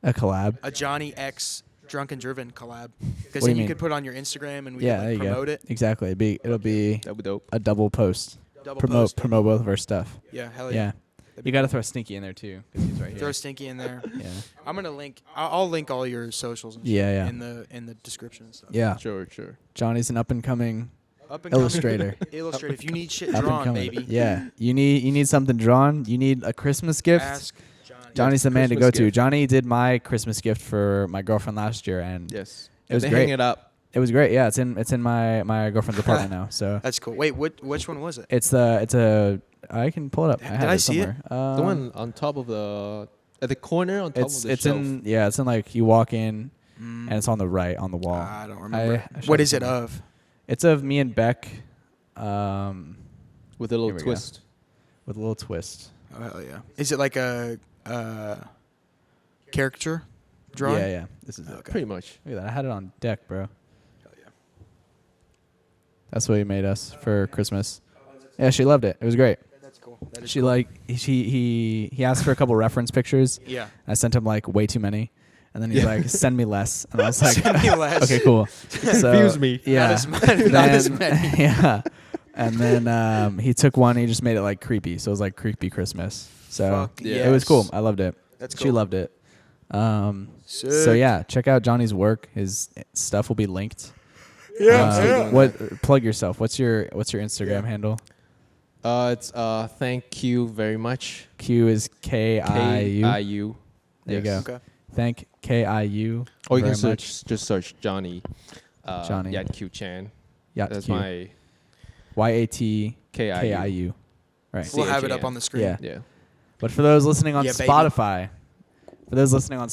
B: a collab.
A: A Johnny X Drunken Driven collab. Because
B: What do
A: then
B: you
A: you
B: mean?
A: could put it on your Instagram and we
B: Yeah,
A: could
B: there
A: like,
B: you
A: promote
B: go.
A: it.
B: Exactly. It'll be
D: That'd be dope.
B: a double post.
A: Double
B: Promote
A: post.
B: promote both of our stuff.
A: Yeah, hell
B: Yeah.
A: yeah. That'd
B: You
A: be
B: got to
A: cool.
B: throw Stinky in there too, 'cause he's right here.
A: Throw Stinky in there.
B: Yeah.
A: I'm gonna link. I'll link all your socials. And
B: Yeah,
A: shit
B: yeah.
A: In the description and stuff.
B: Yeah.
C: Sure.
B: Johnny's an up and coming
A: Up and coming.
B: illustrator.
A: Illustrate. If you need shit
B: Up and
A: drawn,
B: coming.
A: baby.
B: Yeah. You need something drawn. You need a Christmas gift.
A: Ask Johnny.
B: Johnny's the man to go
C: Christmas
B: to.
C: gift.
B: Johnny did my Christmas gift for my girlfriend last year, and
C: Yes.
B: it was
C: they
B: great.
C: hang it up.
B: It was great. Yeah, it's in my girlfriend's apartment now. So
A: That's cool. Wait, which one was it?
B: it's a I can pull it up. I
A: Did
B: have
A: I
B: it
A: see it?
B: somewhere.
C: The one on top of at the corner on top of the
B: it's
C: shelf.
B: it's in like you walk in
A: Mm,
B: and it's on the right on the wall.
A: I don't remember.
B: I showed
A: What
B: it
A: is it
B: somewhere.
A: of?
B: It's of me and Beck,
C: with a
B: Here
C: little
B: we go.
C: twist.
B: with a little twist.
A: Oh hell yeah! Is it like a caricature drawing?
B: Yeah, yeah. This is it.
A: Okay.
C: Pretty much.
B: Look at that. I had it on deck, bro.
A: Hell yeah.
B: That's what he made us for Christmas. Yeah, she loved it. It was great.
A: That's cool. That is
B: She
A: cool.
B: he asked for a couple reference pictures.
A: Yeah.
B: I sent him like way too many, and then he's like, "Send me less." And I was like,
A: Send me less.
B: "Okay, cool." So,
D: Confuse me.
B: Yeah.
A: Not as many. Not as
B: Then-
A: many.
B: yeah. And then he took one. He just made it like creepy. So it was like creepy Christmas. So
A: Fuck
C: Yeah.
B: it was cool.
A: yes.
B: I loved it.
A: That's
B: She
A: cool.
B: loved it. So
A: Sick.
B: yeah, check out Johnny's work. His stuff will be linked.
A: Yeah. Yeah.
B: What? Plug yourself. What's your Instagram handle?
C: It's thank you very much.
B: Q is KIU.
C: KIU.
B: There you go.
A: Okay.
B: Thank KIU.
C: Or you
B: very
C: can
B: much.
C: just search Johnny.
B: Johnny.
C: Yan Q Chan.
B: Yeah,
C: That's
B: Q.
C: my
B: YAT
C: KIU.
B: KIU. Right.
A: We'll have it
C: CHAN.
A: up on the screen.
B: Yeah.
C: Yeah.
B: But for those listening on
A: Yeah, baby.
B: Spotify,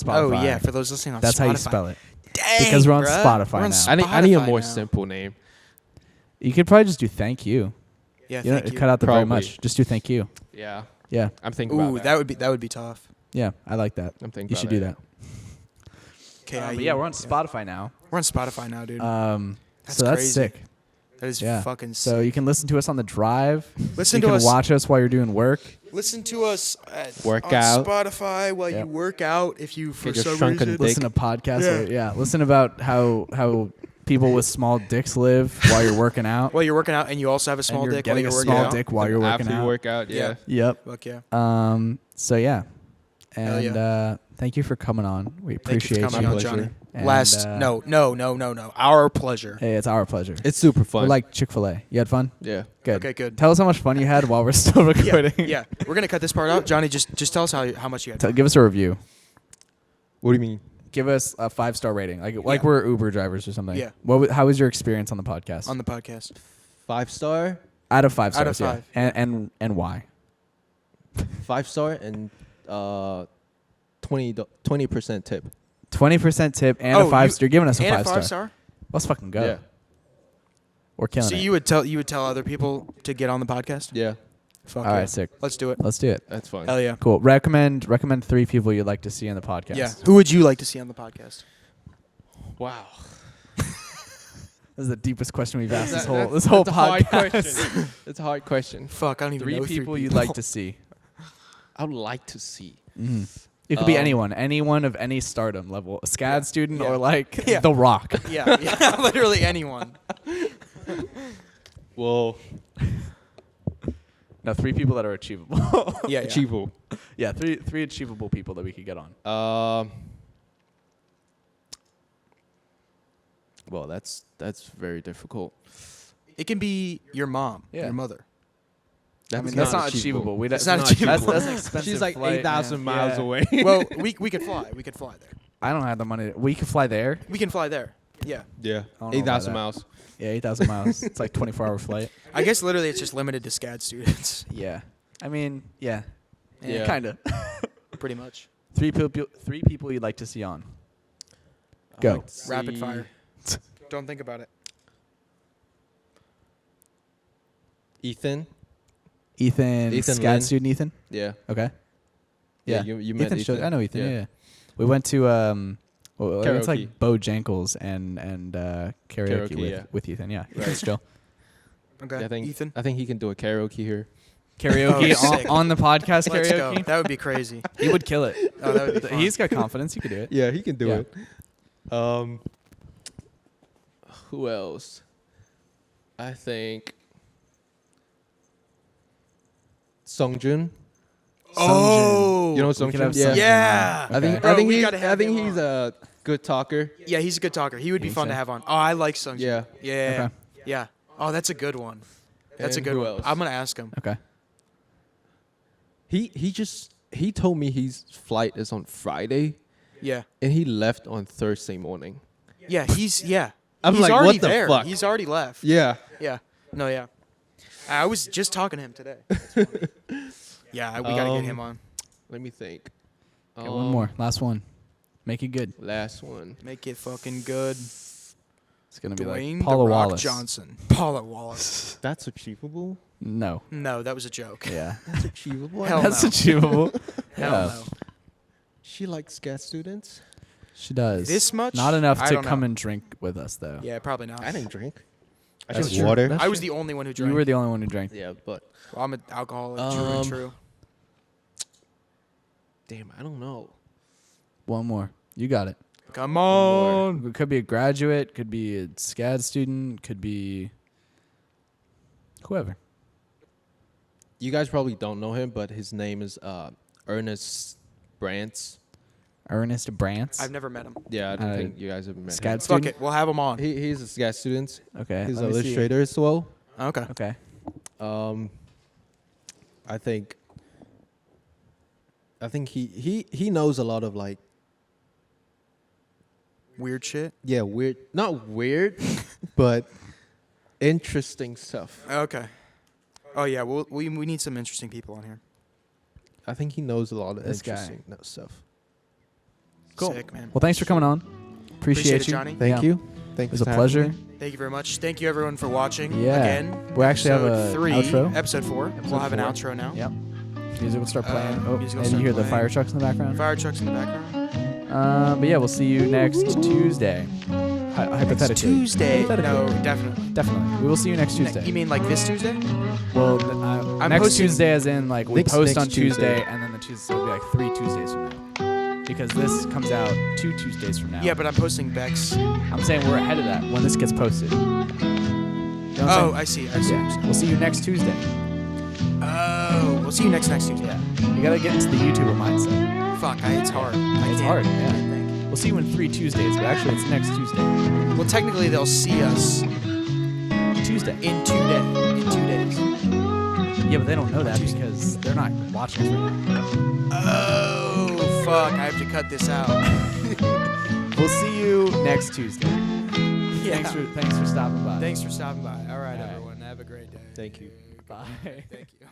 A: Oh yeah, for those listening on
B: that's
A: Spotify.
B: how you spell it.
A: Dang,
B: Because we're on
A: bruh.
B: Spotify
A: We're on
B: now.
C: I need a
A: Spotify
C: more
A: now.
C: simple name.
B: You could probably just do thank you.
A: Yeah,
B: You don't
A: thank you.
B: cut out the very
C: Probably.
B: much. Just do thank you.
C: Yeah.
B: Yeah.
C: I'm thinking
A: Ooh,
C: about
A: that would be tough.
B: Yeah, I like that.
C: I'm thinking
B: You
C: about
B: should do that.
A: KIU.
B: But yeah, we're on Spotify now.
A: We're on Spotify now, dude. That's
B: So that's
A: crazy.
B: sick.
A: That is
B: Yeah.
A: fucking
B: So
A: sick.
B: you can listen to us on the drive.
A: Listen
B: you
A: to
B: can
A: us.
B: watch us while you're doing work.
A: Listen to us
C: Work
A: on
C: out.
A: Spotify while
B: Yep.
A: you work out. If you for
C: Get your
A: some
C: shrunken
A: reason.
C: dick.
B: Listen to podcasts.
A: Yeah.
B: Yeah. Listen about how people with small dicks live while you're working out.
A: While you're working out, and you also have a
B: And
A: small
B: you're
A: dick while
B: getting
A: you're
B: a
A: working
B: small
A: out.
B: dick while you're working
C: After you
B: out.
C: work out, yeah.
B: Yep.
A: Fuck yeah.
B: So yeah.
A: Hell
B: And thank you for coming on. We
A: Thank you for
B: appreciate
A: coming
B: you.
A: on,
C: pleasure.
A: Johnny.
B: And,
A: No. Our pleasure.
B: Hey, it's our pleasure.
D: It's super fun.
B: We're like Chick-fil-A. You had fun?
D: yeah.
B: Good.
A: Okay, good.
B: Tell us how much fun you had while we're still recording.
A: Yeah. We're gonna cut this part out. Johnny, just tell us how much you had.
B: Give us a review.
D: What do you mean?
B: Give us a 5-star rating, like
A: Yeah.
B: we're Uber drivers or something.
A: Yeah.
B: How was your experience on the podcast?
A: On the podcast.
D: 5-star?
B: Out of 5
A: Out of
B: stars,
A: 5.
B: yeah. And why?
D: 5-star and 20% tip.
B: 20% tip and a 5-star. You're giving us a
A: And
B: 5-star.
A: 5-star?
B: Let's fucking go.
D: Yeah.
B: We're killing
A: So
B: it.
A: you would tell other people to get on the podcast?
D: Yeah.
A: Fuck
B: All
A: yeah.
B: right, sick.
A: Let's do it.
B: Let's do it.
D: That's fun.
A: Hell yeah.
B: Cool. Recommend 3 people you'd like to see on the podcast.
A: Yeah. Who would you like to see on the podcast?
D: Wow.
B: This is the deepest question we've asked this
D: That's
B: whole
D: a hard
B: podcast.
D: question. It's a hard question.
A: Fuck, I don't even
B: 3
A: know
B: people
A: 3
B: you'd like to see.
D: I would like to see.
B: Mm-hmm. It could be
D: Um,
B: anyone of any stardom level, a SCAD student
A: Yeah.
B: or like
A: Yeah.
B: The Rock.
A: Yeah, literally anyone.
D: Well,
B: No, 3 people that are achievable.
A: Yeah,
D: achievable.
B: Yeah, three achievable people that we could get on.
D: Well, that's very difficult.
A: It can be your mom,
B: Yeah.
A: your mother.
B: That's not achievable.
A: It's not achievable.
B: That's an expensive
D: She's like
B: flight,
D: 8,000
B: man.
D: miles
B: Yeah.
D: away.
A: Well, we could fly. We could fly there.
B: I don't have the money. We could fly there.
A: We can fly there. Yeah.
D: Yeah.
B: I don't know about
D: 8,000
B: that.
D: miles.
B: Yeah, 8,000 miles. It's like 24-hour flight.
A: I guess literally it's just limited to SCAD students.
B: Yeah. I mean, yeah.
D: Yeah.
B: Kind of.
A: Pretty much.
B: 3 people you'd like to see on. Go.
D: I'd like to
A: Rapid
D: see-
A: fire. Don't think about it.
D: Ethan.
B: Ethan
D: Ethan
B: SCAD
D: Lin.
B: student Ethan?
D: Yeah.
B: Okay.
D: Yeah,
B: Yeah.
D: you met
B: Ethan showed-
D: Ethan.
B: I know Ethan.
D: Yeah.
B: Yeah. We went to it's
D: Karaoke.
B: like Bojangles and karaoke
D: Karaoke,
B: with,
D: yeah.
B: with Ethan. Yeah.
D: Right.
B: Ethan's chill.
A: Okay.
D: Yeah,
A: Ethan.
D: I think he can do a karaoke here.
B: Karaoke
A: Oh, sick.
B: on the podcast
A: Let's go.
B: karaoke.
A: That would be crazy.
B: He would kill it.
A: Oh, that would be fun.
B: He's got confidence. He could do it.
D: Yeah, he can do
B: Yeah.
D: it. Who else? I think Songjun.
A: Oh.
D: You know
B: We could
D: Songjun?
B: have
D: Yeah.
B: Songjun.
A: Yeah.
B: Okay.
D: I think
A: Bro,
D: I think
A: we
D: he's
A: gotta have him
D: he's
A: on.
D: a good talker.
A: Yeah, he's a good talker. He would be
B: Think
A: fun
B: so?
A: to have on. Oh, I like Sung.
D: Yeah.
A: Yeah.
B: Okay.
A: Yeah. Oh, that's a good one. That's a
D: And
A: good
D: who
A: one.
D: else?
A: I'm gonna ask him.
B: Okay.
D: He told me his flight is on Friday
A: Yeah.
D: and he left on Thursday morning.
A: Yeah. He's
D: I'm
A: he's
D: like,
A: already
D: what the
A: there.
D: fuck?
A: He's already left.
D: Yeah.
A: Yeah. No. Yeah. I was just talking to him today. That's funny. Yeah. We gotta get him on.
D: Let me think.
B: Okay, one more. Last one. Make it good.
D: Last one.
A: Make it fucking good.
B: It's gonna be
A: Dwayne
B: like Paula
A: The Rock
B: Wallace.
A: Johnson. Paula Wallace.
D: That's achievable.
B: No.
A: No, that was a joke.
B: Yeah.
D: That's achievable.
A: Hell
B: That's
A: no.
B: achievable.
A: Hell
B: Yeah.
A: no.
D: She likes SCAD students.
B: She does.
A: This much?
B: Not enough
A: I
B: to
A: don't
B: come
A: know.
B: and drink with us though.
A: Yeah, probably not.
D: I didn't drink. I
B: That's
D: drank
B: true.
D: water.
B: That's
A: I was
B: true.
A: the only one who drank.
B: You were the only one who drank.
D: Yeah, but
A: Well, I'm an alcoholic. True and true.
D: damn, I don't know.
B: One more. You got it.
A: Come on.
B: It could be a graduate, could be a SCAD student, could be whoever.
D: You guys probably don't know him, but his name is Ernest Brantz.
B: Ernest Brantz.
A: I've never met him.
D: Yeah, I don't
B: Uh,
D: think you guys have met
B: SCAD
D: him.
A: Fuck
B: student.
A: it. We'll have him on.
D: He's a SCAD student.
B: Okay.
D: He's
B: let
D: an
B: me see.
D: illustrator as well.
A: Okay.
B: Okay.
D: I think he knows a lot of like
A: Weird shit.
D: weird, not weird, but interesting stuff.
A: Okay. Oh yeah. We need some interesting people on here.
D: I think he knows a lot of
B: This guy.
D: interesting stuff.
B: Cool.
A: Sick, man.
B: Well, thanks for coming on. Appreciate
A: it,
B: you.
A: Johnny.
D: Thank
B: Yeah.
D: you. Thank
B: It was
D: you
B: a
D: for
B: pleasure.
D: having me.
A: Thank you very much. Thank you everyone for watching.
B: Yeah.
A: Again.
B: We actually have
A: Episode
B: a
A: 3,
B: outro.
A: Episode 4. We'll have an
B: 4.
A: outro now.
B: Yep. Music will start playing.
A: Music will
B: and
A: start
B: you hear the
A: playing.
B: fire trucks in the background.
A: Fire trucks in the background.
B: But yeah, we'll see you next Tuesday. Hypothetically.
A: Tuesday.
B: Hypothetically.
A: No, definitely.
B: Definitely. We will see you next Tuesday.
A: You mean like this Tuesday?
B: Well,
A: I'm
B: next
A: posting-
B: Tuesday, as in like we
D: Next-
B: post
D: next
B: on Tuesday,
D: Tuesday.
B: and then the Tuesday will be like 3 Tuesdays from now, because this comes out 2 Tuesdays from now.
A: Yeah, but I'm posting Bex.
B: I'm saying we're ahead of that when this gets posted. You know what I'm
A: Oh,
B: saying?
A: I see.
B: Yeah. We'll see you next Tuesday.
A: Oh, we'll see you next Tuesday.
B: Yeah. You gotta get into the YouTuber mindset.
A: Fuck, it's hard. I
B: It's
A: can't-
B: hard,
A: I
B: yeah.
A: can't think.
B: We'll see you in 3 Tuesdays, but actually it's next Tuesday.
A: Well, technically they'll see us
B: Tuesday.
A: in 2 days.
B: Yeah, but they don't know that because they're not watching us right now.
A: Oh, fuck. I have to cut this out.
B: We'll see you next Tuesday.
A: Yeah.
B: Thanks for stopping by.
A: Thanks for stopping by. All right,
B: All right.
A: everyone. Have a great day.
D: Thank you.
B: Bye.
A: Thank you.